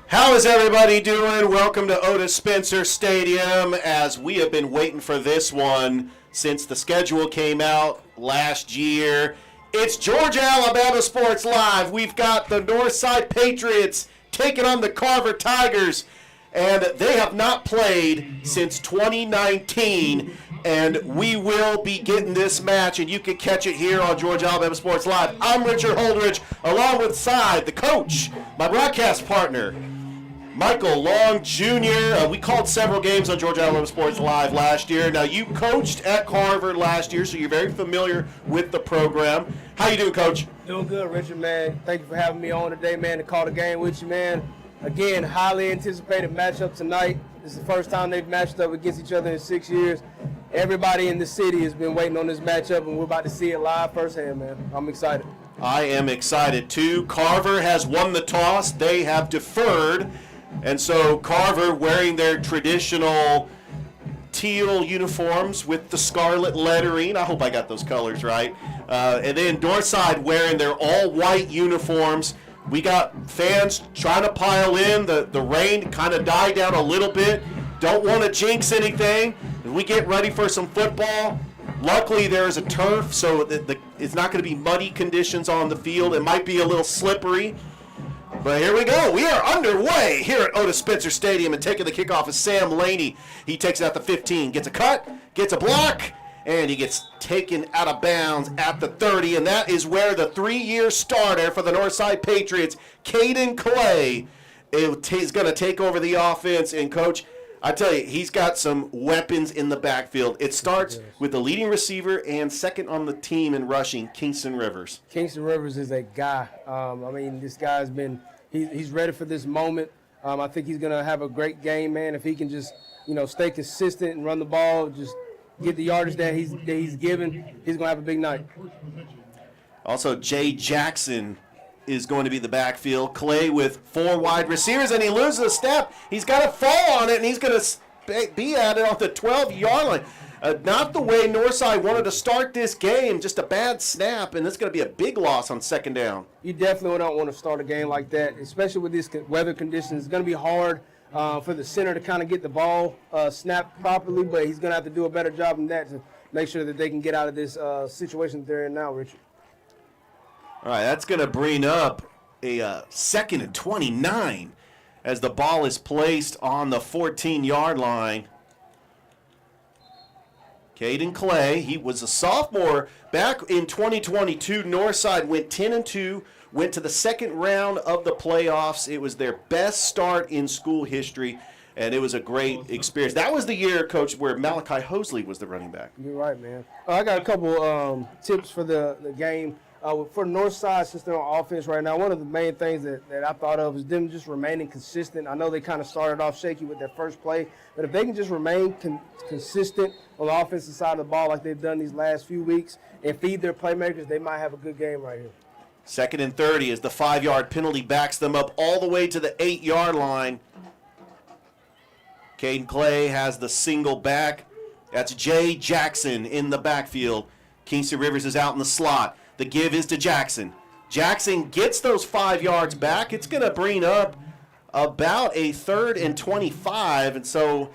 How is everybody doing? Welcome to Otis Spencer Stadium, as we have been waiting for this one since the schedule came out last year. It's Georgia, Alabama Sports Live. We've got the Northside Patriots taking on the Carver Tigers, and they have not played since 2019, and we will be getting this match, and you can catch it here on Georgia, Alabama Sports Live. I'm Richard Holdridge, along with Side, the coach, my broadcast partner, Michael Long Jr. We called several games on Georgia Alabama Sports Live last year. Now, you coached at Carver last year, so you're very familiar with the program. How you doing, Coach? Doing good, Richard, man. Thank you for having me on today, man, to call the game with you, man. Again, highly anticipated matchup tonight. This is the first time they've matched up against each other in 6 years. Everybody in the city has been waiting on this matchup, and we're about to see it live firsthand, man. I'm excited. I am excited, too. Carver has won the toss. They have deferred. And so Carver, wearing their traditional teal uniforms with the scarlet lettering. I hope I got those colors right. And then Northside wearing their all-white uniforms. We got fans trying to pile in. The rain kind of died down a little bit. Don't want to jinx anything. As we get ready for some football, luckily there is a turf, so it's not going to be muddy conditions on the field. It might be a little slippery. But here we go. We are underway here at Otis Spencer Stadium, and taking the kickoff is Sam Laney. He takes it at the 15, gets a cut, gets a block, and he gets taken out of bounds at the 30, and that is where the 3-year starter for the Northside Patriots, Caden Clay, is going to take over the offense. And, Coach, I tell you, he's got some weapons in the backfield. It starts with the leading receiver and second on the team in rushing, Kingston Rivers. Kingston Rivers is a guy. This guy's been he's ready for this moment. I think he's going to have a great game, man. If he can just, stay consistent and run the ball, just get the yardage that he's given, he's going to have a big night. Also, Jay Jackson is going to be the backfield. Clay with 4 wide receivers, and he loses a step. He's got to fall on it, and he's going to be at it off the 12-yard line. Not the way Northside wanted to start this game, just a bad snap, and it's going to be a big loss on second down. You definitely don't want to start a game like that, especially with these weather conditions. It's going to be hard for the center to kind of get the ball snapped properly, but he's going to have to do a better job than that to make sure that they can get out of this situation that they're in now, Richard. All right, that's going to bring up a second and 29 as the ball is placed on the 14-yard line. Caden Clay, he was a sophomore. Back in 2022, Northside went 10-2, went to the second round of the playoffs. It was their best start in school history, and it was a great experience. That was the year, Coach, where Malachi Hosley was the running back. You're right, man. I got a couple tips for the game. For Northside, since they're on offense right now, one of the main things that I thought of is them just remaining consistent. I know they kind of started off shaky with their first play, but if they can just remain consistent on the offensive side of the ball like they've done these last few weeks and feed their playmakers, they might have a good game right here. Second and 30 as the 5-yard penalty backs them up all the way to the 8-yard line. Caden Clay has the single back. That's Jay Jackson in the backfield. Kingston Rivers is out in the slot. The give is to Jackson. Jackson gets those 5 yards back. It's going to bring up about a 3rd and 25, and so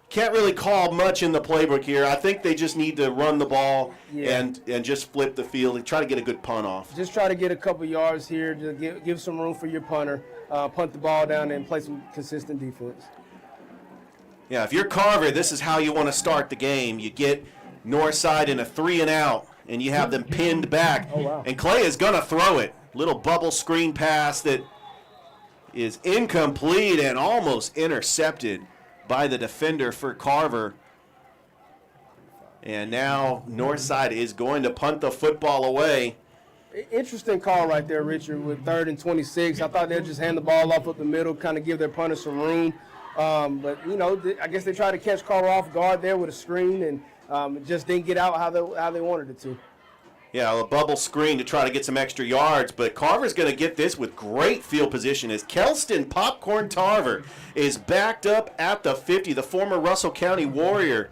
can't really call much in the playbook here. I think they just need to run the ball and just flip the field and try to get a good punt off. Just try to get a couple yards here to give some room for your punter, punt the ball down and play some consistent defense. Yeah, if you're Carver, this is how you want to start the game. You get Northside in a 3-and-out, and you have them pinned back. Oh, wow. And Clay is going to throw it. Little bubble screen pass that is incomplete and almost intercepted by the defender for Carver. And now Northside is going to punt the football away. Interesting call right there, Richard, with 3rd and 26. I thought they'd just hand the ball off up the middle, kind of give their punter some room. But, I guess they tried to catch Carver off guard there with a screen, and it just didn't get out how they wanted it to. Yeah, a bubble screen to try to get some extra yards, but Carver's going to get this with great field position as Kelston Popcorn Tarver is backed up at the 50, the former Russell County Warrior.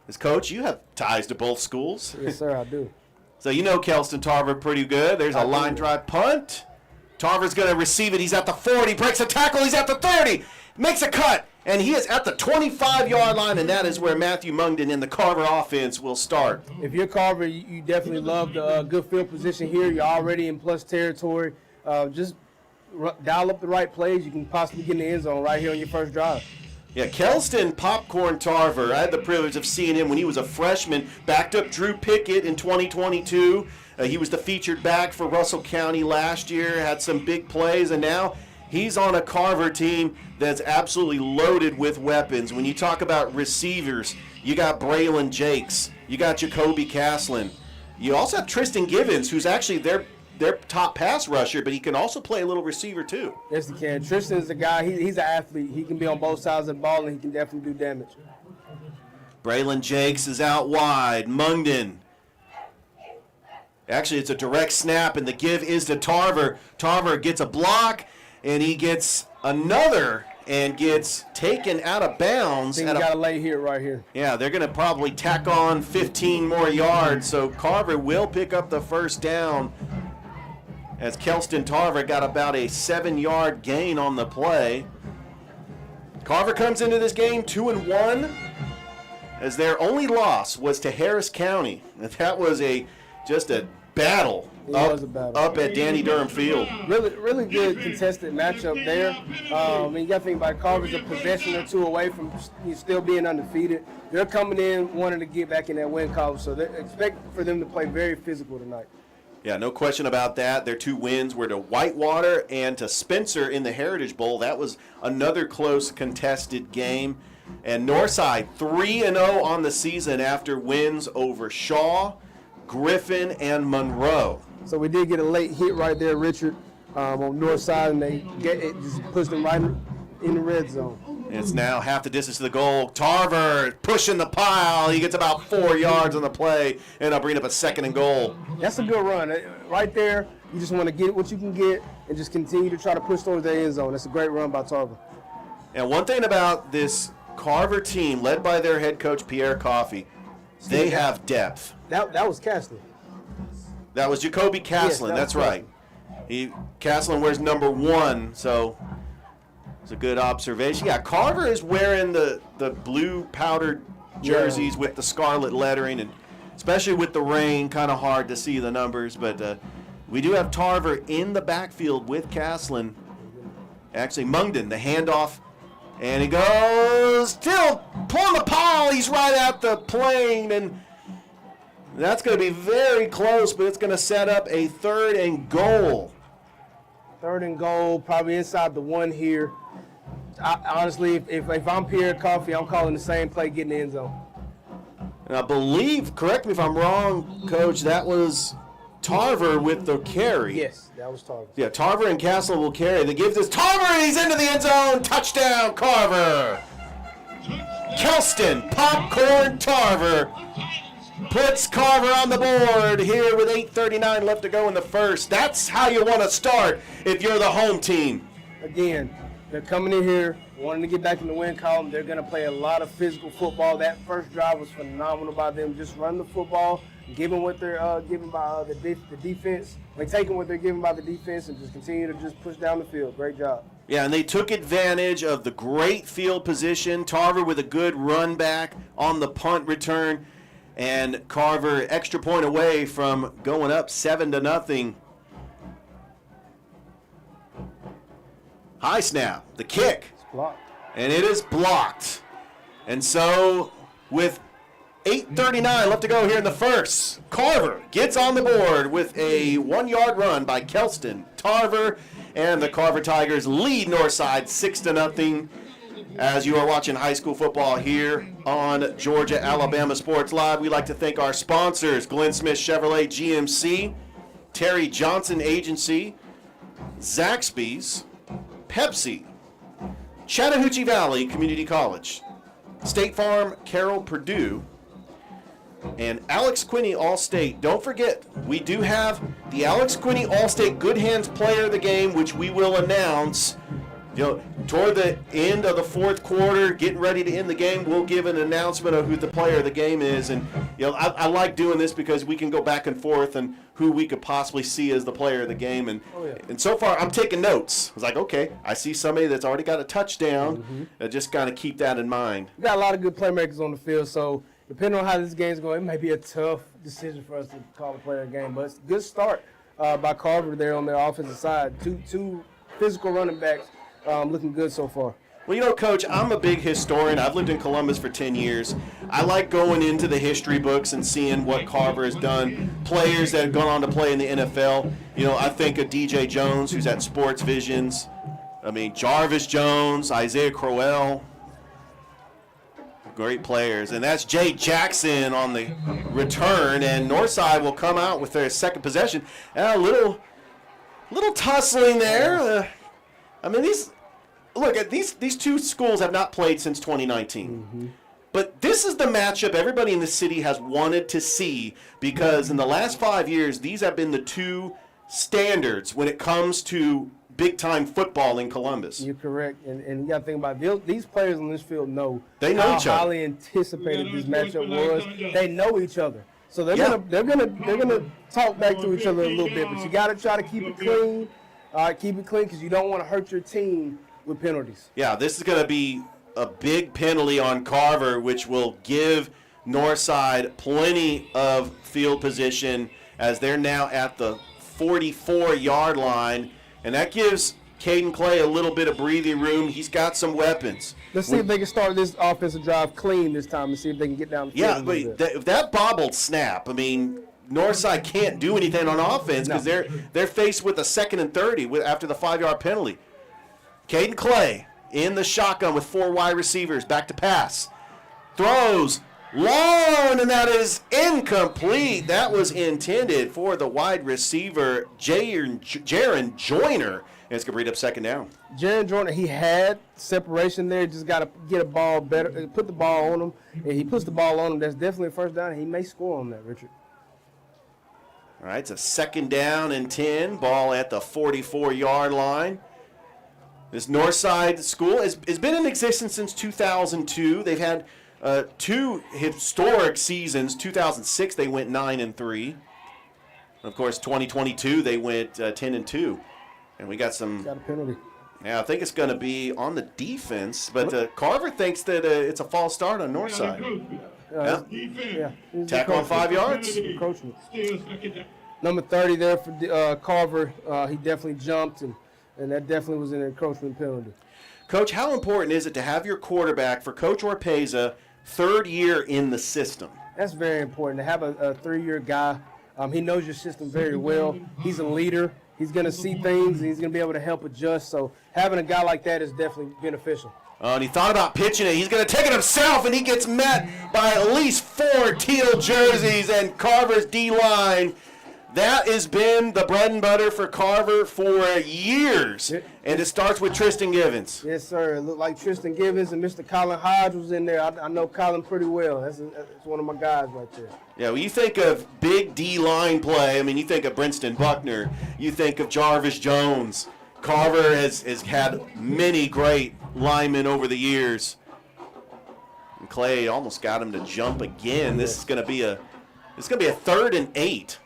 As coach, you have ties to both schools. Yes, sir, I do. So you know Kelston Tarver pretty good. There's a line drive punt. Tarver's going to receive it. He's at the 40, breaks a tackle. He's at the 30, makes a cut, and he is at the 25-yard line, and that is where Matthew Mungden and the Carver offense will start. If you're Carver, you definitely love the good field position here. You're already in plus territory. Just dial up the right plays. You can possibly get in the end zone right here on your first drive. Yeah, Kelston Popcorn Tarver, I had the privilege of seeing him when he was a freshman, backed up Drew Pickett in 2022. He was the featured back for Russell County last year, had some big plays, and now he's on a Carver team that's absolutely loaded with weapons. When you talk about receivers, you got Braylon Jakes, you got Jacoby Caslin. You also have Tristan Givens, who's actually their top pass rusher, but he can also play a little receiver too. Yes, he can. Tristan's a guy, he's an athlete. He can be on both sides of the ball, and he can definitely do damage. Braylon Jakes is out wide. Mungden. Actually, it's a direct snap, and the give is to Tarver. Tarver gets a block, and he gets another and gets taken out of bounds. I think he got a late hit right here. Yeah, they're going to probably tack on 15 more yards, so Carver will pick up the first down as Kelston Tarver got about a 7-yard gain on the play. Carver comes into this game 2-1, as their only loss was to Harris County. And that was just a battle up at Danny Durham Field. Really good contested matchup there. You got to think about Carver's a possession or two away from still being undefeated. They're coming in wanting to get back in that win column, so they expect for them to play very physical tonight. Yeah, no question about that. Their 2 wins were to Whitewater and to Spencer in the Heritage Bowl. That was another close contested game. And Northside 3-0 on the season after wins over Shaw, Griffin, and Monroe. So we did get a late hit right there, Richard, on Northside, and it just pushed them right in the red zone. It's now half the distance to the goal. Tarver pushing the pile. He gets about 4 yards on the play, and I'll bring up a 2nd and goal. That's a good run. Right there, you just want to get what you can get and just continue to try to push towards the end zone. That's a great run by Tarver. And one thing about this Carver team, led by their head coach, Pierre Coffey, they have depth. That was Caslin. That was Jacoby Caslin. Yes, that's right. Caslin wears number 1, so it's a good observation. Yeah, Carver is wearing the blue powdered jerseys with the scarlet lettering, and especially with the rain, kind of hard to see the numbers. But we do have Tarver in the backfield with Caslin. Actually, Mungden, the handoff, and he goes, still pulling the pile. He's right at the plane, and that's going to be very close, but it's going to set up a 3rd and goal. 3rd and goal, probably inside the 1 here. Honestly, if I'm Pierre Coffey, I'm calling the same play, getting the end zone. And I believe, correct me if I'm wrong, Coach, that was Tarver with the carry. Yes, that was Tarver. Yeah, Tarver and Castle will carry. They give this Tarver, and he's into the end zone. Touchdown, Carver. Kelston Popcorn Tarver puts Carver on the board here with 8:39 left to go in the first. That's how you want to start if you're the home team. Again, they're coming in here wanting to get back in the win column. They're going to play a lot of physical football. That first drive was phenomenal by them. Just run the football, giving what they're given by the defense. They taking what they're given by the defense and just continue to just push down the field. Great job. Yeah, and they took advantage of the great field position. Tarver with a good run back on the punt return. And Carver extra point away from going up 7-0. High snap, the kick. It's blocked. And it is blocked. And so with 8:39 left to go here in the first, Carver gets on the board with a 1-yard run by Kelston Tarver. And the Carver Tigers lead Northside 6-0. As you are watching high school football here on Georgia Alabama Sports Live, we'd like to thank our sponsors, Glenn Smith Chevrolet GMC, Terry Johnson Agency, Zaxby's, Pepsi, Chattahoochee Valley Community College, State Farm Carroll Purdue, and Alex Quinney All-State. Don't forget, we do have the Alex Quinney All-State Good Hands Player of the Game, which we will announce toward the end of the fourth quarter, getting ready to end the game, we'll give an announcement of who the player of the game is. And, I like doing this because we can go back and forth and who we could possibly see as the player of the game. And so far, I'm taking notes. I was like, okay, I see somebody that's already got a touchdown. Just kind of keep that in mind. We got a lot of good playmakers on the field, so depending on how this game's going, it may be a tough decision for us to call a player of the game. But it's a good start by Carver there on their offensive side. Two physical running backs looking good so far. Well, Coach, I'm a big historian. I've lived in Columbus for 10 years. I like going into the history books and seeing what Carver has done, players that have gone on to play in the NFL. I think of DJ Jones, who's at Sports Visions. Jarvis Jones, Isaiah Crowell. Great players. And that's Jay Jackson on the return. And Northside will come out with their second possession. And a little tussling there. These two schools have not played since 2019. But this is the matchup everybody in the city has wanted to see because in the last 5 years, these have been the two standards when it comes to big-time football in Columbus. You're correct. And you got to think about it. These players on this field know each other. How highly anticipated this matchup was. They know each other. So they're gonna talk back to each other a little bit, but you got to try to keep it clean. Keep it clean because you don't want to hurt your team with penalties. Yeah, this is going to be a big penalty on Carver, which will give Northside plenty of field position as they're now at the 44-yard line, and that gives Caden Clay a little bit of breathing room. He's got some weapons. Let's see if they can start this offensive drive clean this time and see if they can get down the field. Yeah, but if that bobbled snap, Northside can't do anything on offense because they're faced with a 2nd and 30 after the 5-yard penalty. Caden Clay in the shotgun with 4 wide receivers, back to pass. Throws long, and that is incomplete. That was intended for the wide receiver, Jaron Joyner. And it's going to bring up 2nd down. Jaron Joyner, he had separation there. Just got to get a ball better, put the ball on him. And he puts the ball on him. That's definitely a first down. He may score on that, Richard. All right, it's a 2nd down and 10. Ball at the 44-yard line. This Northside school has been in existence since 2002. They've had 2 historic seasons. 2006, they went 9-3. Of course, 2022, they went 10-2. And we got some. Got a penalty. Yeah, I think it's going to be on the defense. But Carver thinks that it's a false start on Northside. Yeah. Tackle on 5 yards. Encroachment. Number 30 there for Carver. He definitely jumped, and that definitely was an encroachment penalty. Coach, how important is it to have your quarterback, for Coach Orpeza, 3rd year in the system? That's very important to have a 3-year guy. He knows your system very well. He's a leader. He's going to see things, and he's going to be able to help adjust. So having a guy like that is definitely beneficial. And he thought about pitching it. He's going to take it himself, and he gets met by at least 4 teal jerseys and Carver's D-line. That has been the bread and butter for Carver for years, and it starts with Tristan Givens. Yes, sir. It looked like Tristan Givens and Mr. Colin Hodge was in there. I know Colin pretty well. That's one of my guys right there. Yeah, when you think of big D-line play, you think of Brinston Buckner. You think of Jarvis Jones. Carver has had many great linemen over the years. And Clay almost got him to jump again. This is going to be a 3rd and 8.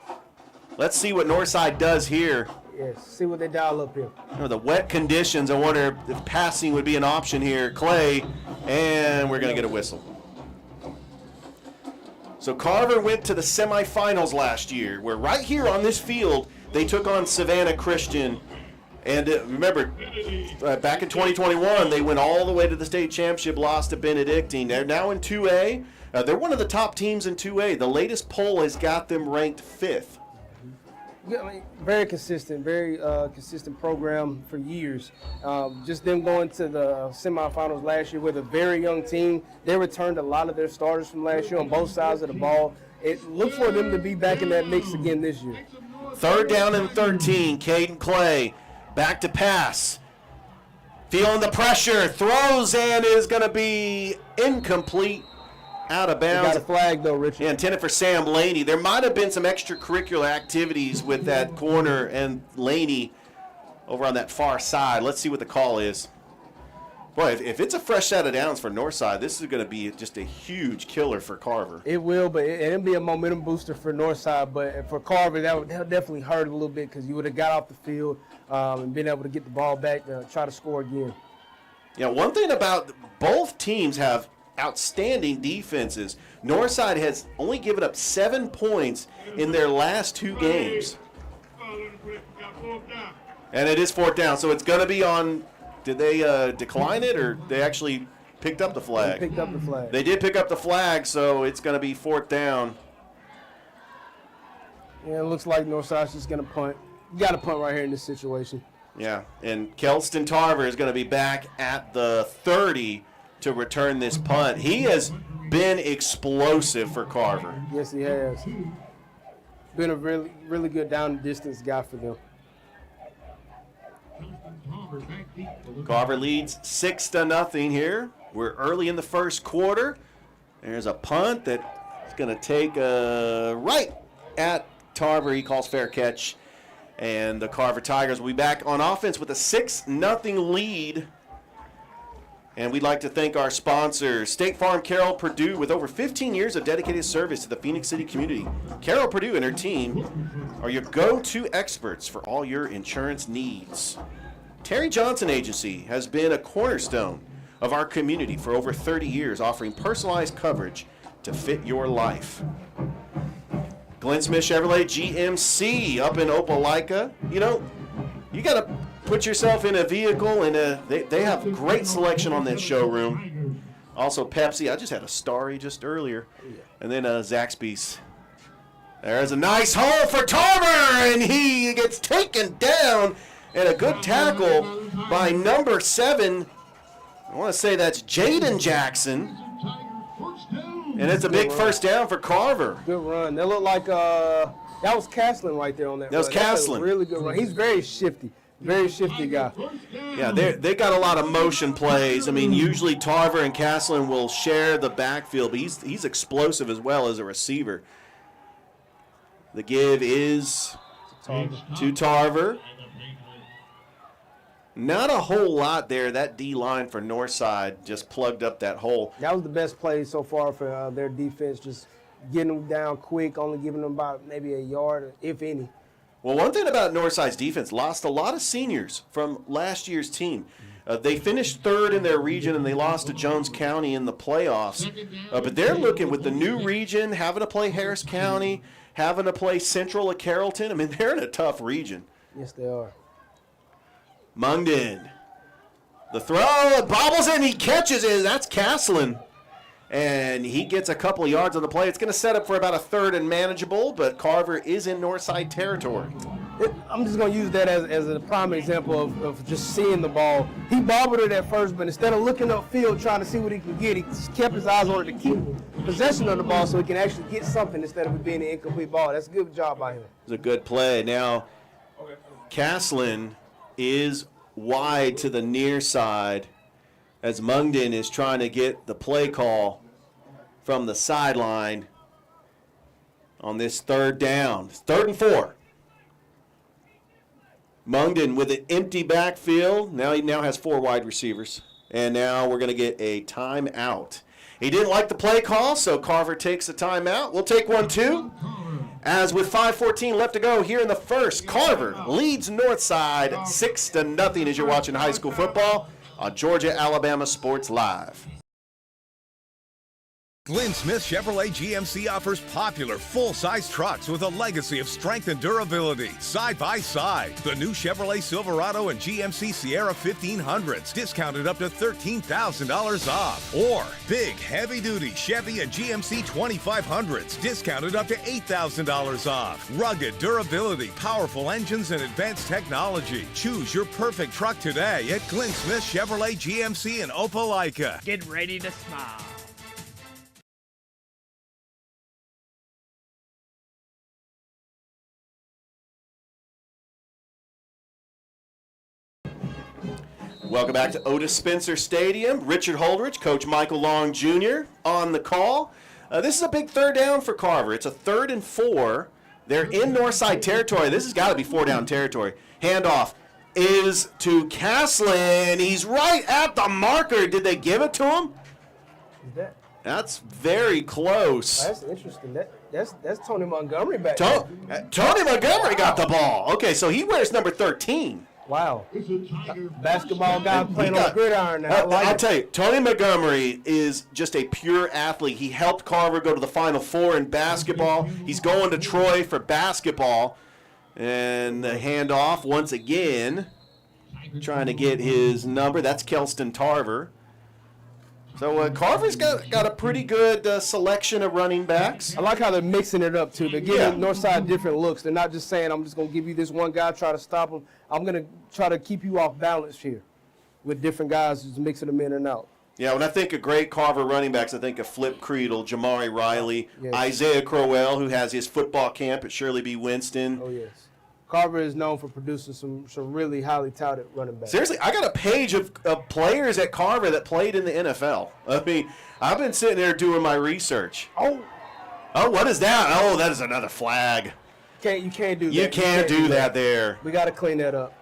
Let's see what Northside does here. Yes, see what they dial up here. The wet conditions, I wonder if passing would be an option here. Clay, and we're going to get a whistle. So Carver went to the semifinals last year, where right here on this field, they took on Savannah Christian. And remember, back in 2021, they went all the way to the state championship, lost to Benedictine. They're now in 2A. They're one of the top teams in 2A. The latest poll has got them ranked 5th. Yeah, very consistent program for years. Just them going to the semifinals last year with a very young team. They returned a lot of their starters from last year on both sides of the ball. Look for them to be back in that mix again this year. 3rd down and 13. Caden Clay back to pass. Feeling the pressure. Throws and is going to be incomplete. Out of bounds. Got a flag though, Richard. Yeah, intended for Sam Laney. There might have been some extracurricular activities with that corner and Laney over on that far side. Let's see what the call is. Boy, if it's a fresh set of downs for Northside, this is going to be just a huge killer for Carver. It will, but it'll be a momentum booster for Northside. But for Carver, that would definitely hurt a little bit because you would have got off the field and been able to get the ball back to try to score again. Yeah, one thing about both teams have outstanding defenses. Northside has only given up 7 points in their last 2 games. And it is 4th down, so it's going to be on. Did they decline it, or they actually picked up the flag? They picked up the flag. They did pick up the flag, so it's going to be 4th down. Yeah, it looks like Northside's just going to punt. You got to punt right here in this situation. Yeah, and Kelston Tarver is going to be back at the 30 to return this punt. He has been explosive for Carver. Yes, he has. Been a really, really good down-distance guy for them. Carver leads 6-0 here. We're early in the first quarter. There's a punt that's going to take right at Tarver. He calls fair catch. And the Carver Tigers will be back on offense with a 6-0 lead. And we'd like to thank our sponsors, State Farm Carroll Purdue, with over 15 years of dedicated service to the Phoenix City community. Carroll Purdue and her team are your go-to experts for all your insurance needs. Terry Johnson Agency has been a cornerstone of our community for over 30 years, offering personalized coverage to fit your life. Glenn Smith Chevrolet GMC up in Opelika. You know, you got to put yourself in a vehicle, and they have great selection on that showroom. Also Pepsi. I just had a Starry just earlier. And then Zaxby's. There's a nice hole for Tarver, and he gets taken down. And a good tackle by number 7. I want to say that's Jaden Jackson. And it's a big first down for Carver. Good run. That looked like that was Caslin right there on that. That was Caslin. Really good run. He's very shifty. Very shifty guy. Yeah, they got a lot of motion plays. I mean, usually Tarver and Caslin will share the backfield, but he's explosive as well as a receiver. The give is to Tarver. Not a whole lot there. That D-line for Northside just plugged up that hole. That was the best play so far for their defense, just getting them down quick, only giving them about maybe a yard, if any. Well, one thing about Northside's defense, lost a lot of seniors from last year's team. They finished 3rd in their region, and they lost to Jones County in the playoffs. But they're looking with the new region, having to play Harris County, having to play Central of Carrollton. I mean, they're in a tough region. Yes, they are. Mungden. The throw, it bobbles in, he catches it. That's Caslin. And he gets a couple of yards on the play. It's going to set up for about a 3rd and manageable, but Carver is in Northside territory. I'm just going to use that as a prime example of just seeing the ball. He bobbled it at first, but instead of looking upfield trying to see what he can get, he just kept his eyes on it to keep possession of the ball so he can actually get something instead of it being an incomplete ball. That's a good job by him. It's a good play. Now, Caslin is wide to the near side as Mungden is trying to get the play call from the sideline on this 3rd down. 3rd and 4. Mungden with an empty backfield. Now he has 4 wide receivers. And now we're going to get a timeout. He didn't like the play call, so Carver takes a timeout. We'll take one too. As with 5:14 left to go here in the first, Carver leads Northside 6-0 as you're watching high school football on Georgia-Alabama Sports Live. Glenn Smith Chevrolet GMC offers popular full-size trucks with a legacy of strength and durability. Side by side, the new Chevrolet Silverado and GMC Sierra 1500s discounted up to $13,000 off. Or big heavy-duty Chevy and GMC 2500s discounted up to $8,000 off. Rugged durability, powerful engines, and advanced technology. Choose your perfect truck today at Glenn Smith Chevrolet GMC in Opelika. Get ready to smile. Welcome back to Otis Spencer Stadium. Richard Holdridge, Coach Michael Long Jr. on the call. This is a big 3rd down for Carver. It's a 3rd and 4. They're in Northside territory. This has got to be 4-down territory. Handoff. is to Caslin. He's right at the marker. Did they give it to him? That's very close. That's interesting. That's Tony Montgomery back there. Tony Montgomery got the ball. Okay, so he wears number 13. Wow. Basketball guy playing on the gridiron now. I'll tell you, Tony Montgomery is just a pure athlete. He helped Carver go to the Final Four in basketball. He's going to Troy for basketball. And the handoff once again, trying to get his number. That's Kelston Tarver. So Carver's got a pretty good selection of running backs. I like how they're mixing it up, too. They're giving Northside different looks. They're not just saying, I'm just going to give you this one guy, try to stop him. I'm going to try to keep you off balance here with different guys, just mixing them in and out. Yeah, when I think of great Carver running backs, I think of Flip Creedle, Jamari Riley, Isaiah Crowell, who has his football camp at Shirley B. Winston. Oh, yes. Carver is known for producing some really highly touted running backs. Seriously, I got a page of players at Carver that played in the NFL. I mean, I've been sitting there doing my research. Oh, what is that? Oh, that is another flag. You can't do that. You can't do that there. We got to clean that up.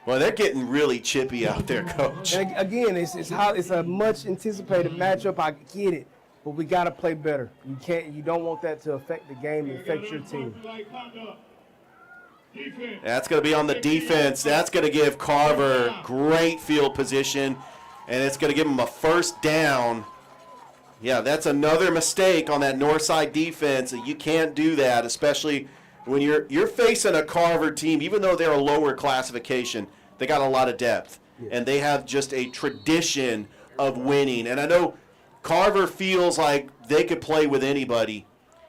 Well, they're getting really chippy out there, Coach. And again, it's a much anticipated matchup. I get it. But we got to play better. You don't want that to affect the game and affect your team. That's going to be on the defense. That's going to give Carver great field position, and it's going to give them a first down. Yeah, that's another mistake on that Northside defense. You can't do that, especially when you're facing a Carver team. Even though they're a lower classification, they got a lot of depth, and they have just a tradition of winning. And I know Carver feels like they could play with anybody.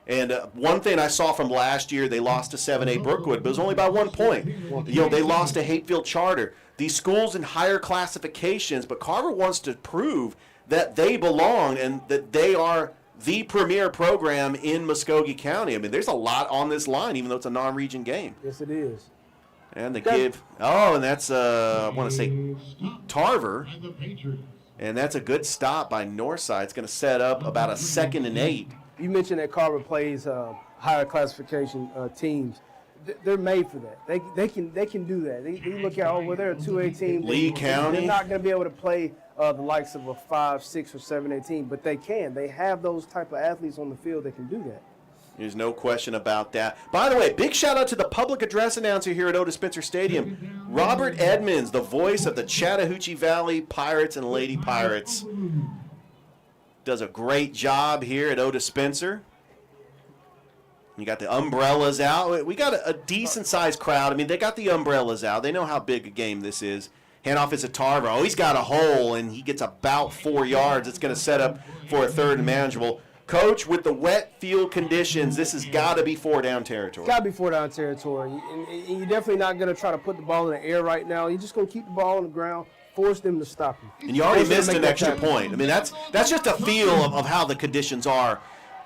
And one thing I saw from last year, they lost to 7A Brookwood, but it was only by 1 point. They lost to Hatefield Charter. These schools in higher classifications, but Carver wants to prove that they belong and that they are the premier program in Muskogee County. I mean, there's a lot on this line, even though it's a non-region game. Yes, it is. And they give, and that's, I want to say, Tarver. And that's a good stop by Northside. It's going to set up about a 2nd and 8. You mentioned that Carver plays higher classification teams. They're made for that. They can do that. They look at, they're a 2A team. Lee County. They're not going to be able to play the likes of a 5, 6, or 7A team, but they can. They have those type of athletes on the field that can do that. There's no question about that. By the way, big shout out to the public address announcer here at Otis Spencer Stadium, Robert Edmonds, the voice of the Chattahoochee Valley Pirates and Lady Pirates. Does a great job here at Otis Spencer. You got the umbrellas out. We got a decent-sized crowd. I mean, they got the umbrellas out. They know how big a game this is. Handoff is a Tarver. Oh, he's got a hole, and he gets about 4 yards. It's going to set up for a 3rd and manageable. Coach, with the wet field conditions, this has got to be 4-down territory. It's got to be 4-down territory. And you're definitely not going to try to put the ball in the air right now. You're just going to keep the ball on the ground, force them to stop you. And you already missed an extra point. I mean, that's just a feel of how the conditions are.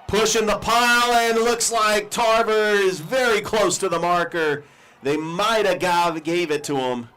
Pushing the pile, and looks like Tarver is very close to the marker. They might have gave it to him.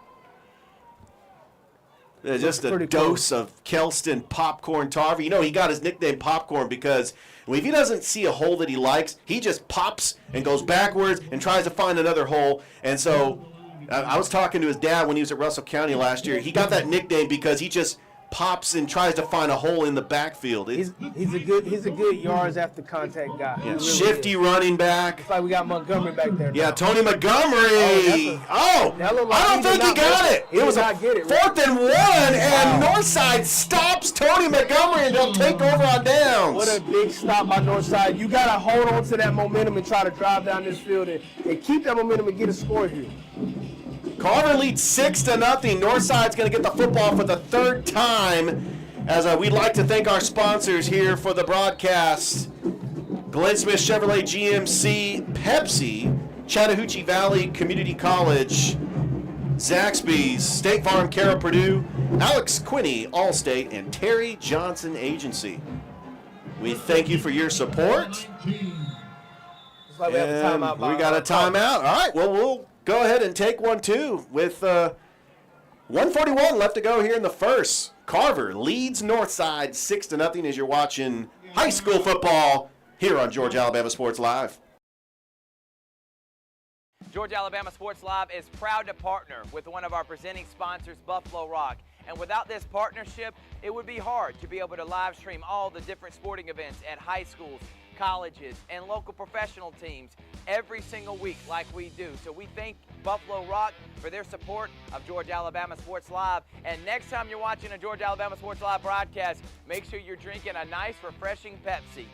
Just a dose of Kelston Popcorn Tarver. You know, he got his nickname Popcorn because if he doesn't see a hole that he likes, he just pops and goes backwards and tries to find another hole. And so I was talking to his dad when he was at Russell County last year. He got that nickname because he just pops and tries to find a hole in the backfield. He's a good yards after contact guy. Yeah, really shifty running back. It's like we got Montgomery back there. Yeah, Tony Montgomery. I don't think he got it. It was a 4th and 1, and Northside stops Tony Montgomery, and they'll take over on downs. What a big stop by Northside. You got to hold on to that momentum and try to drive down this field and keep that momentum and get a score here. Carver leads 6-0. Northside's going to get the football for the 3rd time. As we'd like to thank our sponsors here for the broadcast: Glenn Smith Chevrolet GMC, Pepsi, Chattahoochee Valley Community College, Zaxby's, State Farm, Carroll, Purdue, Alex Quinney, Allstate, and Terry Johnson Agency. We thank you for your support. Like we have a timeout. We got a timeout. All right. Well, we'll go ahead and take one, too, with 1:41 left to go here in the first. Carver leads Northside 6-0 as you're watching high school football here on Georgia Alabama Sports Live. Georgia Alabama Sports Live is proud to partner with one of our presenting sponsors, Buffalo Rock. And without this partnership, it would be hard to be able to live stream all the different sporting events at high schools, colleges, and local professional teams every single week like we do. So we thank Buffalo Rock for their support of Georgia Alabama Sports Live. And next time you're watching a Georgia Alabama Sports Live broadcast, make sure you're drinking a nice, refreshing Pepsi.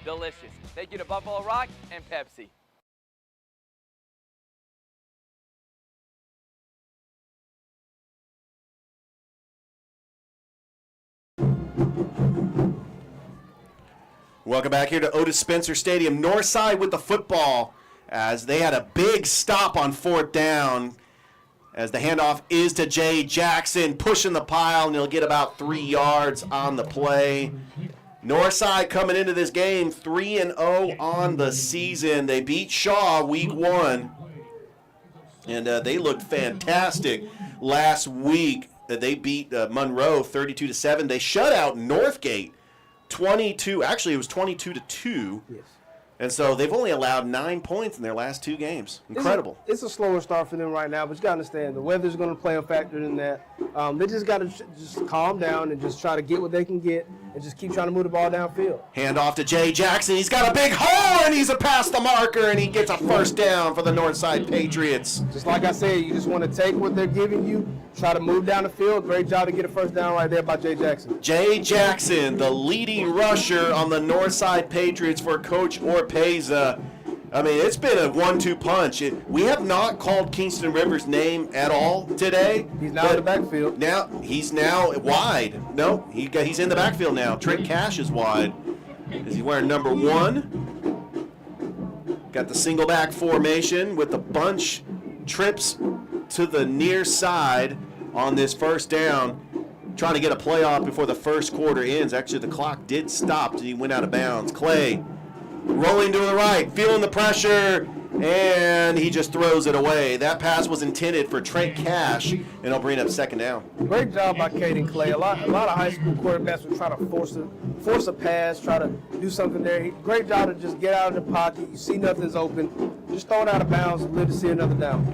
Delicious. Thank you to Buffalo Rock and Pepsi. Welcome back here to Otis Spencer Stadium. Northside with the football as they had a big stop on 4th down. As the handoff is to Jay Jackson, pushing the pile, and he'll get about 3 yards on the play. Northside coming into this game 3-0 on the season. They beat Shaw week 1, and they looked fantastic last week. They beat Monroe 32-7. They shut out Northgate 22. Actually, it was 22-2. Yes. And so they've only allowed 9 points in their last 2 games. Incredible. It's a slower start for them right now, but you got to understand the weather's going to play a factor in that. They just got to just calm down and just try to get what they can get and just keep trying to move the ball downfield. Hand off to Jay Jackson. He's got a big hole, and he's past the marker, and he gets a first down for the Northside Patriots. Just like I said, you just want to take what they're giving you, try to move down the field. Great job to get a first down right there by Jay Jackson. Jay Jackson, the leading rusher on the Northside Patriots for Coach Orpeza. I mean, it's been a 1-2 punch. We have not called Kingston Rivers' name at all today. He's now in the backfield. He's now wide. No, he's in the backfield now. Trent Cash is wide. Is he wearing number 1? Got the single back formation with the bunch trips to the near side on this first down. Trying to get a play off before the first quarter ends. Actually, the clock did stop and he went out of bounds. Clay rolling to the right, feeling the pressure, and he just throws it away. That pass was intended for Trent Cash, and he'll bring up second down. Great job by Caden Clay. A lot of high school quarterbacks will try to force a pass, try to do something there. Great job to just get out of the pocket. You see nothing's open, just throw it out of bounds and live to see another down.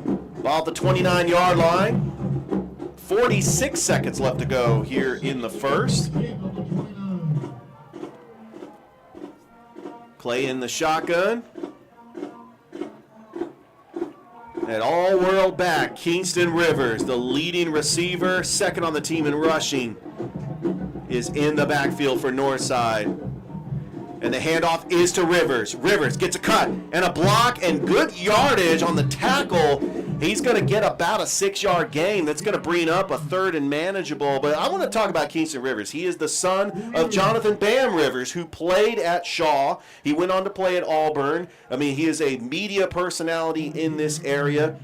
Ball at the 29-yard line. 46 seconds left to go here in the first. Clay in the shotgun. And all-world back, Kingston Rivers, the leading receiver, second on the team in rushing, is in the backfield for Northside. And the handoff is to Rivers. Rivers gets a cut and a block and good yardage on the tackle. He's going to get about a 6-yard gain. That's going to bring up a third and manageable. But I want to talk about Kingston Rivers. He is the son of Jonathan Bam Rivers, who played at Shaw. He went on to play at Auburn. I mean, he is a media personality in this area.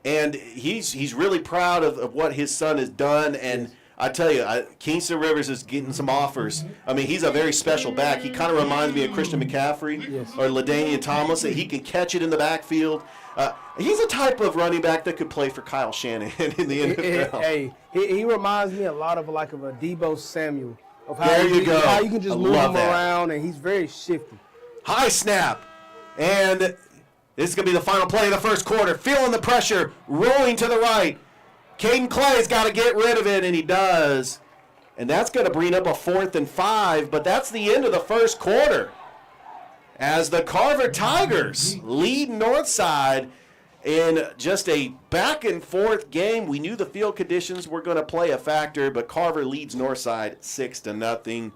And he's really proud of what his son has done. And I tell you, Kingston Rivers is getting some offers. I mean, he's a very special back. He kind of reminds me of Christian McCaffrey or LaDainian Thomas. He can catch it in the backfield. He's a type of running back that could play for Kyle Shanahan in the NFL. He reminds me a lot of a Debo Samuel. Of how there you go. How you can just move him around, and he's very shifty. High snap. And this is going to be the final play of the first quarter. Feeling the pressure, rolling to the right. Caden Clay's got to get rid of it, and he does. And that's going to bring up a 4th and 5, but that's the end of the first quarter. As the Carver Tigers lead Northside in just a back-and-forth game. We knew the field conditions were going to play a factor, but Carver leads Northside 6-0.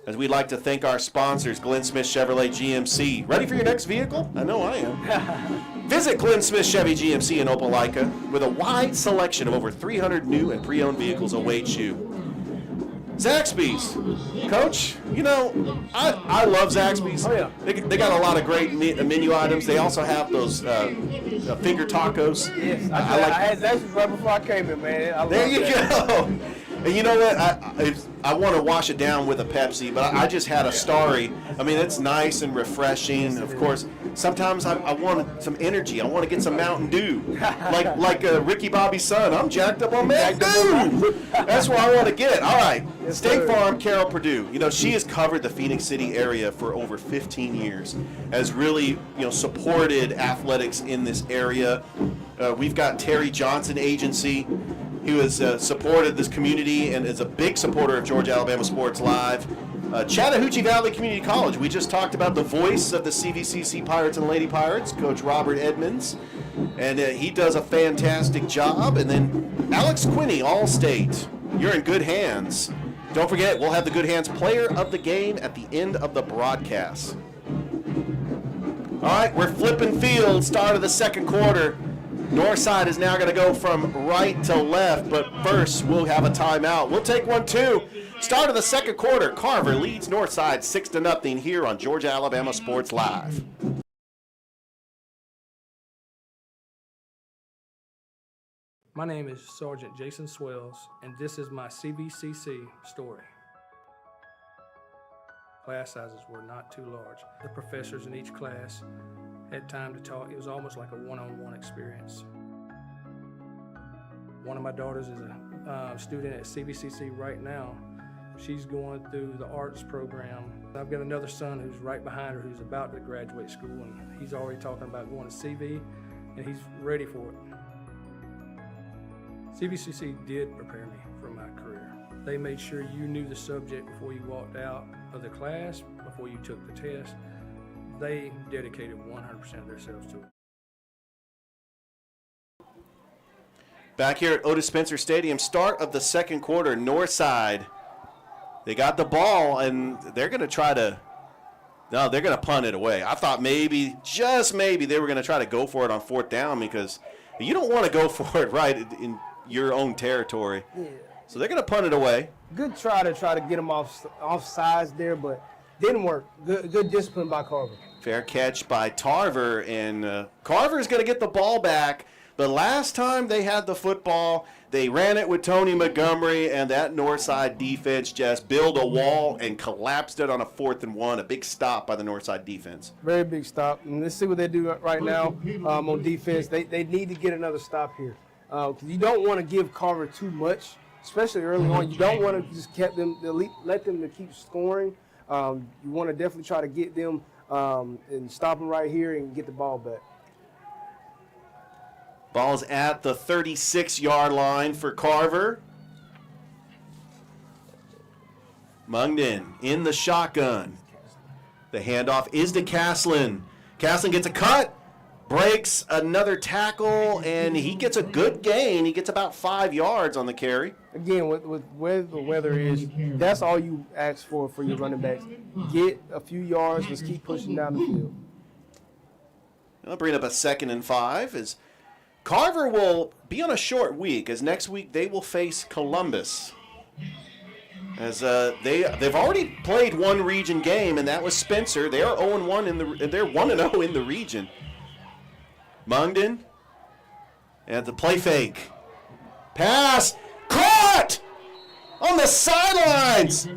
As we'd like to thank our sponsors, Glenn Smith Chevrolet GMC. Ready for your next vehicle? I know I am. Visit Glenn Smith Chevy GMC in Opelika, with a wide selection of over 300 new and pre-owned vehicles awaits you. Zaxby's. Coach, you know, I love Zaxby's. Oh, yeah. They got a lot of great menu items. They also have those finger tacos. Yes, I had Zaxby's right before I came in, man. There you go. And you know what? I want to wash it down with a Pepsi, but I just had a Starry. I mean, it's nice and refreshing. Of course, sometimes I want some energy. I want to get some Mountain Dew, like Ricky Bobby's son. I'm jacked up on Mountain Dew. That's what I want to get. All right, State Farm, Carol Purdue. You know, she has covered the Phoenix City area for over 15 years. Has really, supported athletics in this area. We've got Terry Johnson Agency, who has supported this community and is a big supporter of Georgia Alabama Sports Live. Chattahoochee Valley Community College, we just talked about the voice of the CVCC Pirates and Lady Pirates, Coach Robert Edmonds, and he does a fantastic job. And then Alex Quinney, All-State, you're in good hands. Don't forget, we'll have the Good Hands Player of the Game at the end of the broadcast. All right, we're flipping field, start of the second quarter. Northside is now going to go from right to left, but first we'll have a timeout. We'll take one too. Start of the second quarter, Carver leads Northside 6-0 here on Georgia Alabama Sports Live. My name is Sergeant Jason Swells, and this is my CVCC story. Class sizes were not too large. The professors in each class had time to talk. It was almost like a one-on-one experience. One of my daughters is a student at CVCC right now. She's going through the arts program. I've got another son who's right behind her who's about to graduate school, and he's already talking about going to CV, and he's ready for it. CVCC did prepare me for my career. They made sure you knew the subject before you walked out of the class, before you took the test. They dedicated 100% of themselves to it. Back here at Otis Spencer Stadium, start of the second quarter, Northside. They got the ball, and they're going to try to – no, they're going to punt it away. I thought maybe, just maybe, they were going to try to go for it on fourth down because you don't want to go for it right in your own territory. Yeah. So they're going to punt it away. Good try to get them off sides there, but didn't work. Good discipline by Carver. Fair catch by Tarver, and Carver is going to get the ball back. The last time they had the football, they ran it with Tony Montgomery, and that Northside defense just built a wall and collapsed it on a 4th and 1. A big stop by the Northside defense. Very big stop. And let's see what they do right now on defense. They need to get another stop here. You don't want to give Carver too much, especially early on. You don't want to just let them to keep scoring. You want to definitely try to get them and stop them right here and get the ball back. Ball's at the 36-yard line for Carver. Mungden in the shotgun. The handoff is to Caslin. Caslin gets a cut, breaks another tackle, and he gets a good gain. He gets about 5 yards on the carry. Again, with where the weather is, that's all you ask for your running backs. Get a few yards, just keep pushing down the field. I'll bring up a 2nd and 5 as Carver will be on a short week, as next week they will face Columbus. As they've already played one region game, and that was Spencer. They are 0-1 they're 1-0 in the region. Mungden and the play fake. Pass caught on the sidelines.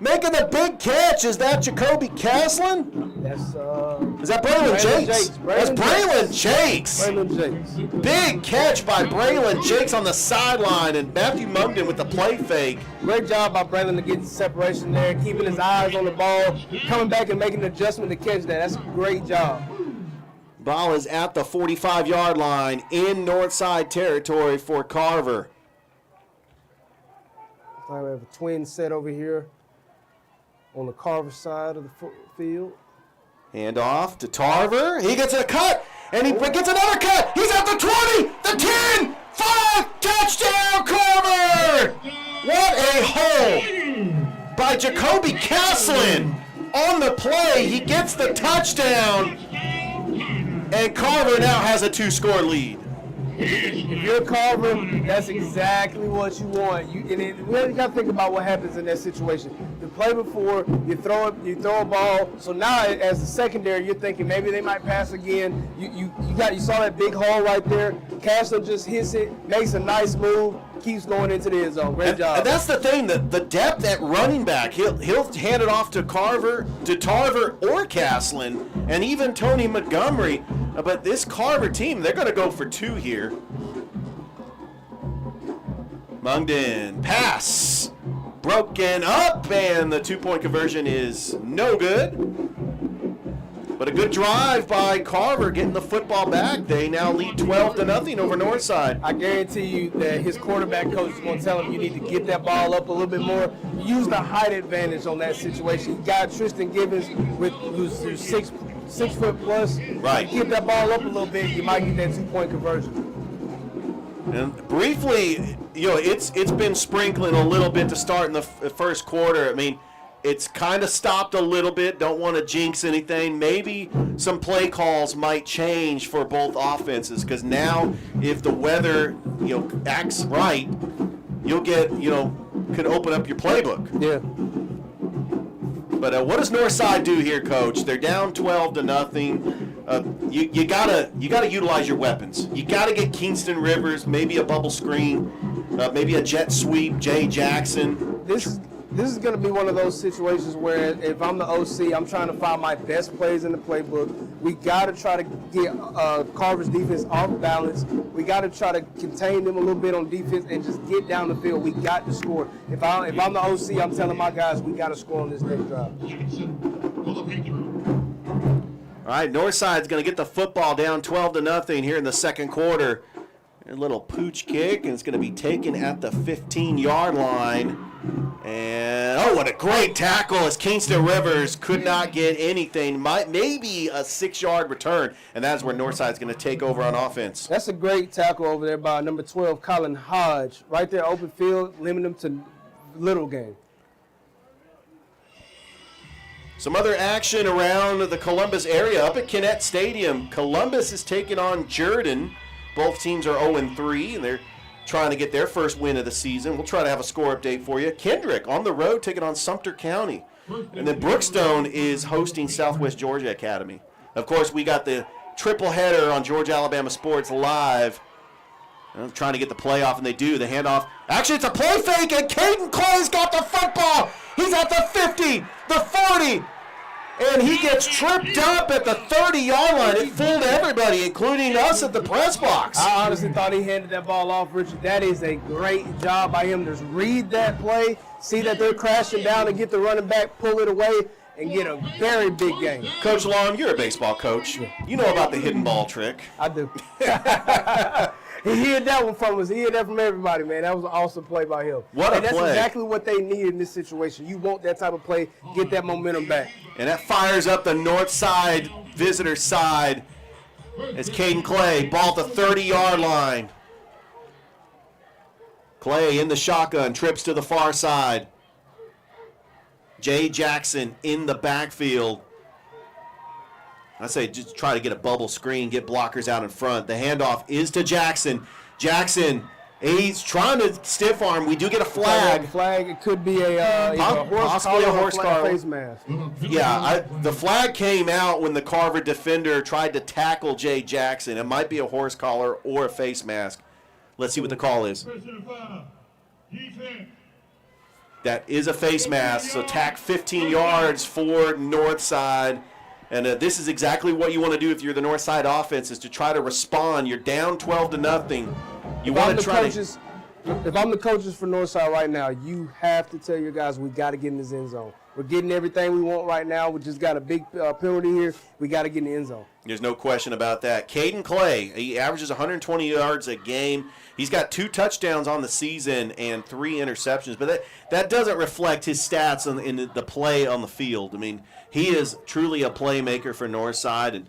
Making the big catch. Is that Jacoby Caslin? Is that Braylon Jakes? That's Braylon Jakes. Braylon Jakes. Big catch by Braylon Jakes on the sideline, and Matthew Mungden with the play fake. Great job by Braylon to get separation there, keeping his eyes on the ball, coming back and making an adjustment to catch that. That's a great job. Ball is at the 45-yard line in Northside territory for Carver. We have a twin set over here on the Carver side of the field. Hand off to Tarver. He gets a cut, and he gets another cut. He's at the 20, the 10, 5, touchdown, Carver! What a hole by Jacoby Caslin on the play. He gets the touchdown, and Carver now has a 2-score lead. If you're Carver, that's exactly what you want. We got to think about what happens in that situation. The play before, you throw a ball. So now, as the secondary, you're thinking maybe they might pass again. You saw that big hole right there. Castle just hits it, makes a nice move, keeps going into the end zone. Great job. And that's the thing, the depth at running back. He'll hand it off to Tarver or Castlin, and even Tony Montgomery. But this Carver team, they're going to go for 2 here. Mungden, pass, broken up, and the 2-point conversion is no good. But a good drive by Carver getting the football back. They now lead 12-0 over Northside. I guarantee you that his quarterback coach is going to tell him you need to get that ball up a little bit more. Use the height advantage on that situation. You got Tristan Gibbons who's 6 foot plus. Right. Get that ball up a little bit, you might get that 2-point conversion. And briefly, it's been sprinkling a little bit to start in the first quarter. I mean, it's kind of stopped a little bit. Don't want to jinx anything. Maybe some play calls might change for both offenses, because now if the weather acts right, you'll get could open up your playbook. Yeah. But what does Northside do here, Coach? They're down 12-0. You gotta utilize your weapons. You gotta get Kingston Rivers, maybe a bubble screen, maybe a jet sweep, Jay Jackson. This is going to be one of those situations where if I'm the OC, I'm trying to find my best plays in the playbook. We got to try to get Carver's defense off balance. We got to try to contain them a little bit on defense and just get down the field. We got to score. If I'm the OC, I'm telling my guys we got to score on this next drive. All right, Northside's going to get the football down 12-0 here in the second quarter. A little pooch kick, and it's going to be taken at the 15-yard line. And, what a great tackle as Kingston Rivers could not get anything. Maybe a 6-yard return, and that's where Northside's going to take over on offense. That's a great tackle over there by number 12, Colin Hodge. Right there, open field, limiting him to little game. Some other action around the Columbus area. Up at Kinnett Stadium, Columbus is taking on Jordan. Both teams are 0-3, and they're trying to get their first win of the season. We'll try to have a score update for you. Kendrick on the road taking on Sumter County. And then Brookstone is hosting Southwest Georgia Academy. Of course, we got the triple header on Georgia Alabama Sports Live. I'm trying to get the playoff, and they do. The handoff. Actually, it's a play fake, and Caden Clay's got the football. He's at the 50, the 40. And he gets tripped up at the 30-yard line. It fooled everybody, including us at the press box. I honestly thought he handed that ball off, Richard. That is a great job by him. Just read that play, see that they're crashing down, and get the running back, pull it away, and get a very big game. Coach Long, you're a baseball coach. You know about the hidden ball trick. I do. He hid that one from us. He hid that from everybody, man. That was an awesome play by him. What a and that's play. exactly what they need in this situation. You want that type of play, get that momentum back. And that fires up the north side, visitor side, as Caden Clay, ball at the 30-yard line. Clay in the shotgun, trips to the far side. Jay Jackson in the backfield. I say just try to get a bubble screen, get blockers out in front. The handoff is to Jackson. Jackson, he's trying to stiff arm. We do get a flag. Flag. It could be a possibly a horse collar face mask. Yeah, the flag came out when the Carver defender tried to tackle Jay Jackson. It might be a horse collar or a face mask. Let's see what the call is. That is a face mask. So tack 15 yards for Northside. And this is exactly what you want to do if you're the Northside offense, is to try to respond. You're down 12-0. You want to try to. If I'm the coaches for Northside right now, you have to tell your guys we got to get in this end zone. We're getting everything we want right now. We just got a big penalty here. We got to get in the end zone. There's no question about that. Caden Clay, he averages 120 yards a game. He's got 2 touchdowns on the season and 3 interceptions. But that doesn't reflect his stats in the play on the field. I mean, he is truly a playmaker for Northside,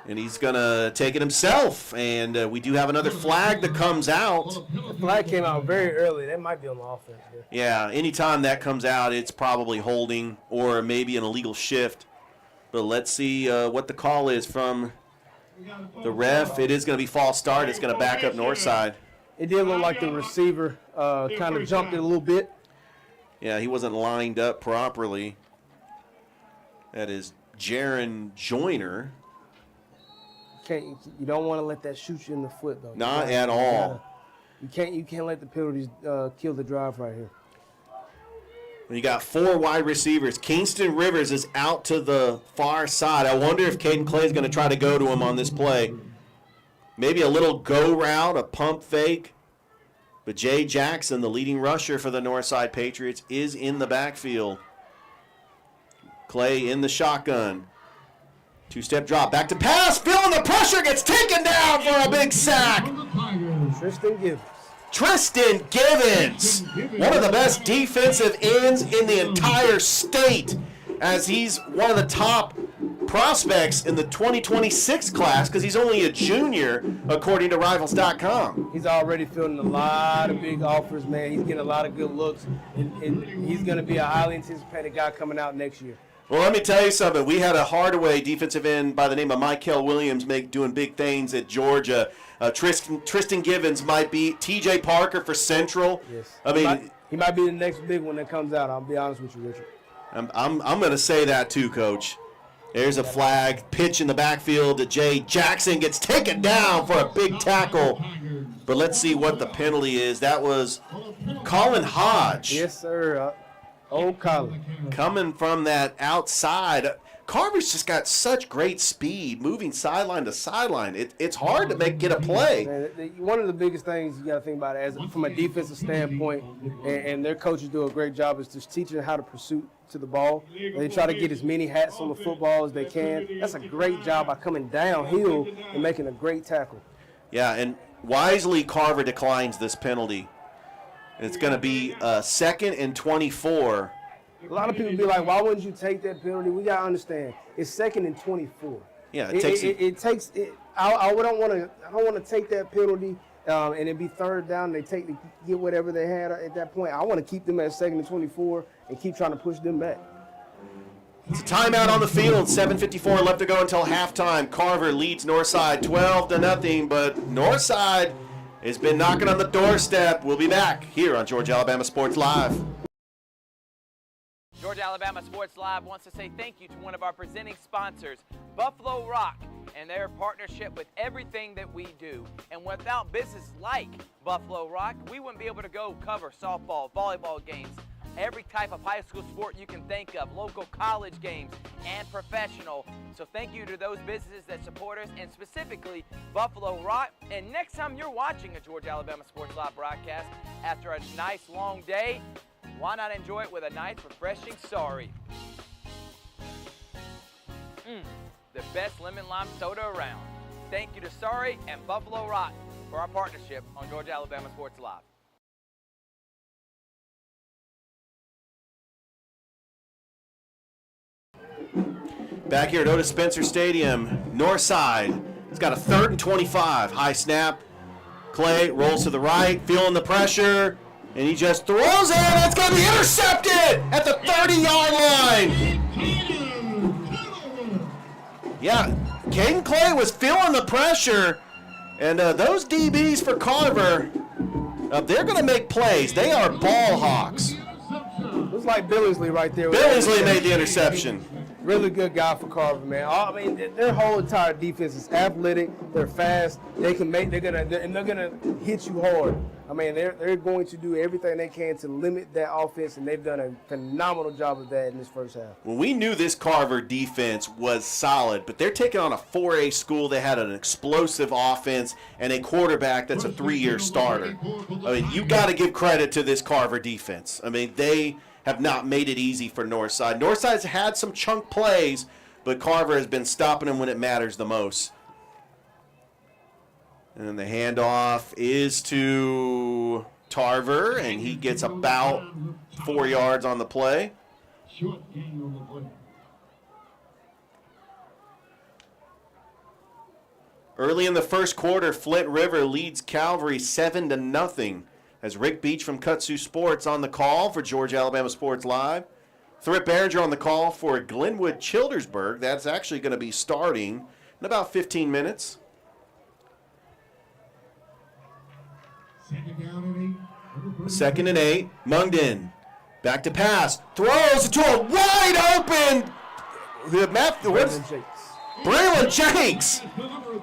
and he's going to take it himself. And we do have another flag that comes out. The flag came out very early. That might be on the offense here. Yeah, anytime that comes out, it's probably holding or maybe an illegal shift. But let's see what the call is from the ref. It is going to be false start. It's going to back up Northside. It did look like the receiver kind of jumped it a little bit. Yeah, he wasn't lined up properly. That is Jaron Joyner. You don't want to let that shoot you in the foot, though. Not at all. You can't let the penalties kill the drive right here. You got 4 wide receivers. Kingston Rivers is out to the far side. I wonder if Caden Clay is going to try to go to him on this play. Maybe a little go route, a pump fake. But Jay Jackson, the leading rusher for the Northside Patriots, is in the backfield. Clay in the shotgun. 2-step drop, back to pass, feeling the pressure, gets taken down for a big sack. Tristan Givens, one of the best defensive ends in the entire state, as he's one of the top prospects in the 2026 class because he's only a junior, according to Rivals.com. He's already fielding a lot of big offers, man. He's getting a lot of good looks, and he's going to be a highly anticipated guy coming out next year. Well, let me tell you something. We had a Hardaway defensive end by the name of Michael Williams doing big things at Georgia. Tristan Givens might be TJ Parker for Central. Yes. I mean, he might be the next big one that comes out. I'll be honest with you, Richard. I'm going to say that too, Coach. There's a flag, pitch in the backfield to Jay Jackson, gets taken down for a big tackle. But let's see what the penalty is. That was Colin Hodge. Yes, sir. Old Colin. Coming from that outside. Carver's just got such great speed, moving sideline to sideline. It's hard to get a play. Man, one of the biggest things you got to think about it from a defensive standpoint, and their coaches do a great job, is just teaching how to pursue to the ball. They try to get as many hats on the football as they can. That's a great job by coming downhill and making a great tackle. Yeah, and wisely Carver declines this penalty. It's going to be 2nd and 24. A lot of people be like, why wouldn't you take that penalty? We got to understand, it's 2nd and 24. Yeah, I don't want to take that penalty and it be 3rd down. They get whatever they had at that point. I want to keep them at 2nd and 24 and keep trying to push them back. It's a timeout on the field. 7:54 left to go until halftime. Carver leads Northside 12-0, but Northside has been knocking on the doorstep. We'll be back here on Georgia Alabama Sports Live. Georgia Alabama Sports Live wants to say thank you to one of our presenting sponsors, Buffalo Rock, and their partnership with everything that we do. And without businesses like Buffalo Rock, we wouldn't be able to go cover softball, volleyball games, every type of high school sport you can think of, local college games, and professional. So thank you to those businesses that support us, and specifically Buffalo Rock. And next time you're watching a Georgia Alabama Sports Live broadcast after a nice long day, why not enjoy it with a nice refreshing sorry? The best lemon lime soda around. Thank you to Sorry and Buffalo Rock for our partnership on Georgia Alabama Sports Live. Back here at Otis Spencer Stadium, Northside. It's got a 3rd and 25. High snap. Clay rolls to the right, feeling the pressure, and he just throws it, and it's going to be intercepted at the 30-yard line. Yeah, Caden Clay was feeling the pressure, and those DBs for Carver, they're going to make plays. They are ball hawks. It was like Billingsley right there. Billingsley made the interception. Really good guy for Carver, man. I mean, their whole entire defense is athletic. They're fast. They're gonna hit you hard. I mean, they're going to do everything they can to limit that offense, and they've done a phenomenal job of that in this first half. Well, we knew this Carver defense was solid, but they're taking on a 4A school that had an explosive offense and a quarterback that's a 3-year starter. I mean, you got to give credit to this Carver defense. I mean, they have not made it easy for Northside. Northside's had some chunk plays, but Carver has been stopping them when it matters the most. And the handoff is to Tarver, and he gets about 4 yards on the play. Early in the first quarter, Flint River leads Calvary 7-0. As Rick Beach from Kutsu Sports on the call for Georgia Alabama Sports Live. Thrift Behringer on the call for Glenwood Childersburg. That's actually going to be starting in about 15 minutes. 2nd and 8. Mungden back to pass. Throws to a wide open. Braylon Jenks.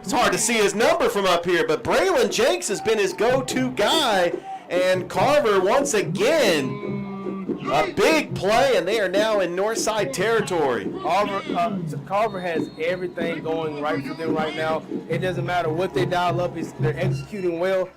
It's hard to see his number from up here, but Braylon Jenks has been his go-to guy. And Carver, once again, a big play, and they are now in Northside territory. Carver has everything going right for them right now. It doesn't matter what they dial up. They're executing well.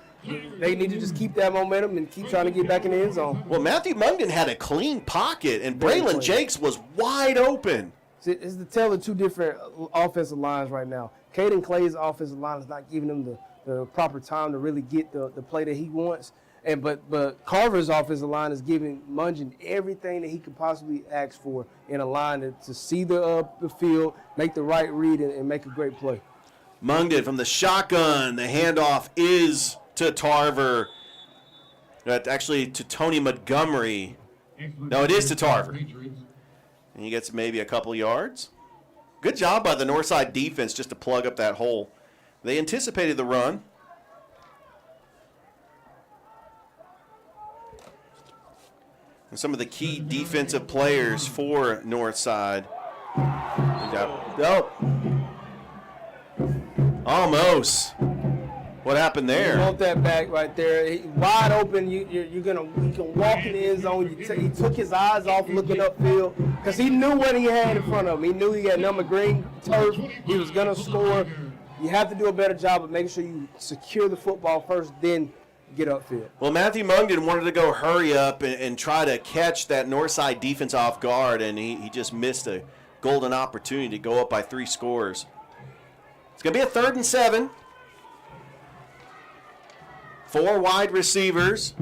They need to just keep that momentum and keep trying to get back in the end zone. Well, Matthew Mungden had a clean pocket, and Braylon Jenks was wide open. It's the tale of two different offensive lines right now. Caden Clay's offensive line is not giving him the proper time to really get the play that he wants. But Carver's offensive line is giving Mungden everything that he could possibly ask for in a line to see the field, make the right read, and make a great play. Mungden from the shotgun. The handoff is to Tarver. Actually, to Tony Montgomery. No, it is to Tarver. And he gets maybe a couple yards. Good job by the Northside defense just to plug up that hole. They anticipated the run. And some of the key defensive players for Northside. Almost. What happened there? You want that back right there. Wide open, you can walk in the end zone. He took his eyes off looking upfield because he knew what he had in front of him. He knew he had number green turf. He was going to score. You have to do a better job of making sure you secure the football first, then get upfield. Well, Matthew Mungden wanted to go hurry up and try to catch that Northside defense off guard, and he just missed a golden opportunity to go up by 3 scores. It's going to be a 3rd and 7. 4 wide receivers.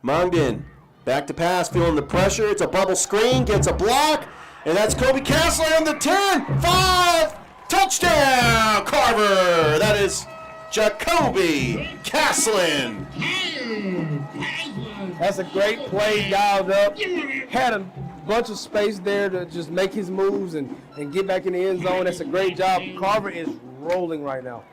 Mungden back to pass, feeling the pressure. It's a bubble screen, gets a block, and that's Kobe Kessler on the 10, 5, touchdown, Carver. That is Jacoby Caslin. That's a great play, dialed up. Had a bunch of space there to just make his moves and get back in the end zone. That's a great job. Carver is rolling right now.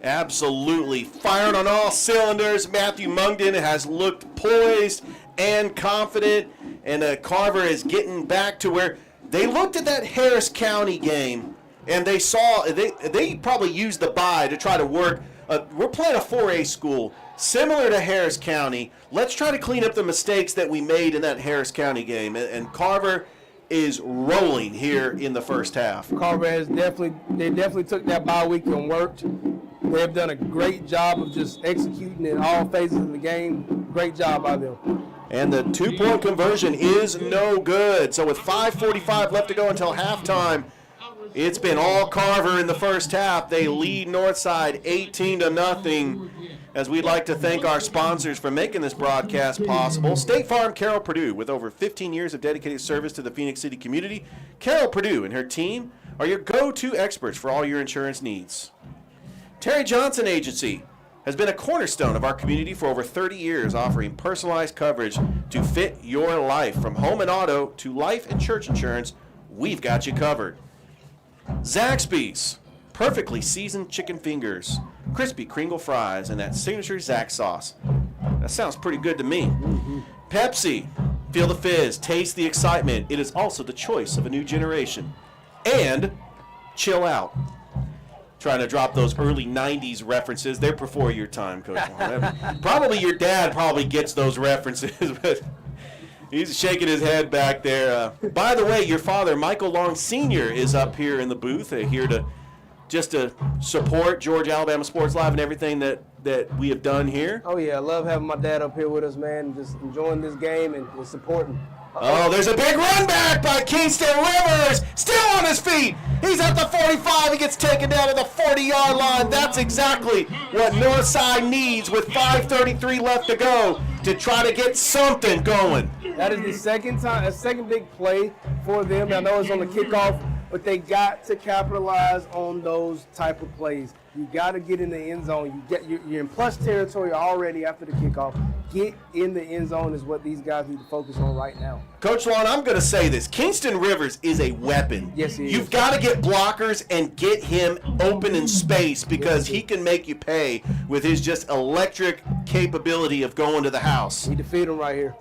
Absolutely. Firing on all cylinders. Matthew Mungden has looked poised and confident, and Carver is getting back to where they looked at that Harris County game, and they saw they probably used the bye to try to work. We're playing a 4A school similar to Harris County. Let's try to clean up the mistakes that we made in that Harris County game, and Carver is rolling here in the first half. Carver has definitely took that bye week and worked. They have done a great job of just executing in all phases of the game. Great job by them. And the 2-point conversion is no good. So with 5:45 left to go until halftime, it's been all Carver in the first half. They lead Northside 18-0. As we'd like to thank our sponsors for making this broadcast possible. State Farm Carol Purdue, with over 15 years of dedicated service to the Phoenix City community. Carol Purdue and her team are your go-to experts for all your insurance needs. Terry Johnson Agency has been a cornerstone of our community for over 30 years, offering personalized coverage to fit your life. From home and auto to life and church insurance, we've got you covered. Zaxby's, perfectly seasoned chicken fingers, crispy Kringle fries, and that signature Zax sauce. That sounds pretty good to me. Pepsi, feel the fizz, taste the excitement. It is also the choice of a new generation. And chill out. Trying to drop those early 90s references. They're before your time, Coach Long. Probably your dad probably gets those references, but he's shaking his head back there. By the way, your father, Michael Long Sr., is up here in the booth, here to support Georgia Alabama Sports Live and everything that we have done here. Oh, yeah. I love having my dad up here with us, man, just enjoying this game and supporting. Oh, there's a big run back by Kingston Rivers. Still on his feet. He's at the 45. He gets taken down to the 40-yard line. That's exactly what Northside needs with 5:33 left to go to try to get something going. That is the second big play for them. I know it's on the kickoff, but they got to capitalize on those type of plays. You got to get in the end zone. You're in plus territory already after the kickoff. Get in the end zone is what these guys need to focus on right now. Coach Lon, I'm going to say this. Kingston Rivers is a weapon. Yes, he is. You've got to get blockers and get him open in space because he can make you pay with his just electric capability of going to the house. We defeat him right here.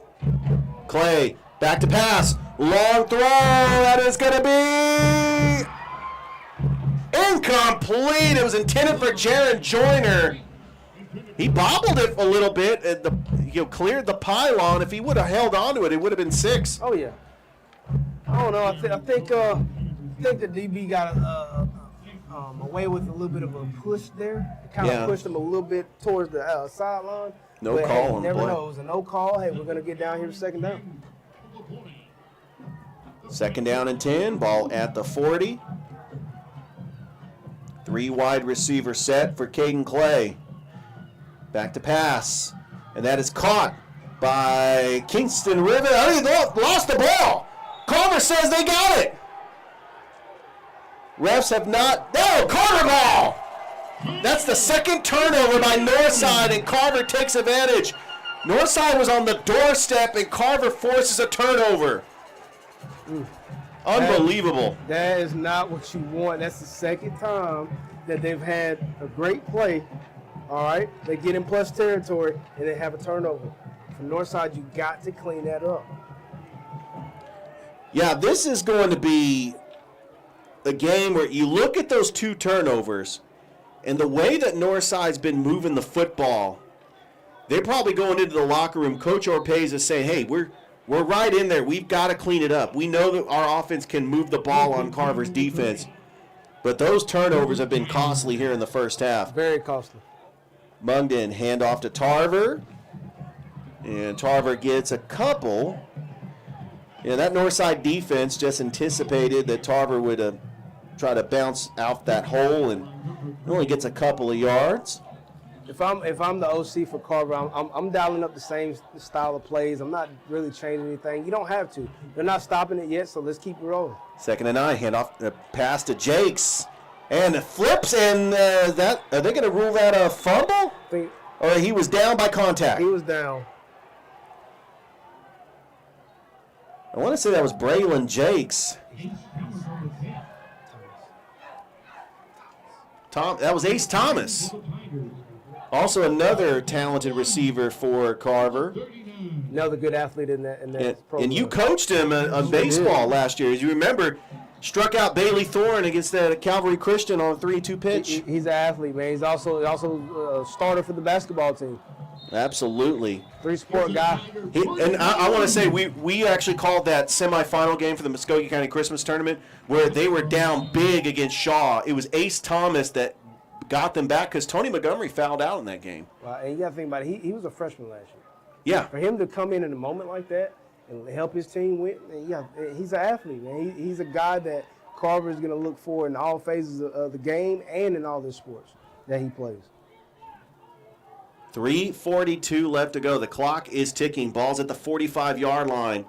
Clay, back to pass. Long throw. That is going to be incomplete. It was intended for Jaron Joyner. He bobbled it a little bit and cleared the pylon. If he would have held on to it, it would have been 6. Oh yeah. I don't know. I think the DB got away with a little bit of a push there. It kind of pushed him a little bit towards the sideline. No call on the play. Never knows. A no call. Hey, we're gonna get down here to 2nd down. 2nd down and 10. Ball at the 40. 3 wide receiver set for Caden Clay. Back to pass. And that is caught by Kingston Rivet. Oh, he lost the ball. Carver says they got it. Refs have not. No, Carver ball. That's the 2nd turnover by Northside, and Carver takes advantage. Northside was on the doorstep, and Carver forces a turnover. Unbelievable. That is not what you want. That's the 2nd time that they've had a great play. All right, they get in plus territory, and they have a turnover. For Northside, you got to clean that up. Yeah, this is going to be a game where you look at those 2 turnovers, and the way that Northside's been moving the football, they're probably going into the locker room. Coach Orpez is saying, hey, we're right in there. We've got to clean it up. We know that our offense can move the ball on Carver's defense, but those turnovers have been costly here in the first half. Very costly. Mungden, handoff to Tarver, and Tarver gets a couple. Yeah, that Northside defense just anticipated that Tarver would try to bounce out that hole, and only gets a couple of yards. If I'm the OC for Carver, I'm dialing up the same style of plays. I'm not really changing anything. You don't have to. They're not stopping it yet, so let's keep it rolling. 2nd and 9, handoff, pass to Jakes, and it flips, and are they going to rule that a fumble? Or he was down by contact? He was down. I want to say that was Braylon Jakes. That was Ace Thomas. Also another talented receiver for Carver. Another good athlete in that program. And you coached him on baseball last year. As you remember, struck out Bailey Thorne against the Calvary Christian on a 3-2 pitch. He's an athlete, man. He's also a starter for the basketball team. Absolutely. 3-sport guy. And I want to say we actually called that semifinal game for the Muskogee County Christmas Tournament where they were down big against Shaw. It was Ace Thomas that got them back because Tony Montgomery fouled out in that game. And you got to think about it. He was a freshman last year. Yeah. For him to come in a moment like that and help his team win, he's an athlete, man. He's a guy that Carver is going to look for in all phases of the game and in all the sports that he plays. 3:42 left to go. The clock is ticking. Ball's at the 45-yard line.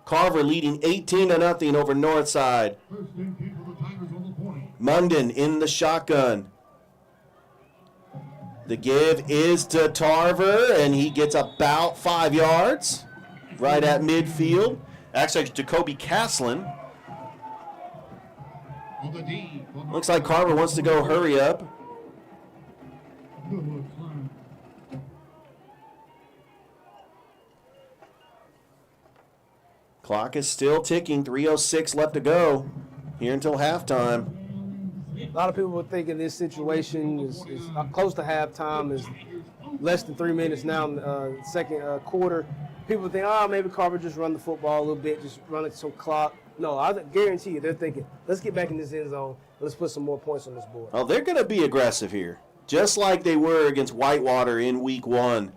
Carver leading 18-0 over Northside. Mungden in the shotgun. The give is to Tarver, and he gets about 5 yards right at midfield. Actually, Jacoby Caslin. Looks like Carver wants to go hurry up. Clock is still ticking. 3:06 left to go here until halftime. A lot of people would think in this situation is close to halftime, is less than 3 minutes now in the second quarter. People think, maybe Carver just run the football a little bit, just run it some clock. No, I guarantee you they're thinking, let's get back in this end zone. Let's put some more points on this board. Oh, they're going to be aggressive here, just like they were against Whitewater in week 1.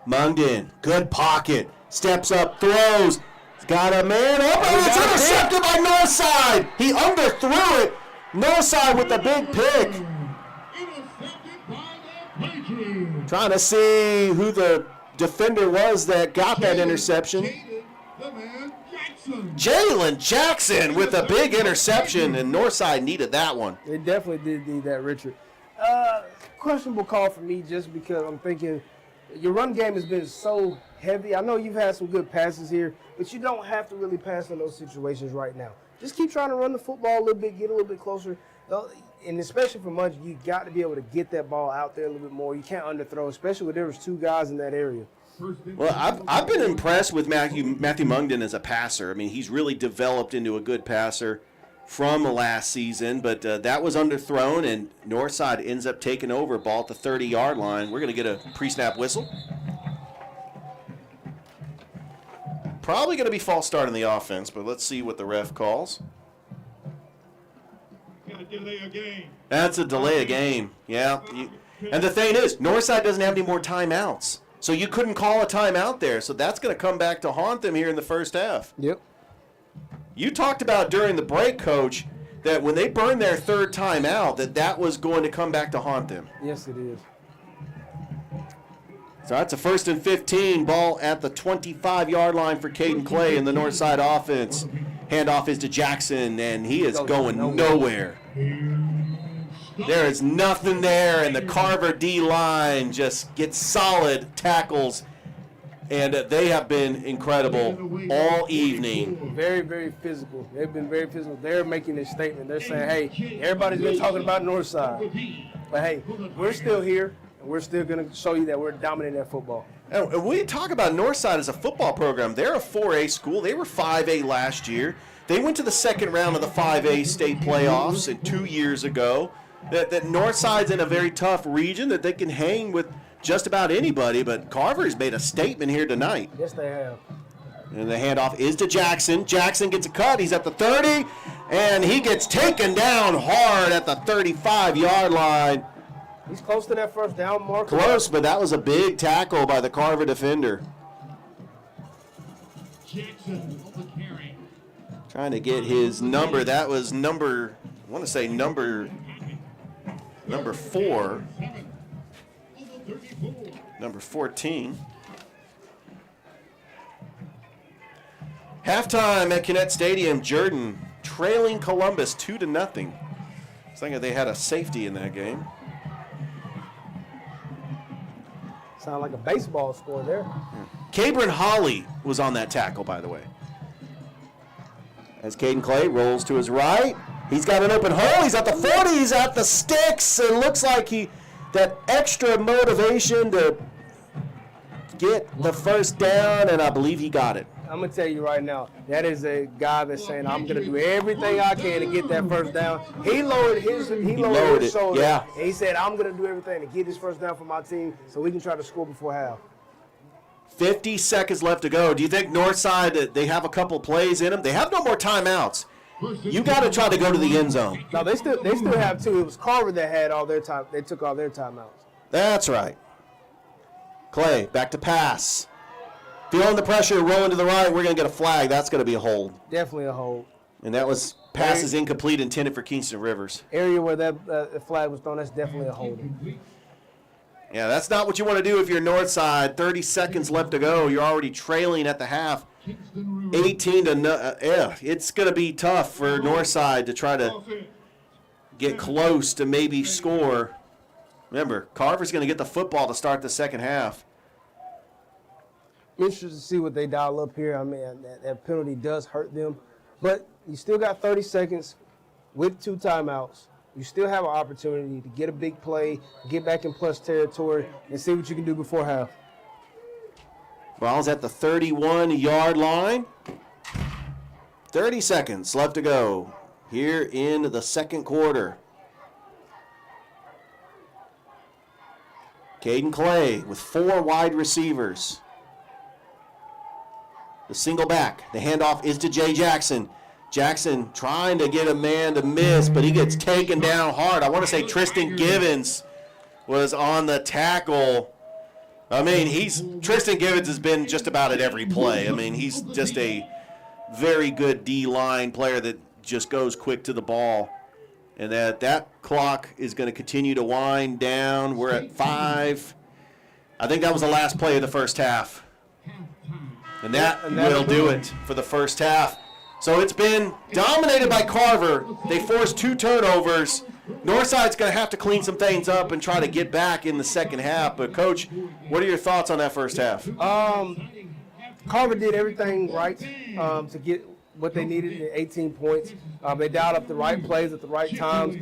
Mungden, good pocket, steps up, throws. He's got a man open, and it's intercepted by Northside. He underthrew it. Northside with the big pick. Trying to see who the defender was that got that interception. Jalen Jackson with a big interception, and Northside needed that one. They definitely did need that, Richard. Questionable call for me just because I'm thinking your run game has been so heavy. I know you've had some good passes here, but you don't have to really pass in those situations right now. Just keep trying to run the football a little bit, get a little bit closer. And especially for Munch, you got to be able to get that ball out there a little bit more. You can't underthrow, especially when there was 2 guys in that area. Well, I've been impressed with Matthew Mungden as a passer. I mean, he's really developed into a good passer. from last season, but that was underthrown, and Northside ends up taking over, ball at the 30-yard line. We're going to get a pre-snap whistle. Probably going to be false start in the offense, but let's see what the ref calls. That's a delay of game, yeah. And the thing is, Northside doesn't have any more timeouts, so you couldn't call a timeout there, so that's going to come back to haunt them here in the first half. Yep. You talked about during the break, Coach, that when they burned their third time out, that was going to come back to haunt them. Yes, it is. So that's a 1st and 15, ball at the 25-yard line for Caden Clay in the Northside offense. Handoff is to Jackson, and he is going nowhere. There is nothing there, and the Carver D-line just gets solid tackles. And they have been incredible all evening. Very, very physical. They've been very physical. They're making this statement. They're saying, hey, everybody's been talking about Northside. But, hey, we're still here, and we're still going to show you that we're dominating that football. And we talk about Northside as a football program. They're a 4A school. They were 5A last year. They went to the second round of the 5A state playoffs 2 years ago. That Northside's in a very tough region that they can hang with just about anybody, but Carver's made a statement here tonight. Yes, they have. And the handoff is to Jackson. Jackson gets a cut. He's at the 30, and he gets taken down hard at the 35-yard line. He's close to that first down mark. Close, but that was a big tackle by the Carver defender. Trying to get his number. That was number, I want to say number 4. Number 14. Halftime at Kinnett Stadium. Jordan trailing Columbus 2-0. It's like they had a safety in that game. Sound like a baseball score there. Cabron Holly was on that tackle, by the way. As Caden Clay rolls to his right, he's got an open hole. He's at the 40. He's at the sticks. It looks like that extra motivation to get the first down, and I believe he got it. I'm going to tell you right now, that is a guy that's saying, I'm going to do everything I can to get that first down. He lowered his shoulder. Yeah. And he said, I'm going to do everything to get this first down for my team so we can try to score before half. 50 seconds left to go. Do you think Northside, they have a couple plays in them? They have no more timeouts. You got to try to go to the end zone. No, they still have two. It was Carver that had all their time. They took all their timeouts. That's right. Clay, back to pass. Feeling the pressure, rolling to the right. We're going to get a flag. That's going to be a hold. Definitely a hold. And that was passes incomplete intended for Kingston Rivers. Area where that flag was thrown, that's definitely a hold. Yeah, that's not what you want to do if you're Northside. 30 seconds left to go. You're already trailing at the half. 18-0. It's going to be tough for Northside to try to get close to maybe score. Remember, Carver's going to get the football to start the second half. I'm interested to see what they dial up here. I mean, that penalty does hurt them. But you still got 30 seconds with 2 timeouts. You still have an opportunity to get a big play, get back in plus territory, and see what you can do before half. Ball's at the 31-yard line. 30 seconds left to go here in the second quarter. Caden Clay with 4 wide receivers. The single back. The handoff is to Jay Jackson. Jackson trying to get a man to miss, but he gets taken down hard. I want to say Tristan Givens was on the tackle. I mean, Tristan Givens has been just about at every play. I mean, he's just a very good D-line player that just goes quick to the ball. And that clock is going to continue to wind down. We're at 5. I think that was the last play of the first half. And that will do it for the first half. So it's been dominated by Carver. They forced 2 turnovers. Northside's going to have to clean some things up and try to get back in the second half. But, Coach, what are your thoughts on that first half? Carver did everything right to get what they needed, 18 points. They dialed up the right plays at the right times.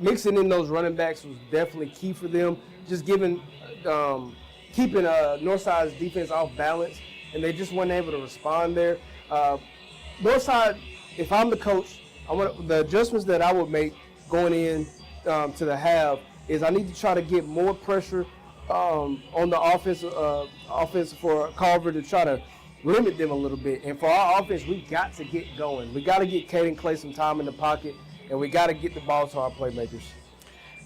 Mixing in those running backs was definitely key for them. Just keeping Northside's defense off balance, and they just weren't able to respond there. Northside, if I'm the coach, The adjustments that I would make going in to the half is I need to try to get more pressure on the offense for Carver to try to limit them a little bit. And for our offense, we got to get going. We got to get Caden Clay some time in the pocket, and we got to get the ball to our playmakers.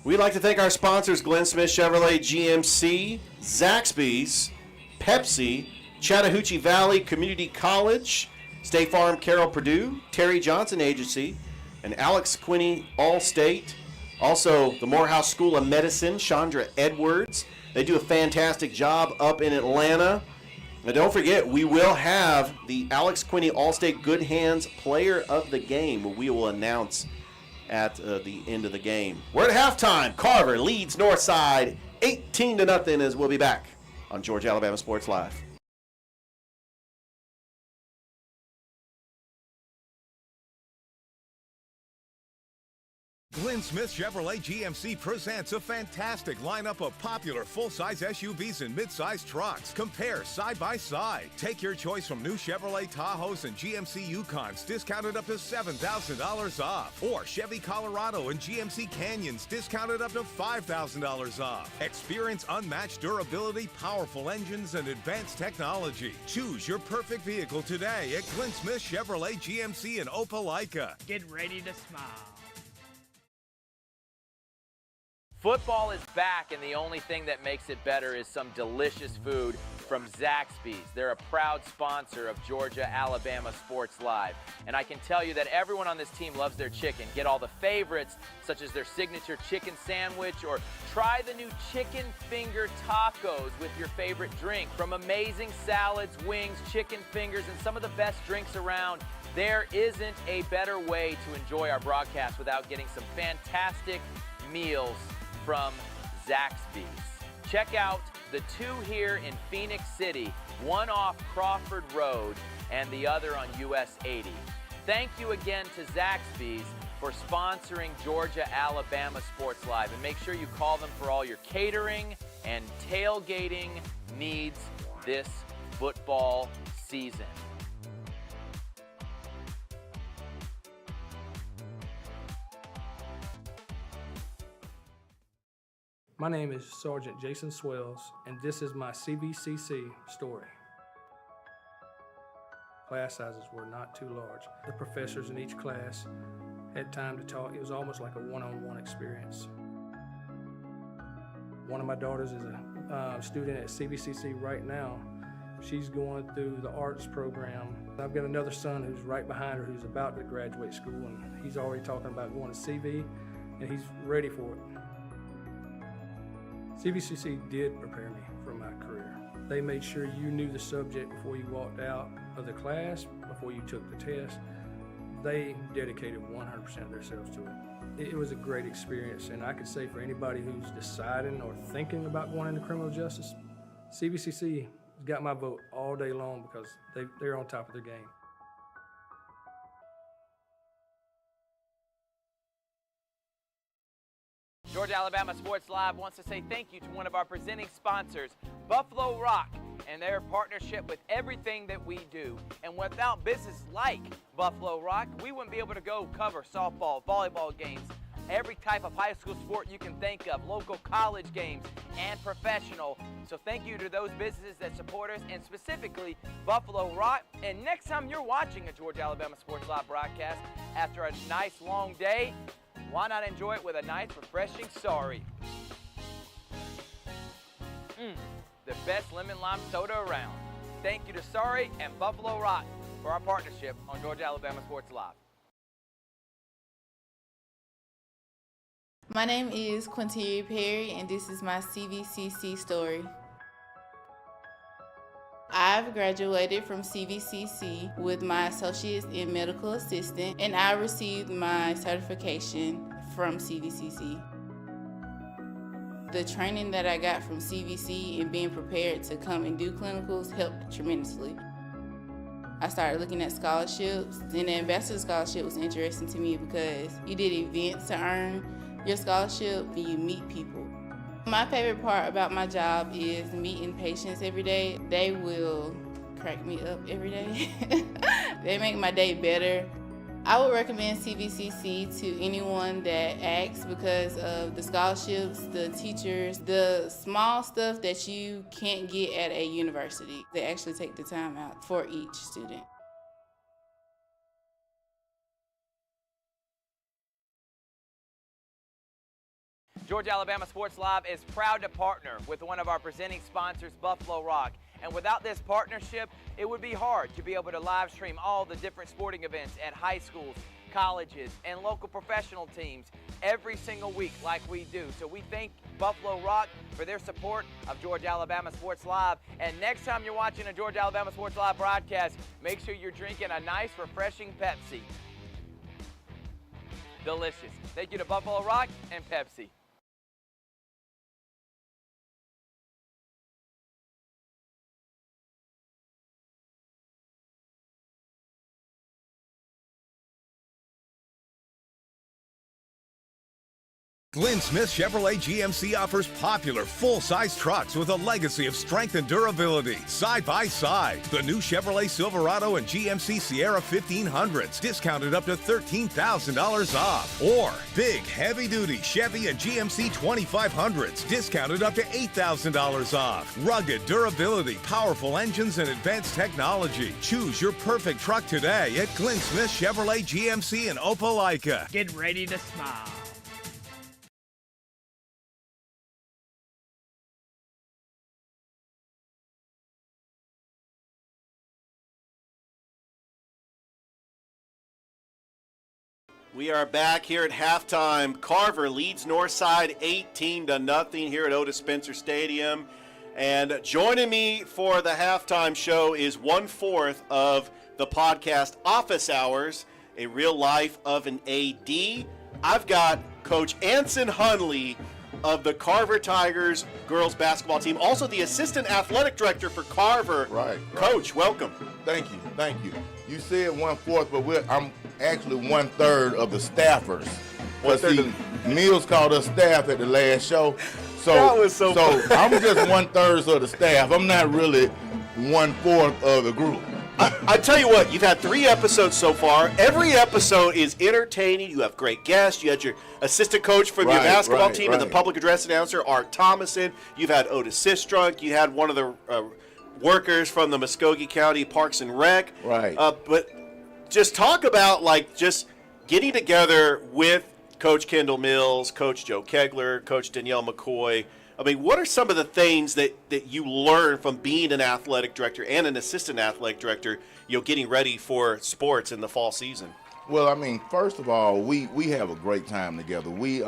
We'd like to thank our sponsors, Glenn Smith Chevrolet GMC, Zaxby's, Pepsi, Chattahoochee Valley Community College, State Farm Carroll Purdue, Terry Johnson Agency, and Alex Quinney Allstate. Also, the Morehouse School of Medicine, Chandra Edwards. They do a fantastic job up in Atlanta. And don't forget, we will have the Alex Quinney Allstate Good Hands Player of the Game, we will announce at the end of the game. We're at halftime. Carver leads Northside 18-0 as we'll be back on Georgia Alabama Sports Live. Glenn Smith Chevrolet GMC presents a fantastic lineup of popular full-size SUVs and mid-size trucks. Compare side by side. Take your choice from new Chevrolet Tahoes and GMC Yukons, discounted up to $7,000 off. Or Chevy Colorado and GMC Canyons, discounted up to $5,000 off. Experience unmatched durability, powerful engines, and advanced technology. Choose your perfect vehicle today at Glenn Smith Chevrolet GMC in Opelika. Get ready to smile. Football is back, and the only thing that makes it better is some delicious food from Zaxby's. They're a proud sponsor of Georgia Alabama Sports Live. And I can tell you that everyone on this team loves their chicken. Get all the favorites, such as their signature chicken sandwich, or try the new chicken finger tacos with your favorite drink. From amazing salads, wings, chicken fingers, and some of the best drinks around, there isn't a better way to enjoy our broadcast without getting some fantastic meals from Zaxby's. Check out the two here in Phoenix City, one off Crawford Road and the other on US 80. Thank you again to Zaxby's for sponsoring Georgia Alabama Sports Live, and make sure you call them for all your catering and tailgating needs this football season. My name is Sergeant Jason Swells, and this is my CVCC story. Class sizes were not too large. The professors in each class had time to talk. It was almost like a one-on-one experience. One of my daughters is a student at CVCC right now. She's going through the arts program. I've got another son who's right behind her who's about to graduate school, and he's already talking about going to CV, and he's ready for it. CVCC did prepare me for my career. They made sure you knew the subject before you walked out of the class, before you took the test. They dedicated 100% of themselves to it. It was a great experience, and I could say for anybody who's deciding or thinking about going into criminal justice, CVCC got my vote all day long because they're on top of their game. Georgia Alabama Sports Live wants to say thank you to one of our presenting sponsors, Buffalo Rock, and their partnership with everything that we do. And without businesses like Buffalo Rock, we wouldn't be able to go cover softball, volleyball games, every type of high school sport you can think of, local college games, and professional. So thank you to those businesses that support us, and specifically Buffalo Rock. And next time you're watching a Georgia Alabama Sports Live broadcast after a nice long day, why not enjoy it with a nice, refreshing sorry? The best lemon lime soda around. Thank you to Sorry and Buffalo Rock for our partnership on Georgia Alabama Sports Live. My name is Quinteria Perry, and this is my CVCC story. I've graduated from CVCC with my associates in medical assistant, and I received my certification from CVCC. The training that I got from CVC and being prepared to come and do clinicals helped tremendously. I started looking at scholarships, and the Ambassador Scholarship was interesting to me because you did events to earn your scholarship and you meet people. My favorite part about my job is meeting patients every day. They will crack me up every day. They make my day better. I would recommend CVCC to anyone that asks because of the scholarships, the teachers, the small stuff that you can't get at a university. They actually take the time out for each student. Georgia Alabama Sports Live is proud to partner with one of our presenting sponsors, Buffalo Rock. And without this partnership, it would be hard to be able to live stream all the different sporting events at high schools, colleges, and local professional teams every single week like we do. So we thank Buffalo Rock for their support of Georgia Alabama Sports Live. And next time you're watching a Georgia Alabama Sports Live broadcast, make sure you're drinking a nice, refreshing Pepsi. Delicious. Thank you to Buffalo Rock and Pepsi. Glenn Smith Chevrolet GMC offers popular full-size trucks with a legacy of strength and durability. Side by side, the new Chevrolet Silverado and GMC Sierra 1500s, discounted up to $13,000 off. Or big, heavy-duty Chevy and GMC 2500s, discounted up to $8,000 off. Rugged durability, powerful engines, and advanced technology. Choose your perfect truck today at Glenn Smith Chevrolet GMC in Opelika. Get ready to smile. We are back here at halftime. Carver leads Northside 18-0 here at Otis Spencer Stadium. And joining me for the halftime show is 1/4 of the podcast Office Hours, a real life of an AD. I've got Coach Anson Hunley of the Carver Tigers girls basketball team, also the assistant athletic director for Carver. Right. Coach, welcome. Thank you. You said 1/4, but I'm actually 1/3 of the staffers. But see, Mills called us staff at the last show. So, that was so I'm just 1/3 of the staff. I'm not really 1/4 of the group. I tell you what, you've had 3 episodes so far. Every episode is entertaining. You have great guests. You had your assistant coach from your basketball team and the public address announcer, Art Thomason. You've had Otis Sistrunk. You had one of the workers from the Muskogee County Parks and Rec. Right. But just talk about, like, just getting together with Coach Kendall Mills, Coach Joe Kegler, Coach Danielle McCoy. I mean, what are some of the things that you learn from being an athletic director and an assistant athletic director, getting ready for sports in the fall season? Well, I mean, first of all, we have a great time together. We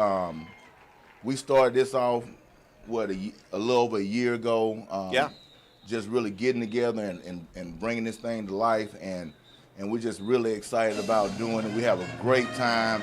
started this off, a little over a year ago. Just really getting together and bringing this thing to life, and we're just really excited about doing it. We have a great time.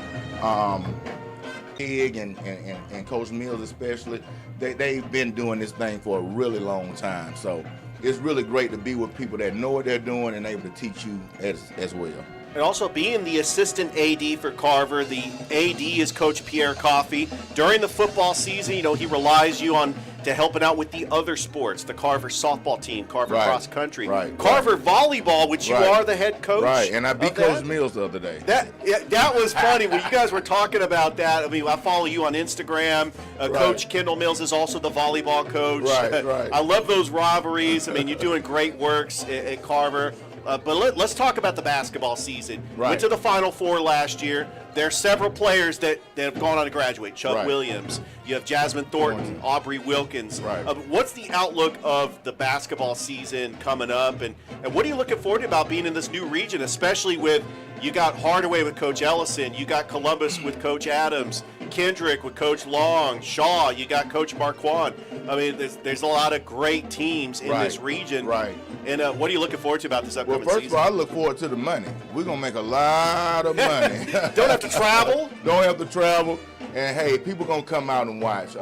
Pig and Coach Mills especially, they've been doing this thing for a really long time. So it's really great to be with people that know what they're doing and able to teach you as well. And also being the assistant AD for Carver, the AD is Coach Pierre Coffey. During the football season, he relies you on to helping out with the other sports, the Carver softball team, Carver cross country, Carver volleyball, which you are the head coach. Right, and I beat Coach Mills the other day. That was funny when you guys were talking about that. I mean, I follow you on Instagram. Coach Kendall Mills is also the volleyball coach. Right. I love those rivalries. I mean, you're doing great works at Carver. But let's talk about the basketball season. Went to the Final Four last year. There are several players that have gone on to graduate. Chuck Williams. You have Jasmine Thornton, Aubrey Wilkins. What's the outlook of the basketball season coming up? And what are you looking forward to about being in this new region, especially with you got Hardaway with Coach Ellison, you got Columbus with Coach Adams, Kendrick with Coach Long, Shaw, you got Coach Marquand. I mean, there's a lot of great teams in this region. And what are you looking forward to about this upcoming season? Well, first of all, I look forward to the money. We're going to make a lot of money. Don't have to travel. Don't have to travel. And, hey, people going to come out and watch.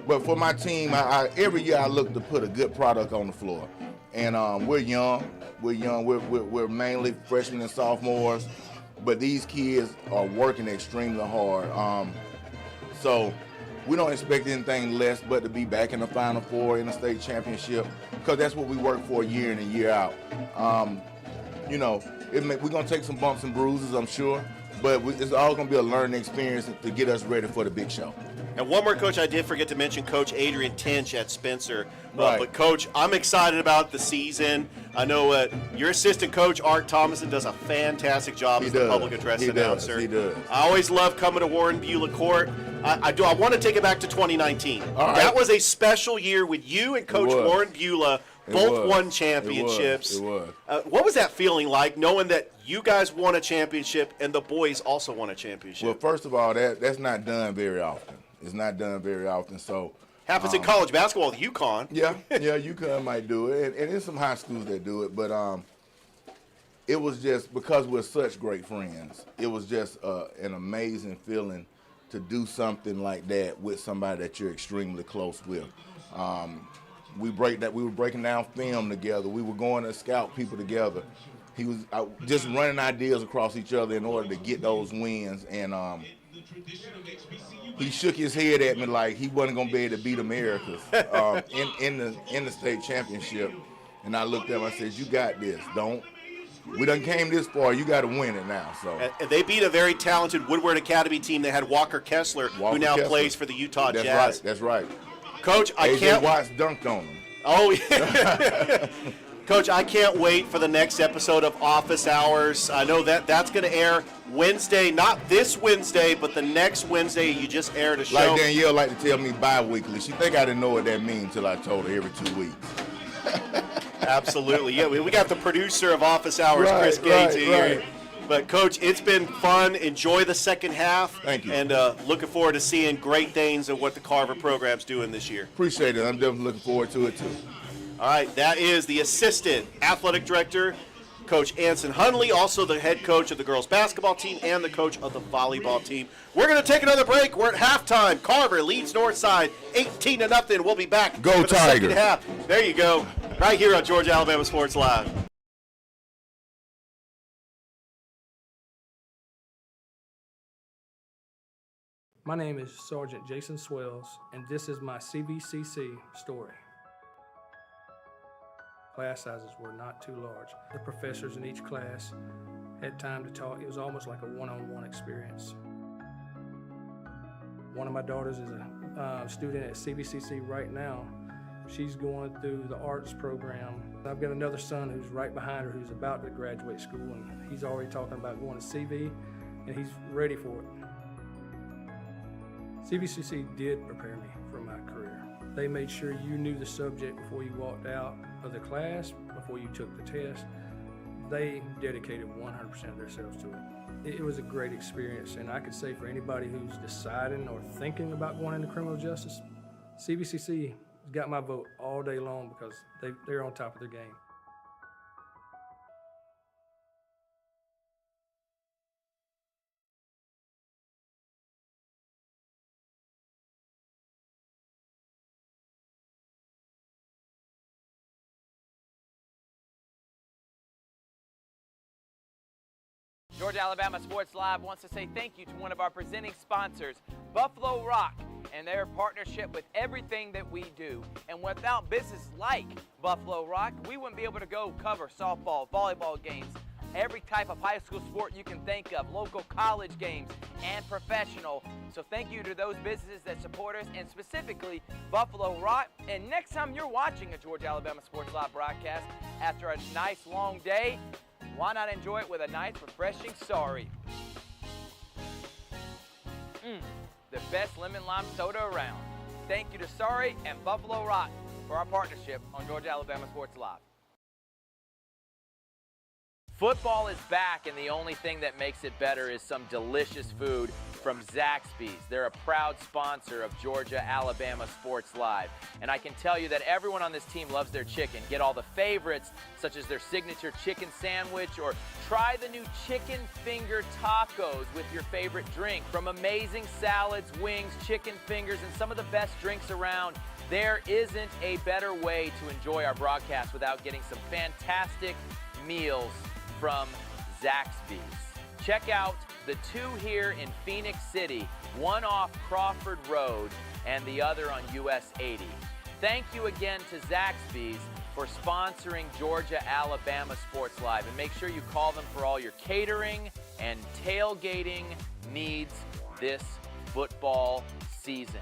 But for my team, every year I look to put a good product on the floor. And we're young. We're mainly freshmen and sophomores. But these kids are working extremely hard. So we don't expect anything less but to be back in the Final Four in the state championship, because that's what we work for year in and year out. we're going to take some bumps and bruises, I'm sure, but it's all going to be a learning experience to get us ready for the big show. And one more coach I did forget to mention, Coach Adrian Tinch at Spencer. Right. But, Coach, I'm excited about the season. I know your assistant coach, Art Thomason, does a fantastic job as the public address announcer. He does. I always love coming to Warren Beulah Court. I want to take it back to 2019. All right. That was a special year with you and Coach Warren Beulah. Both won championships. It was. What was that feeling like, knowing that you guys won a championship and the boys also won a championship? Well, first of all, that's not done very often. It's not done very often. So happens in college basketball with UConn. Yeah, UConn might do it, and there's some high schools that do it. But it was just because we're such great friends. It was just an amazing feeling to do something like that with somebody that you're extremely close with. We were breaking down film together. We were going to scout people together. He was just running ideas across each other in order to get those wins. And he shook his head at me like he wasn't going to be able to beat Americas in the state championship. And I looked at him. I said, "You got this. We done came this far. You got to win it now." So and they beat a very talented Woodward Academy team. They had Walker Kessler, who now plays for the Utah Jazz. That's right. Coach, AJ Watts dunked on him. Oh, yeah. Coach, I can't wait for the next episode of Office Hours. I know that's going to air Wednesday, not this Wednesday, but the next Wednesday. You just aired a show. Like Danielle like to tell me bi-weekly. She think I didn't know what that means until I told her every 2 weeks. Absolutely. Yeah, we got the producer of Office Hours, Chris Gates, here. Right. But, Coach, it's been fun. Enjoy the second half. Thank you. And looking forward to seeing great things of what the Carver program's doing this year. Appreciate it. I'm definitely looking forward to it, too. All right, that is the assistant athletic director, Coach Anson Hunley, also the head coach of the girls basketball team and the coach of the volleyball team. We're going to take another break. We're at halftime. Carver leads Northside 18-0. We'll be back for the second half. There you go. Right here on Georgia Alabama Sports Live. My name is Sergeant Jason Swells, and this is my CVCC story. Class sizes were not too large. The professors in each class had time to talk. It was almost like a one-on-one experience. One of my daughters is a student at CVCC right now. She's going through the arts program. I've got another son who's right behind her who's about to graduate school, and he's already talking about going to CV, and he's ready for it. CVCC did prepare me for my career. They made sure you knew the subject before you walked out of the class, before you took the test. They dedicated 100% of themselves to it. It was a great experience, and I could say for anybody who's deciding or thinking about going into criminal justice, CVCC got my vote all day long because they're on top of their game. Georgia Alabama Sports Live wants to say thank you to one of our presenting sponsors, Buffalo Rock, and their partnership with everything that we do. And without businesses like Buffalo Rock, we wouldn't be able to go cover softball, volleyball games, every type of high school sport you can think of, local college games, and professional. So thank you to those businesses that support us, and specifically Buffalo Rock. And next time you're watching a Georgia Alabama Sports Live broadcast after a nice long day, why not enjoy it with a nice, refreshing Sorry? The best lemon lime soda around. Thank you to Sorry and Buffalo Rock for our partnership on Georgia Alabama Sports Live. Football is back, and the only thing that makes it better is some delicious food from Zaxby's. They're a proud sponsor of Georgia Alabama Sports Live. And I can tell you that everyone on this team loves their chicken. Get all the favorites, such as their signature chicken sandwich, or try the new chicken finger tacos with your favorite drink. From amazing salads, wings, chicken fingers, and some of the best drinks around, there isn't a better way to enjoy our broadcast without getting some fantastic meals from Zaxby's. Check out the two here in Phoenix City, one off Crawford Road and the other on US 80. Thank you again to Zaxby's for sponsoring Georgia-Alabama Sports Live. And make sure you call them for all your catering and tailgating needs this football season.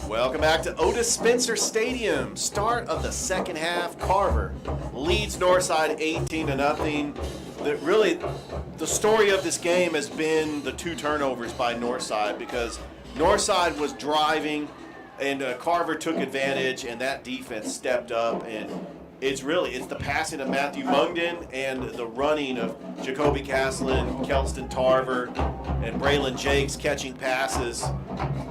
Welcome back to Otis Spencer Stadium. Start of the second half. Carver leads Northside 18-0. The story of this game has been the 2 turnovers by Northside, because Northside was driving and Carver took advantage, and that defense stepped up. And it's the passing of Matthew Mungden and the running of Jacoby Caslin, Kelston Tarver, and Braylon Jakes catching passes.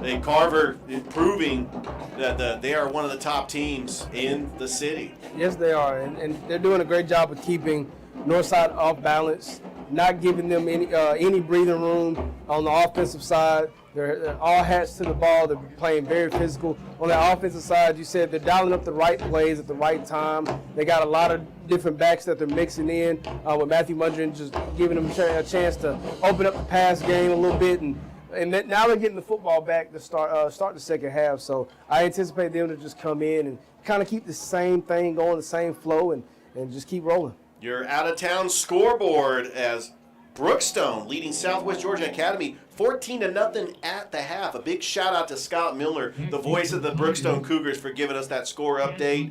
And Carver proving that they are one of the top teams in the city. Yes, they are, and they're doing a great job of keeping Northside off balance, not giving them any breathing room on the offensive side. They're all hats to the ball. They're playing very physical. On the offensive side, you said they're dialing up the right plays at the right time. They got a lot of different backs that they're mixing in, with Matthew Mundren just giving them a chance to open up the pass game a little bit. And now they're getting the football back to start the second half. So I anticipate them to just come in and kind of keep the same thing going, the same flow, and just keep rolling. Your out-of-town scoreboard as Brookstone leading Southwest Georgia Academy 14-0 at the half. A big shout out to Scott Miller, the voice of the Brookstone Cougars, for giving us that score update.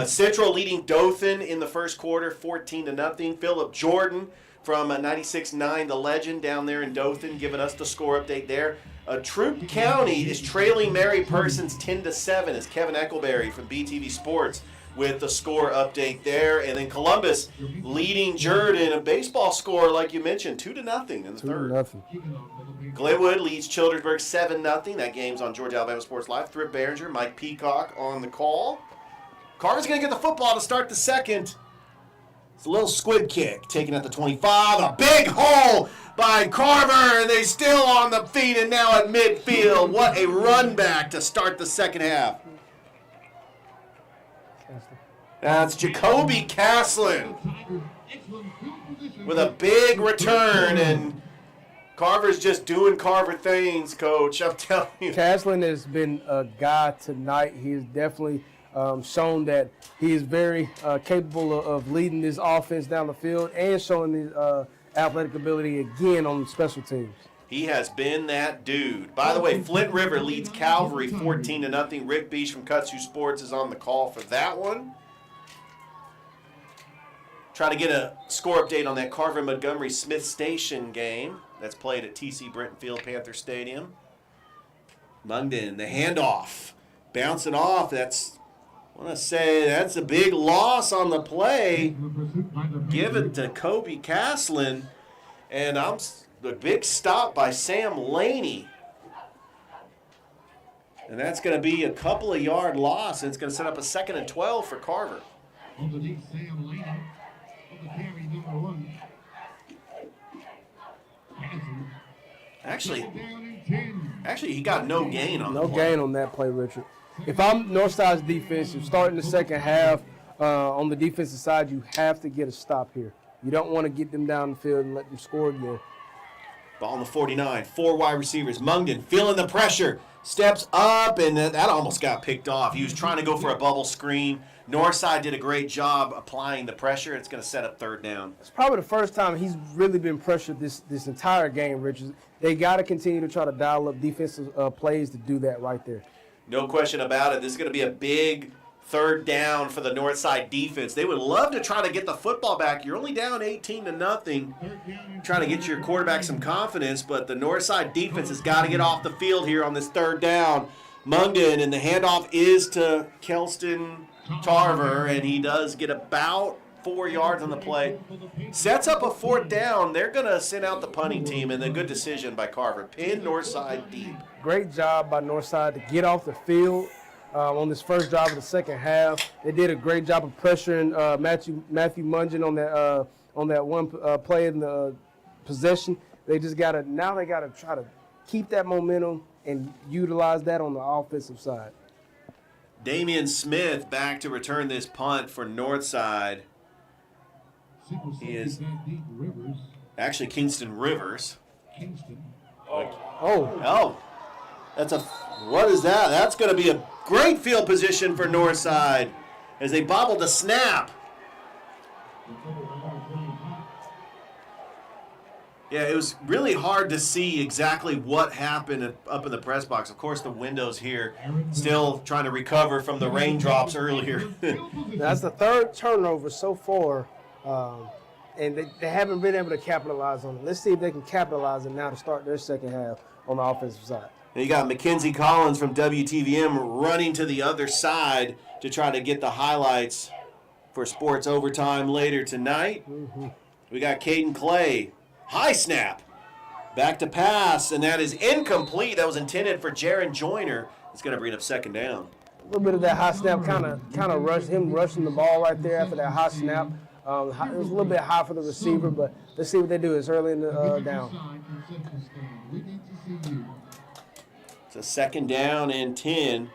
Central leading Dothan in the first quarter 14-0. Philip Jordan from 96.9, the legend down there in Dothan, giving us the score update there. Troup County is trailing Mary Persons 10-7 as Kevin Eckleberry from BTV Sports with the score update there. And then Columbus leading Jordan, a baseball score, like you mentioned, 2-0 in the third. 2-0. Glenwood leads Childersburg 7-0. That game's on Georgia Alabama Sports Live. Thrip Behringer, Mike Peacock on the call. Carver's going to get the football to start the second. It's a little squid kick taken at the 25. A big hole by Carver, and they still on the feet and now at midfield. What a run back to start the second half. That's Jacoby Caslin with a big return, and Carver's just doing Carver things, Coach. I'm telling you. Caslin has been a guy tonight. He has definitely shown that he is very capable of leading this offense down the field and showing his athletic ability again on special teams. He has been that dude. By the way, Flint River leads Calvary 14-0. Rick Beach from Kutsu Sports is on the call for that one. Try to get a score update on that Carver-Montgomery Smith Station game that's played at TC Britton Field, Panther Stadium. Mungden, the handoff, bouncing off. I want to say that's a big loss on the play. Give it to Kobe Caslin, and the big stop by Sam Laney. And that's going to be a couple of yard loss, and it's going to set up a 2nd and 12 for Carver. Actually, he got no gain on No gain on that play, Richard. If I'm Northside's defense, you're starting the second half on the defensive side, you have to get a stop here. You don't want to get them down the field and let them score again. Ball on the 49, 4 wide receivers. Mungden feeling the pressure, steps up, and that almost got picked off. He was trying to go for a bubble screen. Northside did a great job applying the pressure. It's going to set up 3rd down. It's probably the first time he's really been pressured this entire game, Richard. They got to continue to try to dial up defensive plays to do that right there. No question about it. This is going to be a big 3rd down for the Northside defense. They would love to try to get the football back. You're only down 18-0. Trying to get your quarterback some confidence, but the Northside defense has got to get off the field here on this 3rd down. Mungden, and the handoff is to Kelston Tarver, and he does get about 4 yards on the play. Sets up a 4th down. They're going to send out the punting team, and a good decision by Carver. Pin Northside deep. Great job by Northside to get off the field on this first drive of the second half. They did a great job of pressuring Matthew Mungden on that one play in the possession. They got to try to keep that momentum and utilize that on the offensive side. Damian Smith back to return this punt for Northside. He is actually Kingston Rivers. Oh. What is that? That's going to be a great field position for Northside as they bobbled the snap. Yeah, it was really hard to see exactly what happened up in the press box. Of course, the windows here still trying to recover from the raindrops earlier. That's the third turnover so far, and they haven't been able to capitalize on it. Let's see if they can capitalize it now to start their second half on the offensive side. And you got Mackenzie Collins from WTVM running to the other side to try to get the highlights for Sports Overtime later tonight. We got Caden Clay. High snap. Back to pass, and that is incomplete. That was intended for Jaron Joyner. It's going to bring up second down. A little bit of that high snap kind of rushed him rushing the ball right there after that high snap. It was a little bit high for the receiver, but let's see what they do. It's early in the down. It's a second down and 10.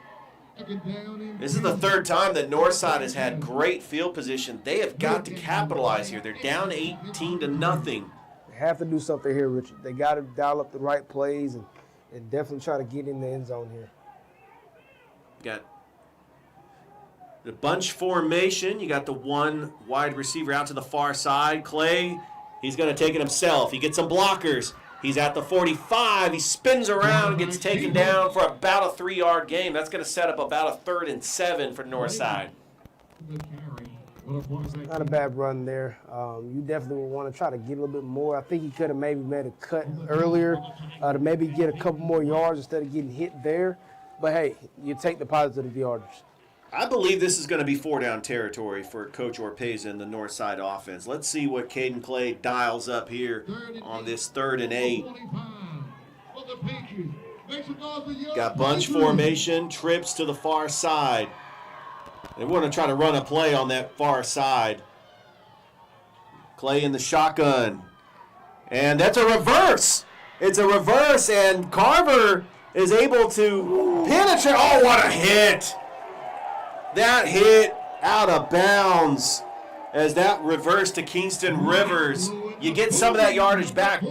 This is the third time that Northside has had great field position. They have got to capitalize here. They're down 18-0. Have to do something here, Richard. They got to dial up the right plays and definitely try to get in the end zone here. Got the bunch formation. You got the one wide receiver out to the far side. Clay, he's going to take it himself. He gets some blockers. He's at the 45. He spins around and gets taken down for about a 3-yard gain. That's going to set up about a 3rd and 7 for Northside. Not a bad run there. You definitely would want to try to get a little bit more. I think he could have maybe made a cut earlier to maybe get a couple more yards instead of getting hit there. But, hey, you take the positive yardage. I believe this is going to be 4-down territory for Coach Orpeza and the Northside offense. Let's see what Caden Clay dials up here on this 3rd and 8. Got bunch formation, trips to the far side. They want to try to run a play on that far side. Clay in the shotgun. And that's a reverse. It's a reverse, and Carver is able to penetrate. Oh, what a hit. That hit out of bounds as that reverse to Kingston Rivers. You get some of that yardage back.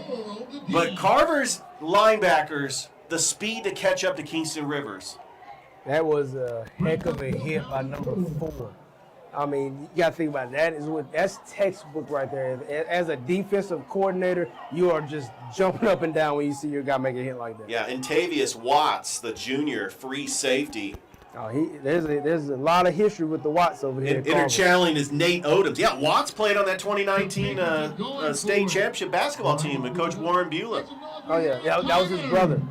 But Carver's linebackers, the speed to catch up to Kingston Rivers. That was a heck of a hit by number 4. I mean, you got to think about that. That's textbook right there. As a defensive coordinator, you are just jumping up and down when you see your guy make a hit like that. Yeah, and Tavius Watts, the junior free safety. Oh, there's a lot of history with the Watts over here. Interchanneling is Nate Odoms. Yeah, Watts played on that 2019 state championship basketball team with Coach Warren Beulah. Oh, yeah, that was his brother.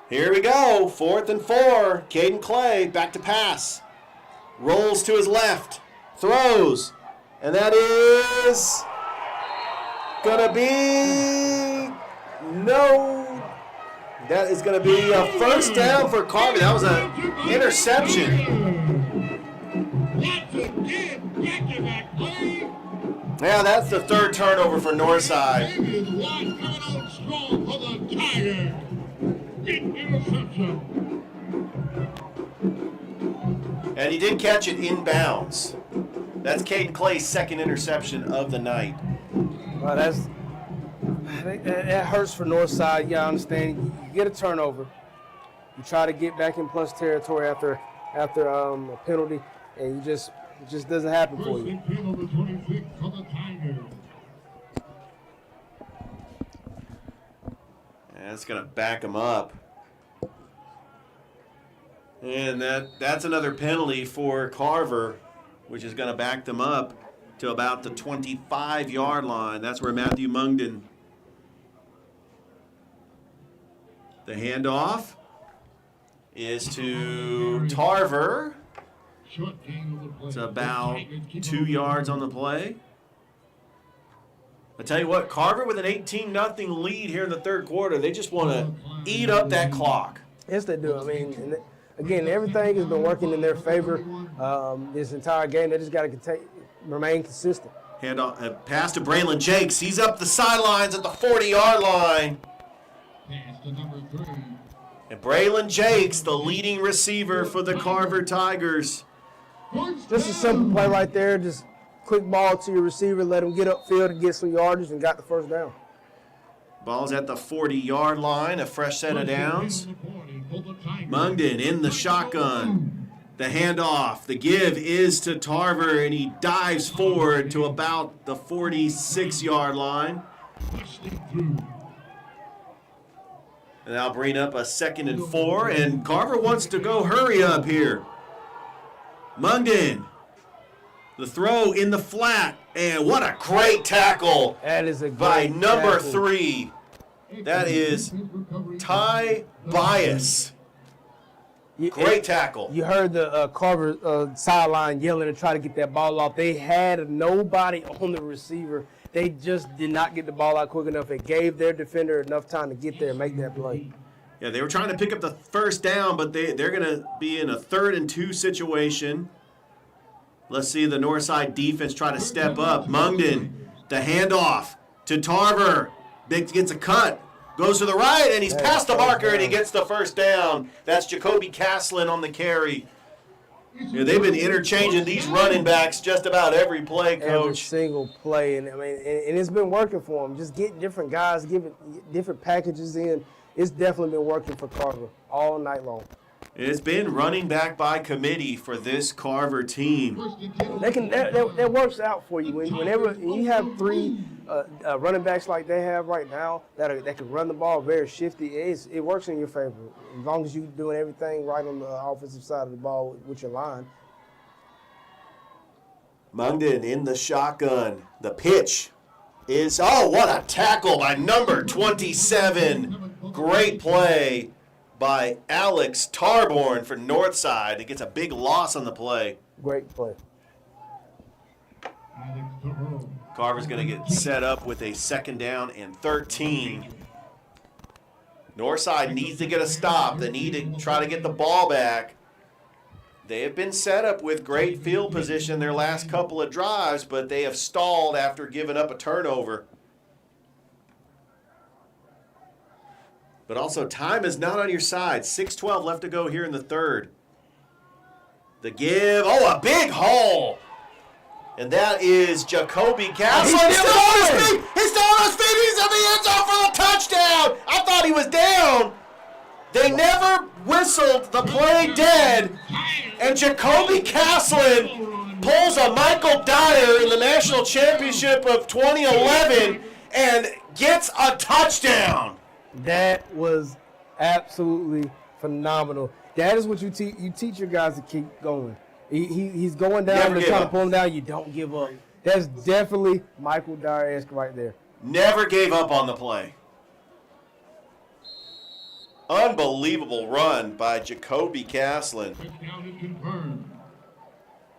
Here we go, 4th and 4. Caden Clay back to pass. Rolls to his left. Throws. And that is going to be no. That is going to be a 1st down for Carver. That was an interception. Yeah, that's the 3rd turnover for Northside. And he did catch it inbounds. That's Caden Clay's 2nd interception of the night. Well, that hurts for Northside. Yeah, I understand. You get a turnover. You try to get back in plus territory after a penalty, and it just doesn't happen for you. That's going to back him up. And that's another penalty for Carver, which is going to back them up to about the 25-yard line. That's where Matthew Mungden. The handoff is to Tarver. It's about 2 yards on the play. I tell you what, Carver with an 18-0 lead here in the 3rd quarter. They just want to eat up that clock. Yes, they do. I mean, again, everything has been working in their favor this entire game. They just got to remain consistent. Handoff, pass to Braylon Jakes. He's up the sidelines at the 40-yard line. And Braylon Jakes, the leading receiver for the Carver Tigers. Just a simple play right there. Just quick ball to your receiver, let him get upfield and get some yardage, and got the 1st down. Ball's at the 40-yard line, a fresh set of downs. Mungden in the shotgun. The handoff, the give is to Tarver, and he dives forward to about the 46-yard line. And that'll bring up a 2nd and 4, and Carver wants to go hurry up here. Mungden, the throw in the flat, and what a great tackle That is a by great number tackle. 3. That is Ty Bias. Great tackle. You heard the Carver sideline yelling to try to get that ball off. They had nobody on the receiver. They just did not get the ball out quick enough. It gave their defender enough time to get there and make that play. Yeah, they were trying to pick up the first down, but they're going to be in a 3rd and 2 situation. Let's see the Northside defense try to step up. Mungden, the handoff to Tarver. Big gets a cut. Goes to the right, and he's past the marker, and he gets the first down. That's Jacoby Caslin on the carry. Yeah, they've been interchanging these running backs just about every play, Coach. Every single play, and I mean, and it's been working for them. Just getting different guys, giving different packages in. It's definitely been working for Carver all night long. It's been running back by committee for this Carver team. That works out for you whenever you have 3 running backs like they have right now that can run the ball very shifty. It works in your favor as long as you're doing everything right on the offensive side of the ball with your line. Mungden in the shotgun. The pitch is, oh, what a tackle by number 27. Great play by Alex Tarborn for Northside. It gets a big loss on the play. Great play. Carver's going to get set up with a 2nd down and 13. Northside needs to get a stop. They need to try to get the ball back. They have been set up with great field position their last couple of drives, but they have stalled after giving up a turnover. But also, time is not on your side. 6:12 left to go here in the 3rd. The give. Oh, a big hole. And that is Jacoby Caslin. He's still on his feet. He's still on his feet. He's in the end zone for the touchdown. I thought he was down. They never whistled the play dead. And Jacoby Caslin pulls a Michael Dyer in the national championship of 2011 and gets a touchdown. That was absolutely phenomenal. That is what you teach your guys to keep going. He's going down. They're trying to pull him down. You don't give up. That's definitely Michael Dyer-esque right there. Never gave up on the play. Unbelievable run by Jacoby Caslin.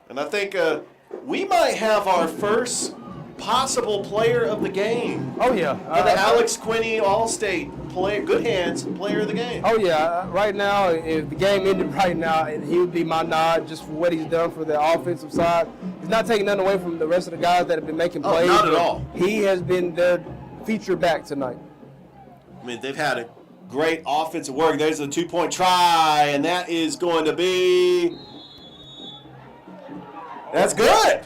And I think we might have our first possible player of the game. Oh, yeah. The Alex Quinney All-State player, good hands, player of the game. Oh, yeah. Right now, if the game ended right now, he would be my nod just for what he's done for the offensive side. He's not taking nothing away from the rest of the guys that have been making plays. Not at all. He has been their feature back tonight. I mean, they've had a great offensive work. There's a 2-point try, and that is going to be... That's good.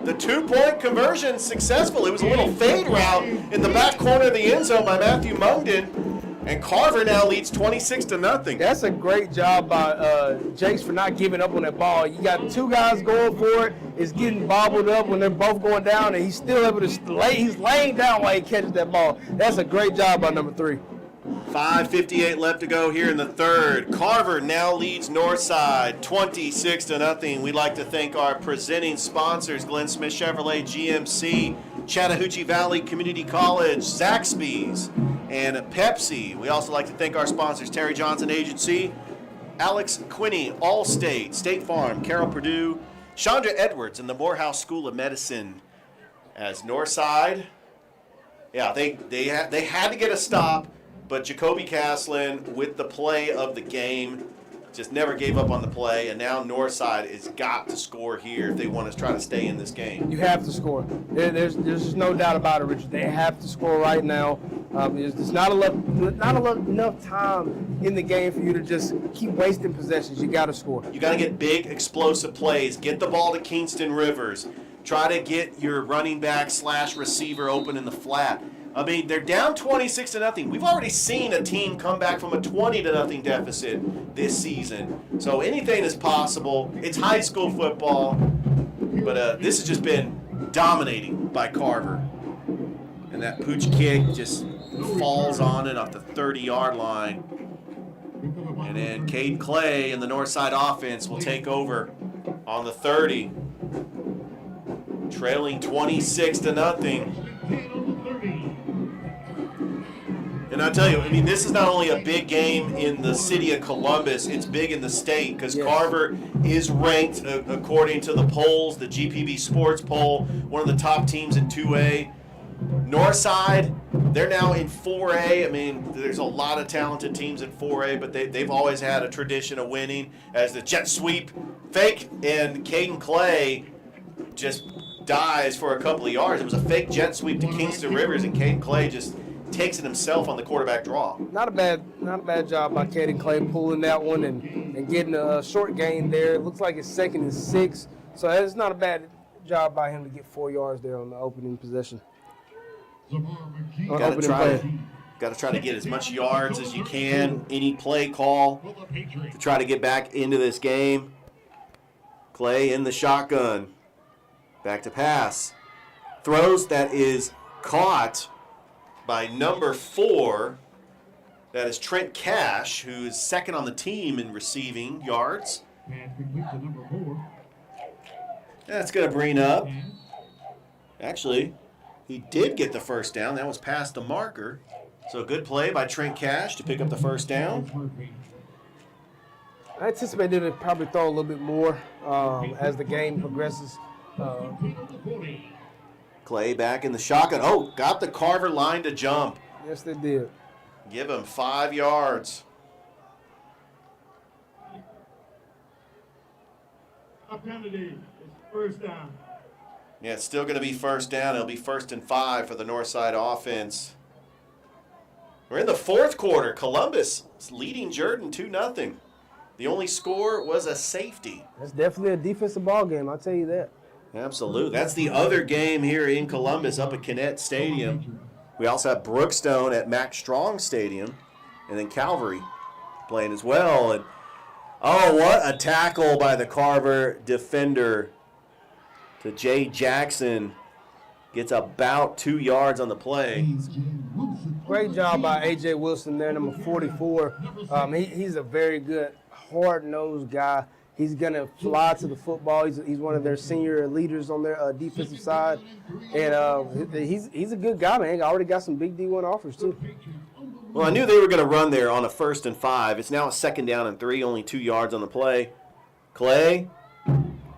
The 2-point conversion successful. It was a little fade route in the back corner of the end zone by Matthew Mungden, and Carver now leads 26-0. That's a great job by Jakes for not giving up on that ball. You got 2 guys going for it. It's getting bobbled up when they're both going down, and he's still able to he's laying down while he catches that ball. That's a great job by number 3. 5:58 left to go here in the 3rd. Carver now leads Northside 26-0. We'd like to thank our presenting sponsors, Glenn Smith Chevrolet GMC, Chattahoochee Valley Community College, Zaxby's, and Pepsi. We also like to thank our sponsors, Terry Johnson Agency, Alex Quinney, Allstate, State Farm, Carol Purdue, Chandra Edwards, and the Morehouse School of Medicine. As Northside, yeah, they had to get a stop. But Jacoby Caslin, with the play of the game, just never gave up on the play. And now Northside has got to score here if they want to try to stay in this game. You have to score. There's just no doubt about it, Richard. They have to score right now. There's not enough time in the game for you to just keep wasting possessions. You got to score. You got to get big, explosive plays. Get the ball to Kingston Rivers. Try to get your running back / receiver open in the flat. I mean, they're down 26-0. We've already seen a team come back from a 20-0 deficit this season. So anything is possible. It's high school football, but this has just been dominating by Carver. And that pooch kick just falls on it off the 30-yard line. And then Cade Clay and the Northside offense will take over on the 30. Trailing 26-0. And I tell you, I mean, this is not only a big game in the city of Columbus, it's big in the state because Carver is ranked, according to the polls, the GPB Sports poll, one of the top teams in 2A. Northside, they're now in 4A. I mean, there's a lot of talented teams in 4A, but they've always had a tradition of winning as the jet sweep fake, and Caden Clay just dies for a couple of yards. It was a fake jet sweep to Kingston Rivers, and Caden Clay just takes it himself on the quarterback draw. Not a bad job by Caden Clay pulling that one and getting a short gain there. It looks like it's 2nd and 6, so it's not a bad job by him to get 4 yards there on the opening possession. Got to try to get as much yards as you can. Any play call to try to get back into this game. Clay in the shotgun. Back to pass. Throws, that is caught by number 4. That is Trent Cash, who is second on the team in receiving yards. That's going to bring up. Actually, he did get the first down. That was past the marker. So a good play by Trent Cash to pick up the first down. I anticipated to probably throw a little bit more as the game progresses. Clay back in the shotgun. Oh, got the Carver line to jump. Yes, they did. Give him 5 yards. A penalty. It's first down. Yeah, it's still going to be first down. It'll be 1st and 5 for the Northside offense. We're in the 4th quarter. Columbus is leading Jordan 2-0. The only score was a safety. That's definitely a defensive ball game, I'll tell you that. Absolutely. That's the other game here in Columbus up at Kinnett Stadium. We also have Brookstone at Max Strong Stadium, and then Calvary playing as well. And oh, what a tackle by the Carver defender to Jay Jackson. Gets about 2 yards on the play. Great job by A.J. Wilson there, number 44. He's a very good, hard-nosed guy. He's going to fly to the football. He's one of their senior leaders on their defensive side. And he's a good guy, man. Already got some big D1 offers, too. Well, I knew they were going to run there on a 1st and 5. It's now a 2nd down and 3, only 2 yards on the play. Clay,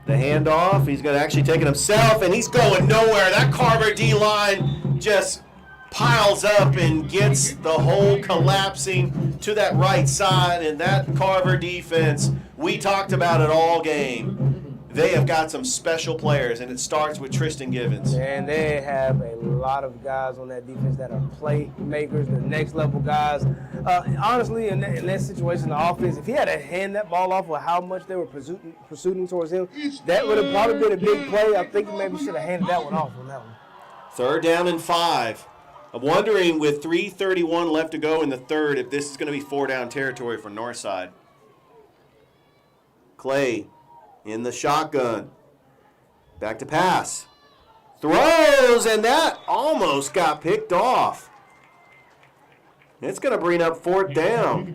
the handoff. He's going to actually take it himself, and he's going nowhere. That Carver D-line just piles up and gets the hole collapsing to that right side, and that Carver defense, we talked about it all game. They have got some special players, and it starts with Tristan Givens. And they have a lot of guys on that defense that are playmakers, the next level guys. Honestly, in that situation, the offense, if he had to hand that ball off with how much they were pursuing towards him, that would have probably been a big play. I think he maybe should have handed that one off on that one. 3rd down and 5. I'm wondering, with 3:31 left to go in the 3rd, if this is going to be 4-down territory for Northside. Clay in the shotgun. Back to pass. Throws, and that almost got picked off. It's going to bring up 4th down.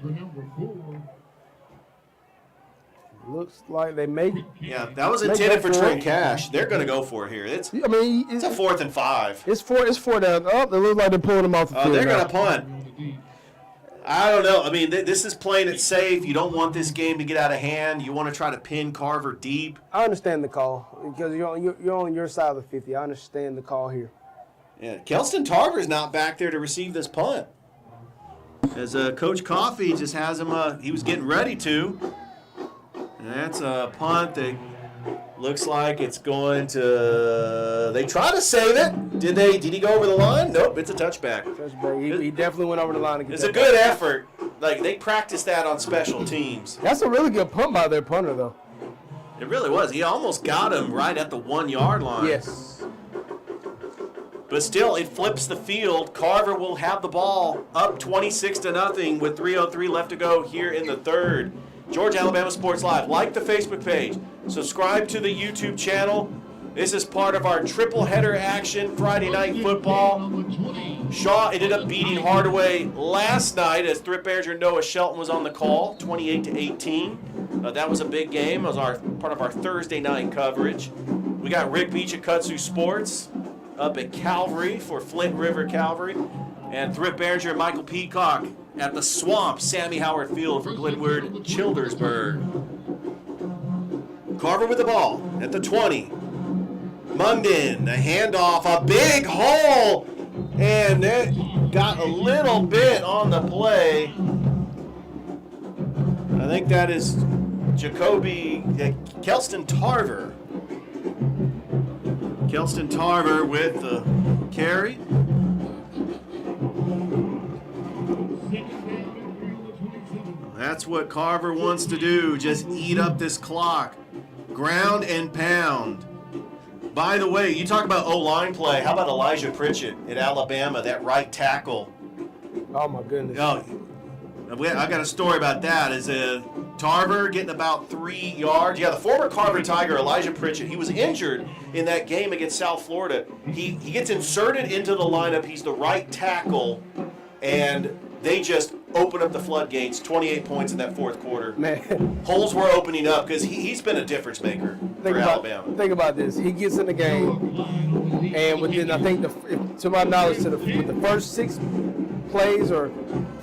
Looks like they may. Yeah, that was intended for Trent Cash. They're going to go for it here. It's a 4th and 5. It's 4 down. Oh, it looks like they're pulling them off the field. They're going to punt. I don't know. I mean, this is playing it safe. You don't want this game to get out of hand. You want to try to pin Carver deep. I understand the call because you're on your side of the 50. I understand the call here. Yeah, Kelston Tarver's not back there to receive this punt. As Coach Coffey just has him, he was getting ready to. And that's a punt that looks like it's going to. They try to save it. Did he go over the line? Nope, it's a touchback. He definitely went over the line. It's a good effort. Like, they practice that on special teams. That's a really good punt by their punter, though. It really was. He almost got him right at the 1 yard line. Yes. But still, it flips the field. Carver will have the ball up 26-0 with 3:03 left to go here in the third. Georgia Alabama Sports Live. Like the Facebook page. Subscribe to the YouTube channel. This is part of our triple header action Friday night football. Shaw ended up beating Hardaway last night as Thrift manager Noah Shelton was on the call, 28-18. That was a big game. It was part of our Thursday night coverage. We got Rick Beach at Kudzu Sports up at Calvary for Flint River Calvary. And Thrift manager Michael Peacock at the Swamp, Sammy Howard Field for Glenwood Childersburg. Carver with the ball at the 20. Mungden, a handoff, a big hole, and it got a little bit on the play. I think that is Kelston Tarver. Kelston Tarver with the carry. That's what Carver wants to do, just eat up this clock. Ground and pound. By the way, you talk about O-line play. How about Elijah Pritchett at Alabama, that right tackle? Oh, my goodness. Oh, I got a story about that. Is Tarver getting about 3 yards. Yeah, the former Carver Tiger, Elijah Pritchett, he was injured in that game against South Florida. He gets inserted into the lineup. He's the right tackle, and they just open up the floodgates. 28 points in that fourth quarter. Man. Holes were opening up because he's been a difference maker for Alabama. Think about this. He gets in the game, and within, I think, to my knowledge, with the first 6 plays or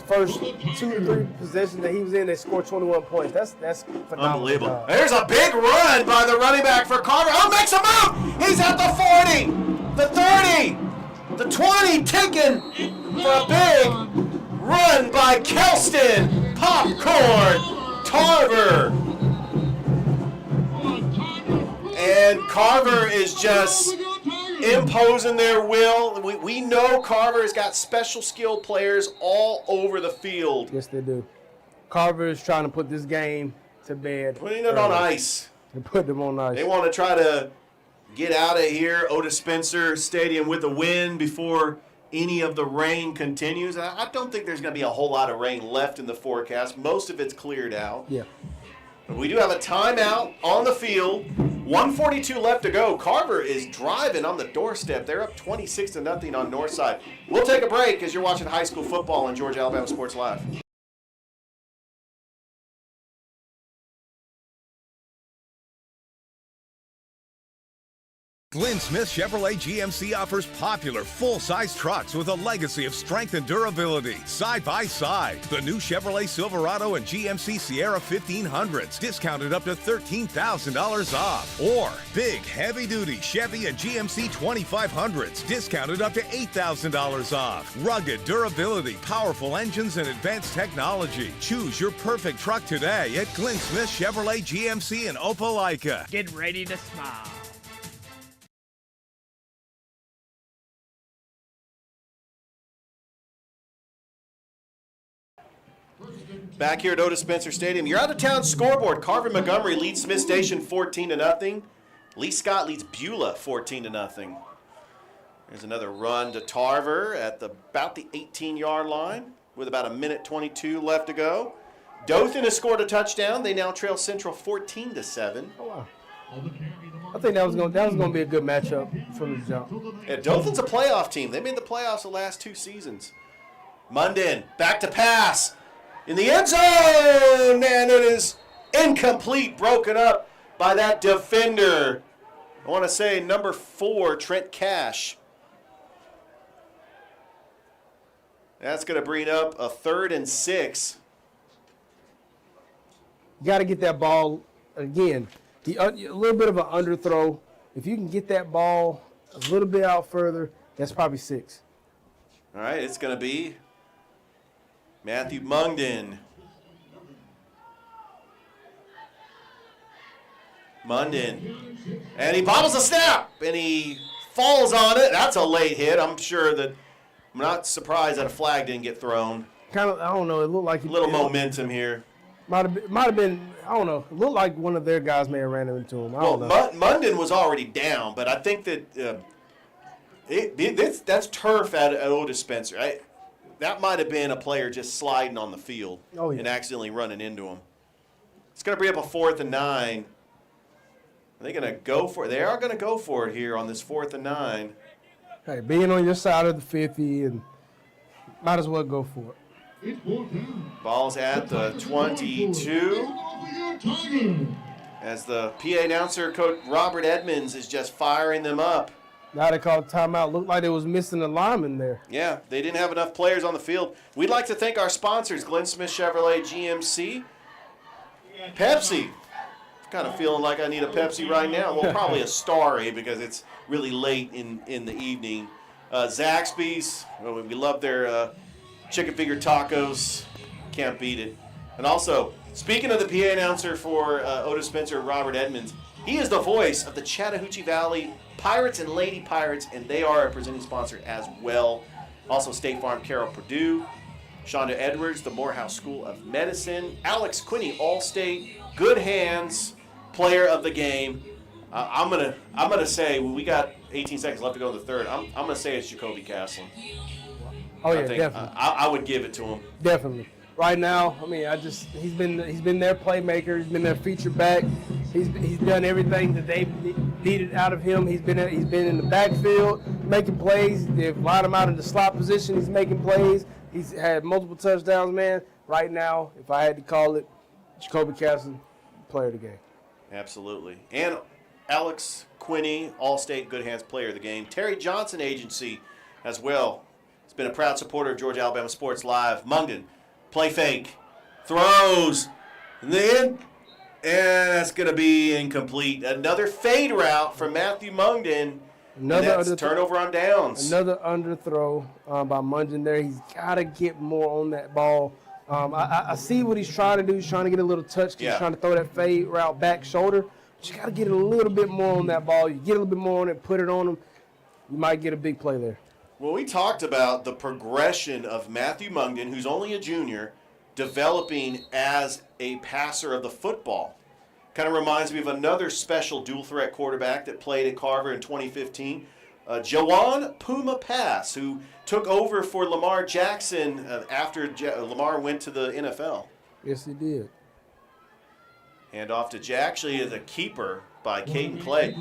first 2 or 3 possessions that he was in, they scored 21 points. That's phenomenal. Unbelievable. There's a big run by the running back for Carver. Oh, makes a move! He's at the 40, the 30, the 20, taken for a big run by Kelston Popcorn Tarver. And Carver is just imposing their will. We know Carver has got special skilled players all over the field. Yes, they do. Carver is trying to put this game to bed. Putting it on ice. They put them on ice. They want to try to get out of here, Otis Spencer Stadium, with a win before any of the rain continues. I don't think there's going to be a whole lot of rain left in the forecast. Most of it's cleared out. Yeah. But we do have a timeout on the field. 1:42 left to go. Carver is driving on the doorstep. They're up 26-0 on Northside. We'll take a break as you're watching high school football on Georgia Alabama Sports Live. Glenn Smith Chevrolet GMC offers popular full-size trucks with a legacy of strength and durability. Side by side, the new Chevrolet Silverado and GMC Sierra 1500s, discounted up to $13,000 off. Or big, heavy-duty Chevy and GMC 2500s, discounted up to $8,000 off. Rugged durability, powerful engines, and advanced technology. Choose your perfect truck today at Glenn Smith Chevrolet GMC in Opelika. Get ready to smile. Back here at Otis Spencer Stadium, your out-of-town scoreboard. Carver Montgomery leads Smith Station 14-0. Lee Scott leads Beulah 14-0. There's another run to Tarver at about the 18-yard line with about 1:22 left to go. Dothan has scored a touchdown. They now trail Central 14-7. Oh, wow. I think that was going to be a good matchup from the jump. Yeah, Dothan's a playoff team. They made the playoffs the last 2 seasons. Mundin, back to pass. In the end zone, and it is incomplete, broken up by that defender. I want to say number 4, Trent Cash. That's going to bring up a 3rd and 6. You got to get that ball, again, a little bit of an underthrow. If you can get that ball a little bit out further, that's probably 6. All right, it's going to be Matthew Mungden. And he bobbles a snap, and he falls on it. That's a late hit. I'm not surprised that a flag didn't get thrown. Kind of, I don't know. It looked like a little momentum here. Might have been. I don't know. It looked like one of their guys may have ran into him. I don't know. Mundin was already down, but I think that That's turf at Otis Spencer. That might have been a player just sliding on the field and accidentally running into him. It's going to bring up a 4th and 9. Are they going to go for it? They are going to go for it here on this 4th and 9. Hey, being on your side of the 50, and might as well go for it. Ball's at the 22. As the PA announcer, Coach Robert Edmonds, is just firing them up. Now they called timeout. Looked like they was missing a lineman there. Yeah, they didn't have enough players on the field. We'd like to thank our sponsors, Glenn Smith Chevrolet GMC, Pepsi. Kind of feeling like I need a Pepsi right now. Well, probably a Starry because it's really late in the evening. Zaxby's, we love their chicken finger tacos. Can't beat it. And also, speaking of the PA announcer for Otis Spencer, Robert Edmonds, he is the voice of the Chattahoochee Valley Pirates and Lady Pirates, and they are a presenting sponsor as well. Also, State Farm Carol Purdue, Shonda Edwards, the Morehouse School of Medicine, Alex Quinney, Allstate, Good Hands, player of the game. I'm gonna say we got 18 seconds left to go in the third. I'm gonna say it's Jacoby Castle. Oh yeah, definitely. I would give it to him. Definitely. Right now, I mean, he's been their playmaker. He's been their feature back. He's done everything that they needed out of him. He's been in the backfield making plays. They've lined him out in the slot position. He's making plays. He's had multiple touchdowns, man. Right now, if I had to call it, Jacoby Castle, player of the game. Absolutely. And Alex Quinney, All-State Good Hands player of the game. Terry Johnson Agency as well. He's been a proud supporter of Georgia Alabama Sports Live. Mungden, play fake, throws, and then, and that's going to be incomplete. Another fade route from Matthew Mungden. That's turnover on downs. Another underthrow by Mungden there. He's got to get more on that ball. I see what he's trying to do. He's trying to get a little touch. He's trying to throw that fade route back shoulder. But you got to get a little bit more on that ball. You get a little bit more on it, put it on him, you might get a big play there. Well, we talked about the progression of Matthew Mungden, who's only a junior, developing as a passer of the football. Kind of reminds me of another special dual-threat quarterback that played at Carver in 2015, Jawan Puma Pass, who took over for Lamar Jackson after Lamar went to the NFL. Yes, he did. Hand off to Jack. Actually, is a keeper by Caden Clay.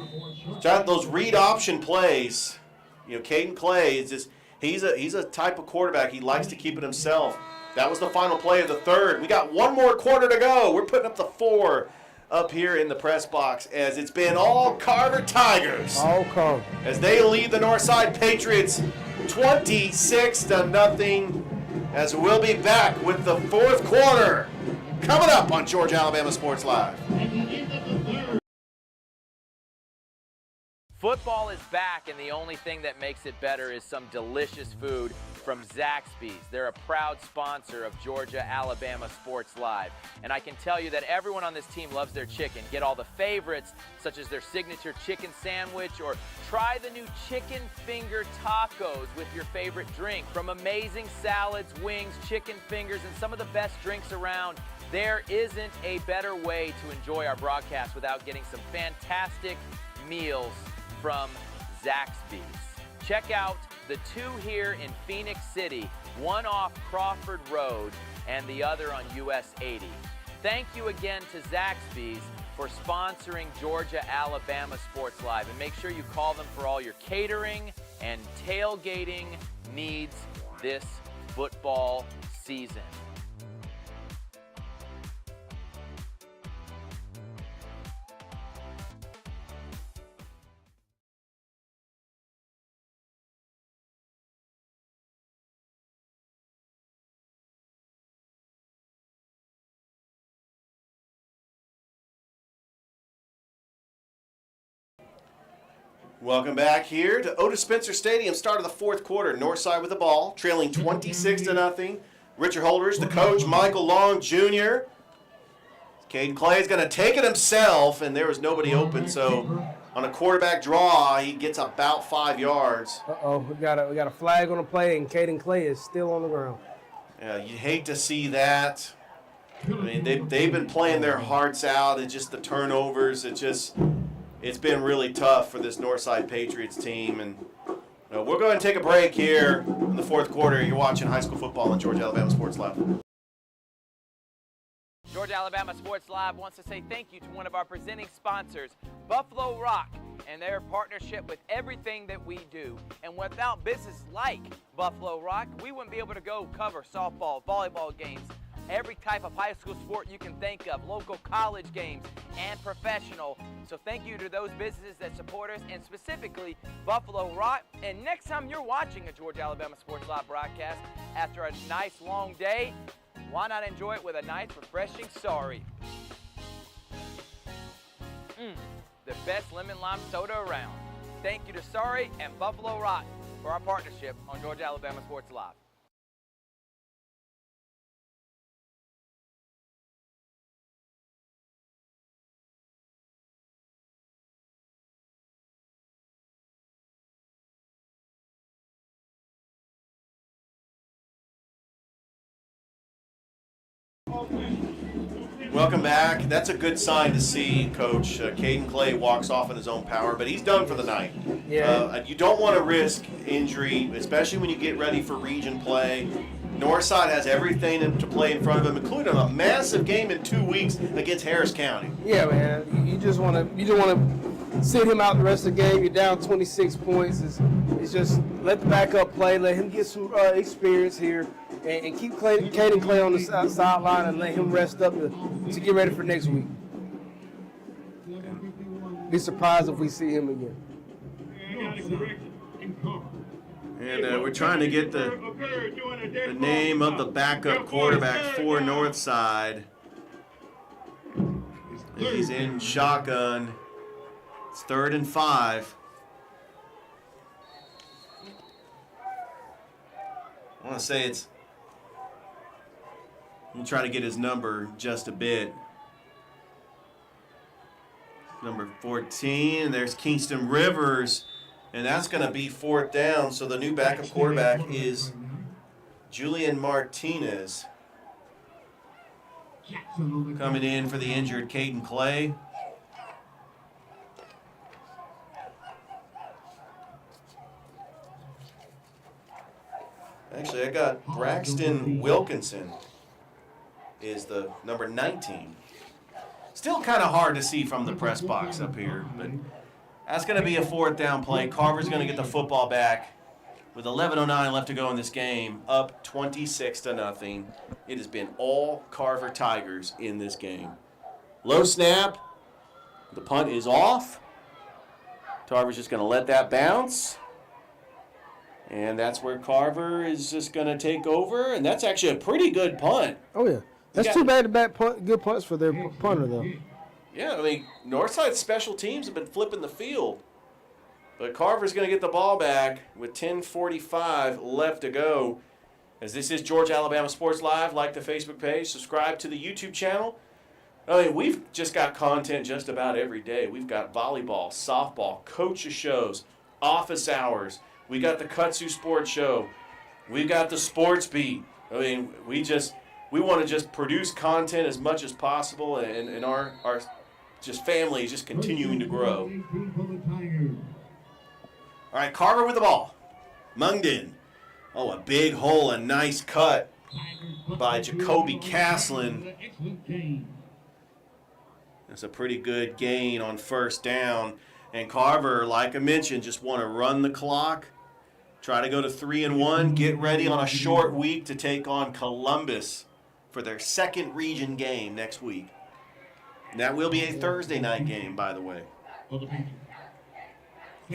Those read option plays, Caden Clay is just he's a type of quarterback. He likes to keep it himself. That was the final play of the third. We got one more quarter to go. We're putting up the 4 up here in the press box as it's been all Carver Tigers. All Carver. As they lead the Northside Patriots 26-0. As we'll be back with the fourth quarter coming up on Georgia Alabama Sports Live. Football is back, and the only thing that makes it better is some delicious food from Zaxby's. They're a proud sponsor of Georgia Alabama Sports Live. And I can tell you that everyone on this team loves their chicken. Get all the favorites, such as their signature chicken sandwich, or try the new chicken finger tacos with your favorite drink. From amazing salads, wings, chicken fingers, and some of the best drinks around, there isn't a better way to enjoy our broadcast without getting some fantastic meals from Zaxby's. Check out the 2 here in Phoenix City, one off Crawford Road and the other on US 80. Thank you again to Zaxby's for sponsoring Georgia Alabama Sports Live, and make sure you call them for all your catering and tailgating needs this football season. Welcome back here to Otis Spencer Stadium. Start of the fourth quarter. Northside with the ball, trailing 26-0. Richard Holdridge, the coach, Michael Long Jr. Caden Clay is going to take it himself, and there was nobody open. So on a quarterback draw, he gets about 5 yards. Uh-oh, we got a flag on the play, and Caden Clay is still on the ground. Yeah, you hate to see that. I mean, they've been playing their hearts out. It's just the turnovers. It's been really tough for this Northside Patriots team. And We're going to take a break here in the fourth quarter. You're watching high school football on Georgia Alabama Sports Live. Georgia Alabama Sports Live wants to say thank you to one of our presenting sponsors, Buffalo Rock, and their partnership with everything that we do. And without businesses like Buffalo Rock, we wouldn't be able to go cover softball, volleyball games, every type of high school sport you can think of, local college games, and professional. So thank you to those businesses that support us, and specifically Buffalo Rock. And next time you're watching a Georgia Alabama Sports Live broadcast after a nice long day, why not enjoy it with a nice refreshing sorry? The best lemon lime soda around. Thank you to Sorry and Buffalo Rock for our partnership on Georgia Alabama Sports Live. Welcome back. That's a good sign to see, Coach. Caden Clay walks off in his own power, but he's done for the night. Yeah. You don't want to risk injury, especially when you get ready for region play. Northside has everything to play in front of him, including a massive game in 2 weeks against Harris County. Yeah, man. You just want to sit him out the rest of the game. You're down 26 points. It's just let the backup play, let him get some experience here, and keep Caden Clay on the sideline and let him rest up to get ready for next week. Be surprised if we see him again. And we're trying to get the name of the backup quarterback for Northside. He's in shotgun. It's 3rd and 5. I want to say it's... I'm trying to get his number just a bit. Number 14. There's Kingston Rivers. And that's going to be 4th down. So the new backup quarterback is Julian Martinez. Coming in for the injured Caden Clay. Actually, I got Braxton Wilkinson is the number 19. Still kind of hard to see from the press box up here, but that's going to be a 4th down play. Carver's going to get the football back with 11:09 left to go in this game, up 26-0. It has been all Carver Tigers in this game. Low snap. The punt is off. Carver's just going to let that bounce. And that's where Carver is just going to take over. And that's actually a pretty good punt. Oh, yeah. That's two back-to-back good punts for their punter, though. Yeah, I mean, Northside's special teams have been flipping the field. But Carver's going to get the ball back with 10:45 left to go. As this is Georgia Alabama Sports Live. Like the Facebook page. Subscribe to the YouTube channel. I mean, we've just got content just about every day. We've got volleyball, softball, coaches shows, office hours. We got the Kutsu Sports Show. We got the Sports Beat. I mean, we want to just produce content as much as possible, and our just family is just continuing to grow. All right, Carver with the ball. Mungden. Oh, a big hole, a nice cut by Jacoby Caslin. That's a pretty good gain on 1st down. And Carver, like I mentioned, just want to run the clock. Try to go to 3-1, get ready on a short week to take on Columbus for their 2nd region game next week. And that will be a Thursday night game, by the way.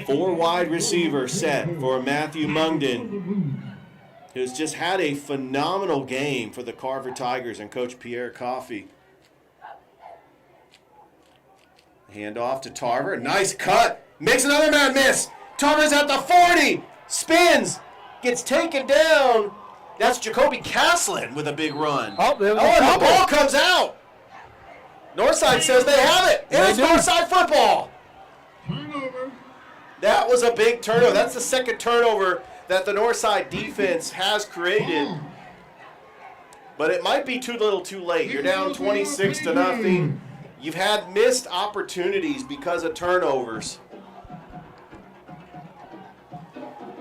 4 wide receiver set for Matthew Mungden, who's just had a phenomenal game for the Carver Tigers and Coach Pierre Coffey. Hand off to Tarver. Nice cut. Makes another man miss. Tarver's at the 40. Spins, gets taken down. That's Jacoby Caslin with a big run. Oh, and the ball comes out. Northside says they have it. It's Northside football. Turnover. That was a big turnover. That's the 2nd turnover that the Northside defense has created. But it might be too little too late. You're down 26-0. You've had missed opportunities because of turnovers.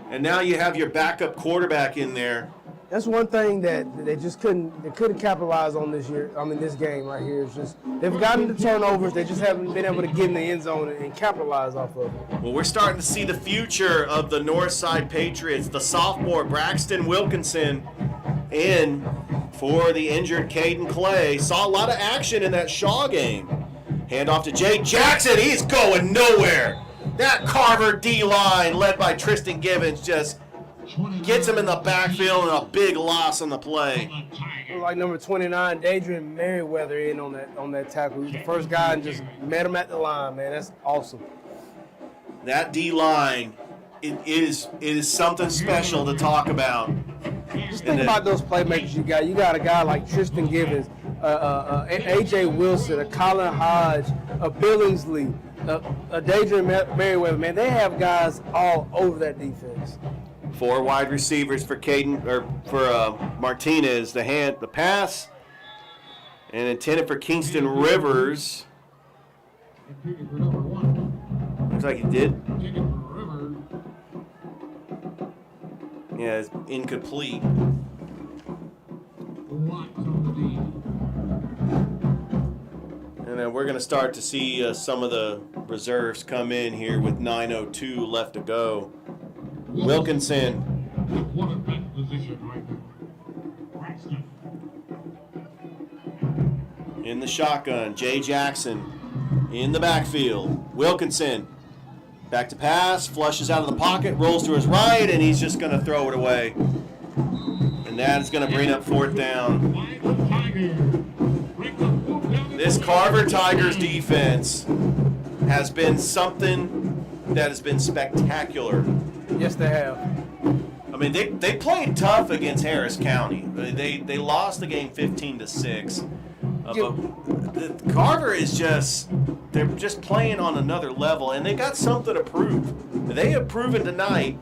And now you have your backup quarterback in there. That's one thing that they just couldn't capitalize on this year. I mean, this game right here is just they've gotten the turnovers. They just haven't been able to get in the end zone and capitalize off of it. Well, we're starting to see the future of the Northside Patriots. The sophomore Braxton Wilkinson in for the injured Caden Clay. Saw a lot of action in that Shaw game. Hand off to Jay Jackson. He's going nowhere. That Carver D-line led by Tristan Gibbons just gets him in the backfield and a big loss on the play. Like number 29, Adrian Merriweather in on that tackle. He's the first guy and just met him at the line, man. That's awesome. That D-line, it is something special to talk about. Just think about those playmakers you got. You got a guy like Tristan Gibbons, A.J. Wilson, a Colin Hodge, a Billingsley, a Adrian Merriweather. Man, they have guys all over that defense. 4 wide receivers for Martinez. The pass, and intended for Kingston Rivers. Looks like he did. Yeah, it's incomplete. And then we're going to start to see some of the reserves come in here with 9:02 left to go. Wilkinson. In the shotgun. Jay Jackson in the backfield. Wilkinson back to pass, flushes out of the pocket, rolls to his right, and he's just going to throw it away. And that is going to bring up 4th down. This Carver Tigers defense has been something that has been spectacular. Yes, they have. I mean, they played tough against Harris County. They lost the game 15-6. But Carver is they're just playing on another level, and they got something to prove. They have proven tonight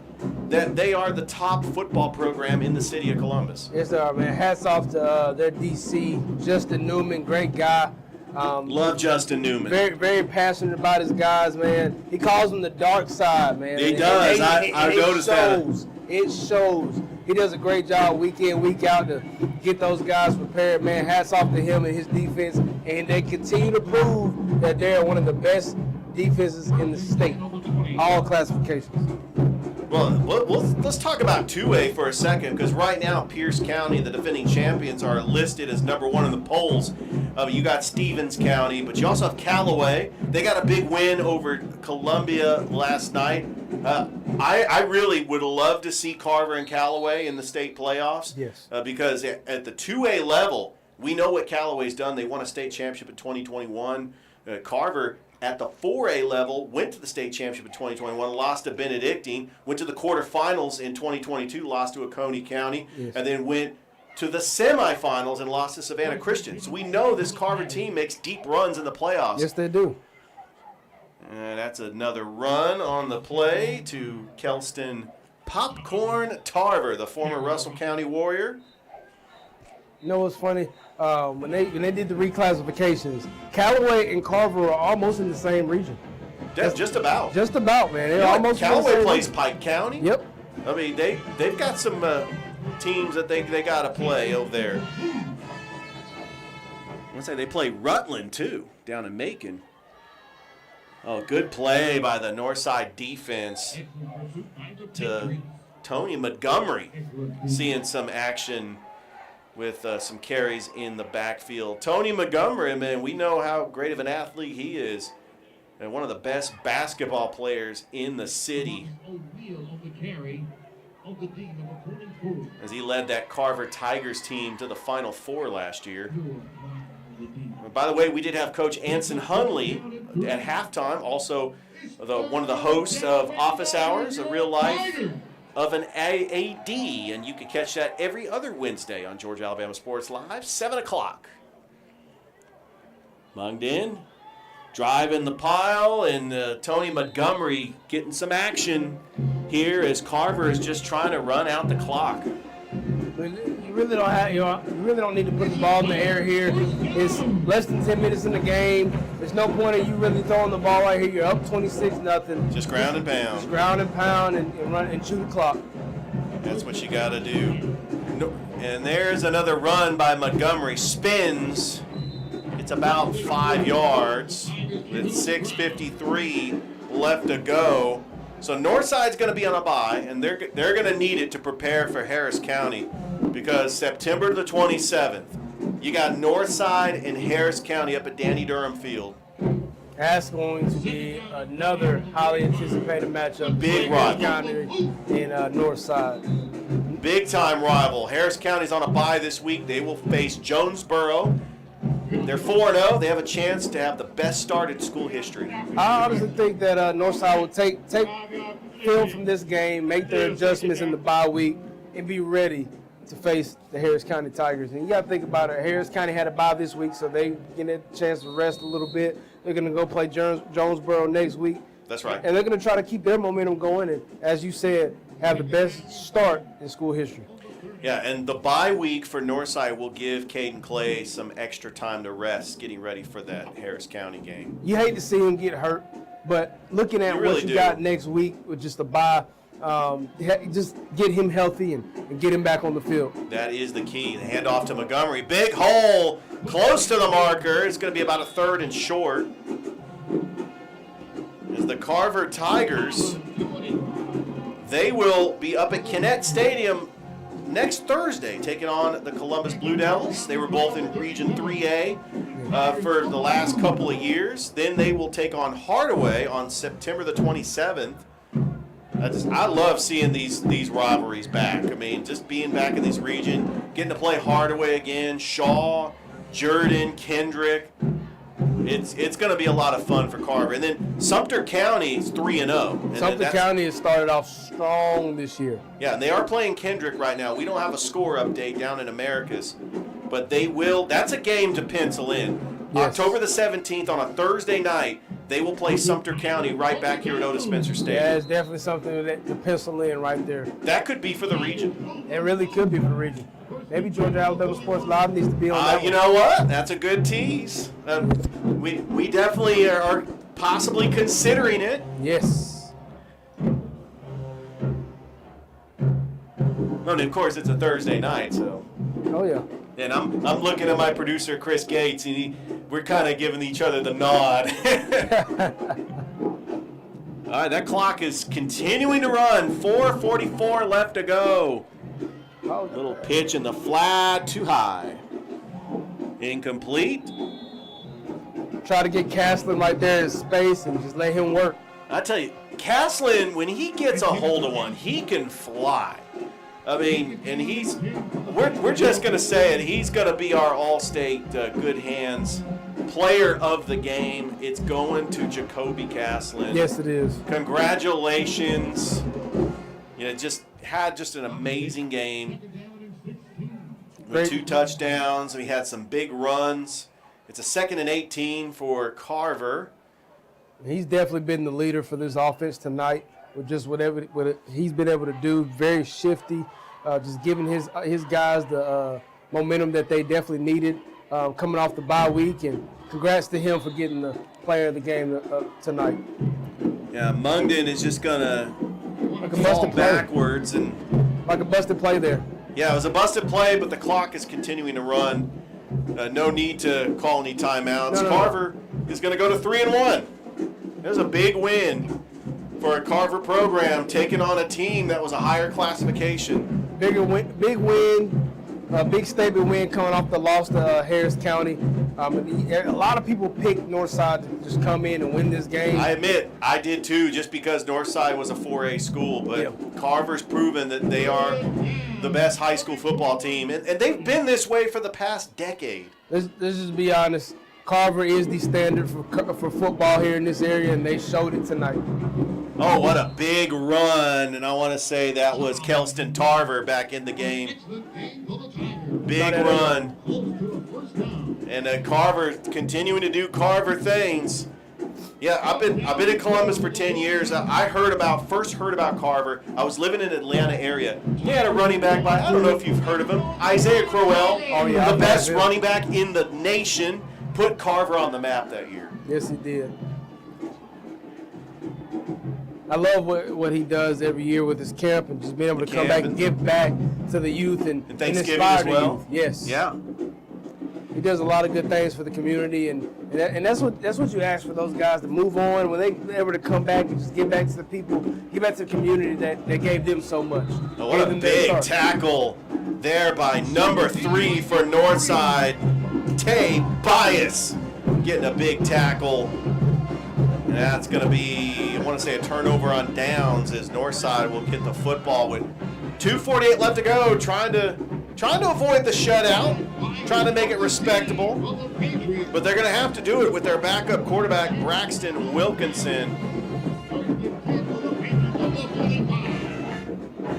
that they are the top football program in the city of Columbus. Yes, they are, man. Hats off to their DC, Justin Newman, great guy. Love Justin Newman. Very, very passionate about his guys, man. He calls them the dark side, man. He does. I noticed that. It shows. He does a great job week in, week out to get those guys prepared, man. Hats off to him and his defense. And they continue to prove that they are one of the best defenses in the state, all classifications. Well, let's talk about 2A for a second, because right now Pierce County, the defending champions, are listed as number 1 in the polls. You got Stevens County, but you also have Callaway. They got a big win over Columbia last night. I really would love to see Carver and Callaway in the state playoffs. Yes. Because at the 2A level, we know what Callaway's done. They won a state championship in 2021. Carver, at the 4A level, went to the state championship in 2021, lost to Benedictine, went to the quarterfinals in 2022, lost to Oconee County, yes, and then went to the semifinals and lost to Savannah Christian. So we know this Carver team makes deep runs in the playoffs. Yes, they do. And that's another run on the play to Kelston Popcorn Tarver, the former Russell County Warrior. You know what's funny? When they did the reclassifications, Callaway and Carver are almost in the same region. Just about. Just about, man. They're almost Callaway plays Pike County. Yep. I mean, they've got some teams that they got to play over there. I want to say they play Rutland, too, down in Macon. Oh, good play by the Northside defense to Tony Montgomery, seeing some action with some carries in the backfield. Tony Montgomery, man, we know how great of an athlete he is, and one of the best basketball players in the city, as he led that Carver Tigers team to the Final Four last year. By the way, we did have Coach Anson Hunley at halftime, also one of the hosts of Office Hours, a real life of an AAD, and you can catch that every other Wednesday on Georgia Alabama Sports Live, 7 o'clock. Munged in, driving the pile, and Tony Montgomery getting some action here as Carver is just trying to run out the clock. You really don't have, you really don't need to put the ball in the air here. It's less than 10 minutes in the game. There's no point in you really throwing the ball right here. You're up 26-0. Just ground and pound. Just ground and pound and run and chew the clock. That's what you got to do. And there's another run by Montgomery. Spins. It's about 5 yards with 6:53 left to go. So Northside's going to be on a bye, and they're going to need it to prepare for Harris County, because September the 27th, you got Northside and Harris County up at Danny Durham Field. That's going to be another highly anticipated matchup. Big Harris rival. County and Northside. Big time rival. Harris County's on a bye this week. They will face Jonesboro. They're 4-0. They have a chance to have the best start in school history. I honestly think that Northside will take film from this game, make their adjustments in the bye week, and be ready to face the Harris County Tigers. And you got to think about it. Harris County had a bye this week, so they get a chance to rest a little bit. They're going to go play Jonesboro next week. That's right. And they're going to try to keep their momentum going and, as you said, have the best start in school history. Yeah, and the bye week for Northside will give Caden Clay some extra time to rest, getting ready for that Harris County game. You hate to see him get hurt, but looking at really what you do. got next week with just a bye, just get him healthy and get him back on the field. That is the key. The handoff to Montgomery. Big hole close to the marker. It's going to be about a 3rd and short. As the Carver Tigers, they will be up at Kinnett Stadium next Thursday, taking on the Columbus Blue Devils. They were both in Region 3A for the last couple of years. Then they will take on Hardaway on September the 27th. I love seeing these rivalries back. I mean, just being back in this region, getting to play Hardaway again, Shaw, Jordan, Kendrick. It's going to be a lot of fun for Carver. And then Sumter County is 3-0. Sumter County has started off strong this year. Yeah, and they are playing Kendrick right now. We don't have a score update down in Americas, but they will. That's a game to pencil in. Yes. October the 17th on a Thursday night, they will play Sumter County right back here at Otis Spencer Stadium. Yeah, it's definitely something to pencil in right there. That could be for the region. It really could be for the region. Maybe Georgia Alabama Sports Live needs to be on that. You know what? That's a good tease. We definitely are possibly considering it. Yes. And of course, it's a Thursday night, so. Oh yeah. And I'm looking at my producer Chris Gates, and we're kind of giving each other the nod. All right, that clock is continuing to run. 4:44 left to go. Little pitch in the flat, too high. Incomplete. Try to get Castlin right there in space and just let him work. I tell you, Castlin, when he gets a hold of one, he can fly. I mean, and we're just going to say it, he's going to be our All-State good hands player of the game. It's going to Jacoby Castlin. Yes, it is. Congratulations. Just had an amazing game with 2 touchdowns. We had some big runs. It's a 2nd and 18 for Carver. He's definitely been the leader for this offense tonight with just whatever he's been able to do. Very shifty, just giving his guys the momentum that they definitely needed coming off the bye week. And congrats to him for getting the player of the game tonight. Yeah, Mungden is just going to like fall backwards. Like a busted play there. Yeah, it was a busted play, but the clock is continuing to run. No need to call any timeouts. No. Carver is going to go to 3-1. There's a big win for a Carver program taking on a team that was a higher classification. Big win, a big statement win coming off the loss to Harris County. A lot of people picked Northside to just come in and win this game. I admit, I did too, just because Northside was a 4A school, but Carver's proven that they are the best high school football team, and they've been this way for the past decade. Let's just be honest. Carver is the standard for football here in this area, and they showed it tonight. Oh, what a big run, and I want to say that was Kelston Tarver back in the game. Big run. And Carver continuing to do Carver things. Yeah, I've been in Columbus for 10 years. I first heard about Carver. I was living in Atlanta area. He had a running back by, I don't know if you've heard of him, Isaiah Crowell, the best running back in the nation, put Carver on the map that year. Yes, he did. I love what he does every year with his camp and just being able to come back and give back to the youth and Thanksgiving inspire as well. the youth. Yes. Yeah. He does a lot of good things for the community, and that's what you ask for those guys to move on when they're able to come back and just give back to the people, give back to the community that gave them so much. Oh, what a big tackle there by number 3 for Northside, Tay Bias, getting a big tackle. And that's going to be, I want to say, a turnover on downs as Northside will get the football with 2:48 left to go, trying to avoid the shutout, trying to make it respectable. But they're going to have to do it with their backup quarterback, Braxton Wilkinson.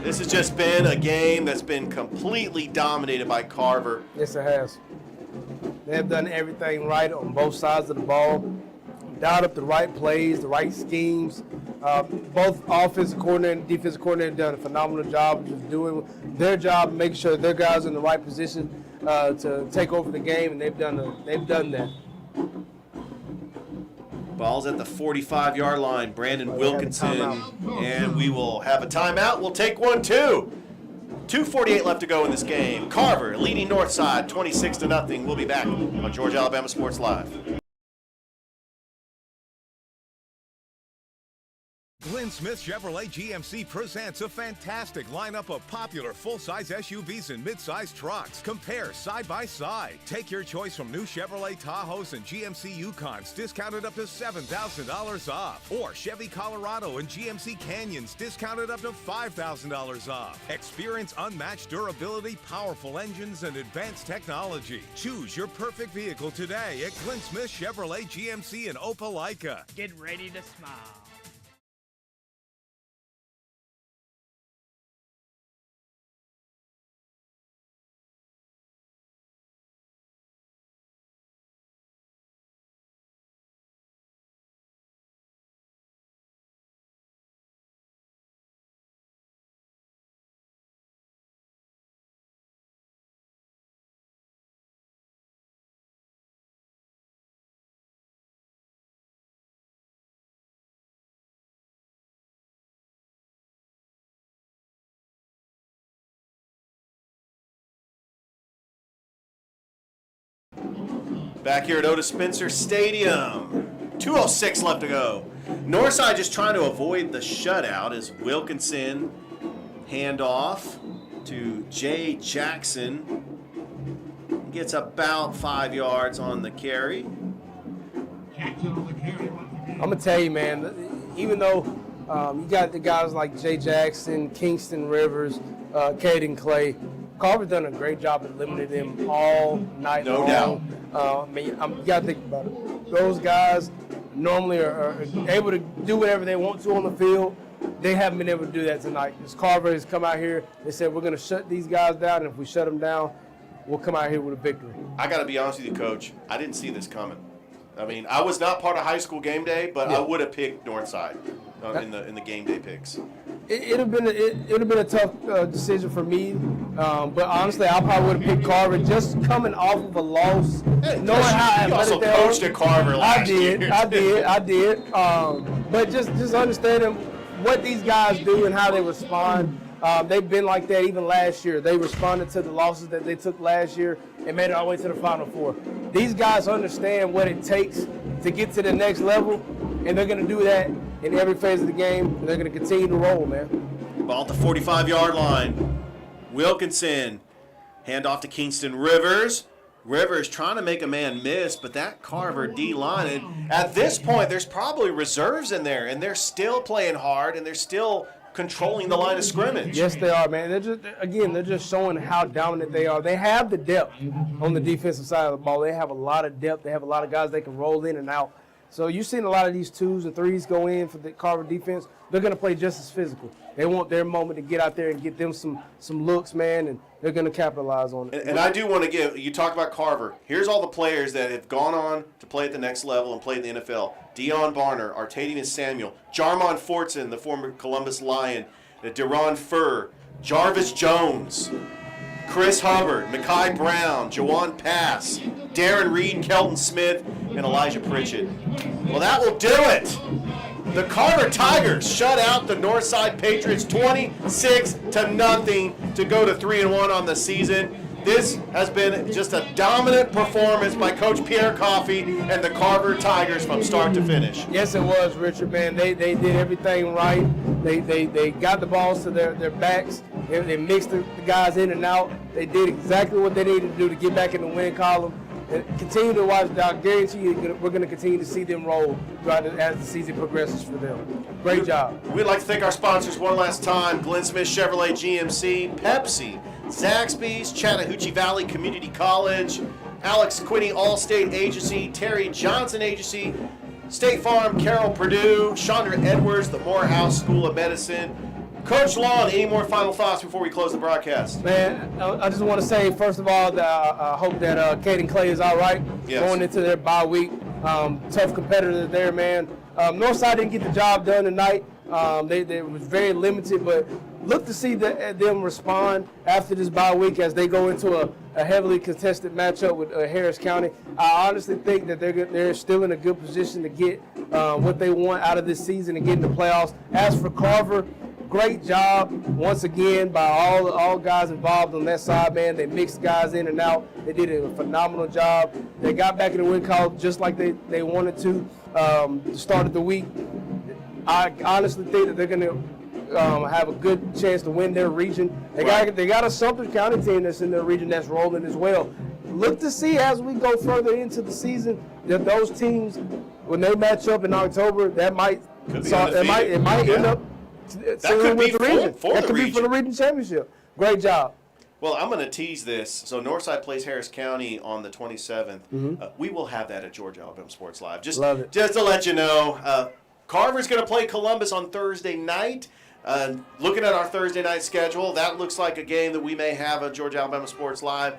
This has just been a game that's been completely dominated by Carver. Yes, it has. They have done everything right on both sides of the ball. Dialed up the right plays, the right schemes. Both offensive coordinator and defensive coordinator have done a phenomenal job of just doing their job, making sure their guys are in the right position to take over the game, and they've done that. Ball's at the 45-yard line. Brandon Wilkinson, and we will have a timeout. We'll take one too. 2:48 left to go in this game. Carver leading Northside 26-0. We'll be back on Georgia Alabama Sports Live. Glenn Smith Chevrolet GMC presents a fantastic lineup of popular full-size SUVs and mid-size trucks. Compare side by side. Take your choice from new Chevrolet Tahoes and GMC Yukons, discounted up to $7,000 off. Or Chevy Colorado and GMC Canyons, discounted up to $5,000 off. Experience unmatched durability, powerful engines, and advanced technology. Choose your perfect vehicle today at Glenn Smith Chevrolet GMC in Opelika. Get ready to smile. Back here at Otis Spencer Stadium. 2:06 left to go. Northside just trying to avoid the shutout as Wilkinson handoff to Jay Jackson. Gets about 5 yards on the carry. I'm going to tell you, man, even though you got the guys like Jay Jackson, Kingston Rivers, Caden Clay, Carver's done a great job of limiting them all night long. No doubt. You got to think about it. Those guys normally are able to do whatever they want to on the field. They haven't been able to do that tonight. This Carver has come out here. They said, we're going to shut these guys down, and if we shut them down, we'll come out here with a victory. I got to be honest with you, Coach. I didn't see this coming. I mean, I was not part of high school game day, but I would have picked Northside in the game day picks. It would have been a tough decision for me, but honestly, I probably would have picked Carver just coming off of a loss, knowing how you also coached at Carver last year. I did. But just understanding what these guys do and how they respond. They've been like that even last year. They responded to the losses that they took last year and made it all the way to the Final Four. These guys understand what it takes to get to the next level, and they're going to do that in every phase of the game, and they're going to continue to roll, man. Ball at the 45-yard line. Wilkinson, handoff to Kingston Rivers. Rivers trying to make a man miss, but that Carver D-line, and at this point, there's probably reserves in there, and they're still playing hard, and they're still controlling the line of scrimmage. Yes, they are, man. They're just showing how dominant they are. They have the depth on the defensive side of the ball. They have a lot of depth. They have a lot of guys they can roll in and out. So you've seen a lot of these 2s and 3s go in for the Carver defense. They're going to play just as physical. They want their moment to get out there and get them some looks, man, and they're going to capitalize on it. And I do want to give, you talk about Carver. Here's all the players that have gone on to play at the next level and play in the NFL. Deion Barner, Artadius Samuel, Jarmon Fortson, the former Columbus Lion, Deron Furr, Jarvis Jones, Chris Hubbard, Mekhi Brown, Jawan Pass, Darren Reed, Kelton Smith, and Elijah Pritchett. Well, that will do it. The Carver Tigers shut out the Northside Patriots 26-0 to go to 3-1 on the season. This has been just a dominant performance by Coach Pierre Coffey and the Carver Tigers from start to finish. Yes, it was, Richard, man. They did everything right. They got the balls to their backs. They mixed the guys in and out. They did exactly what they needed to do to get back in the win column. And continue to watch. I guarantee you, we're going to continue to see them roll throughout as the season progresses for them. Great job. We'd like to thank our sponsors one last time: Glenn Smith Chevrolet GMC, Pepsi, Zaxby's, Chattahoochee Valley Community College, Alex Quinney Allstate Agency, Terry Johnson Agency, State Farm, Carol Purdue, Chandra Edwards, the Morehouse School of Medicine. Coach Long, any more final thoughts before we close the broadcast? Man, I just want to say, first of all, that I hope that Caden Clay is all right going into their bye week. Tough competitor there, man. Northside didn't get the job done tonight. They was very limited, but look to see them respond after this bye week as they go into a heavily contested matchup with Harris County. I honestly think that they're still in a good position to get what they want out of this season and get in the playoffs. As for Carver, great job once again by all guys involved on that side, man. They mixed guys in and out. They did a phenomenal job. They got back in the win column just like they wanted to start of the week. I honestly think that they're going to have a good chance to win their region. They got a Sumter County team that's in their region that's rolling as well. Look to see as we go further into the season that those teams, when they match up in October, that might end up. That could be for the region championship. Great job. Well, I'm going to tease this. So Northside plays Harris County on the 27th. We will have that at Georgia Alabama Sports Live. Just to let you know, Carver's going to play Columbus on Thursday night. Looking at our Thursday night schedule, that looks like a game that we may have at Georgia Alabama Sports Live.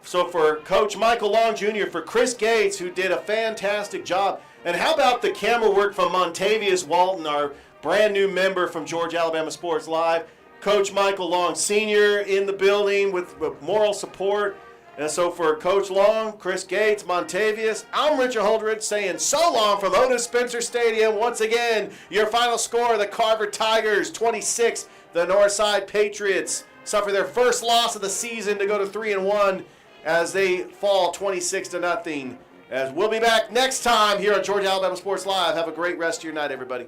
So for Coach Michael Long Jr., for Chris Gates, who did a fantastic job, and how about the camera work from Montavious Walton, our brand new member from Georgia Alabama Sports Live, Coach Michael Long Sr. in the building with moral support. And so for Coach Long, Chris Gates, Montavious, I'm Richard Holdridge saying so long from Otis Spencer Stadium. Once again, your final score, the Carver Tigers 26, the Northside Patriots suffer their first loss of the season to go to 3-1 as they fall 26-0. As we'll be back next time here on Georgia Alabama Sports Live. Have a great rest of your night, everybody.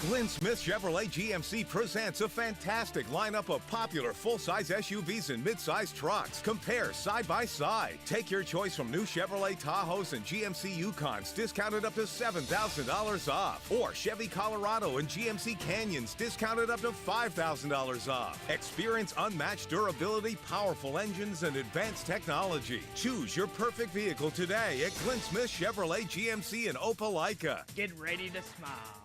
Glenn Smith Chevrolet GMC presents a fantastic lineup of popular full-size SUVs and mid-size trucks. Compare side by side. Take your choice from new Chevrolet Tahoes and GMC Yukons, discounted up to $7,000 off. Or Chevy Colorado and GMC Canyons, discounted up to $5,000 off. Experience unmatched durability, powerful engines, and advanced technology. Choose your perfect vehicle today at Glenn Smith Chevrolet GMC in Opelika. Get ready to smile.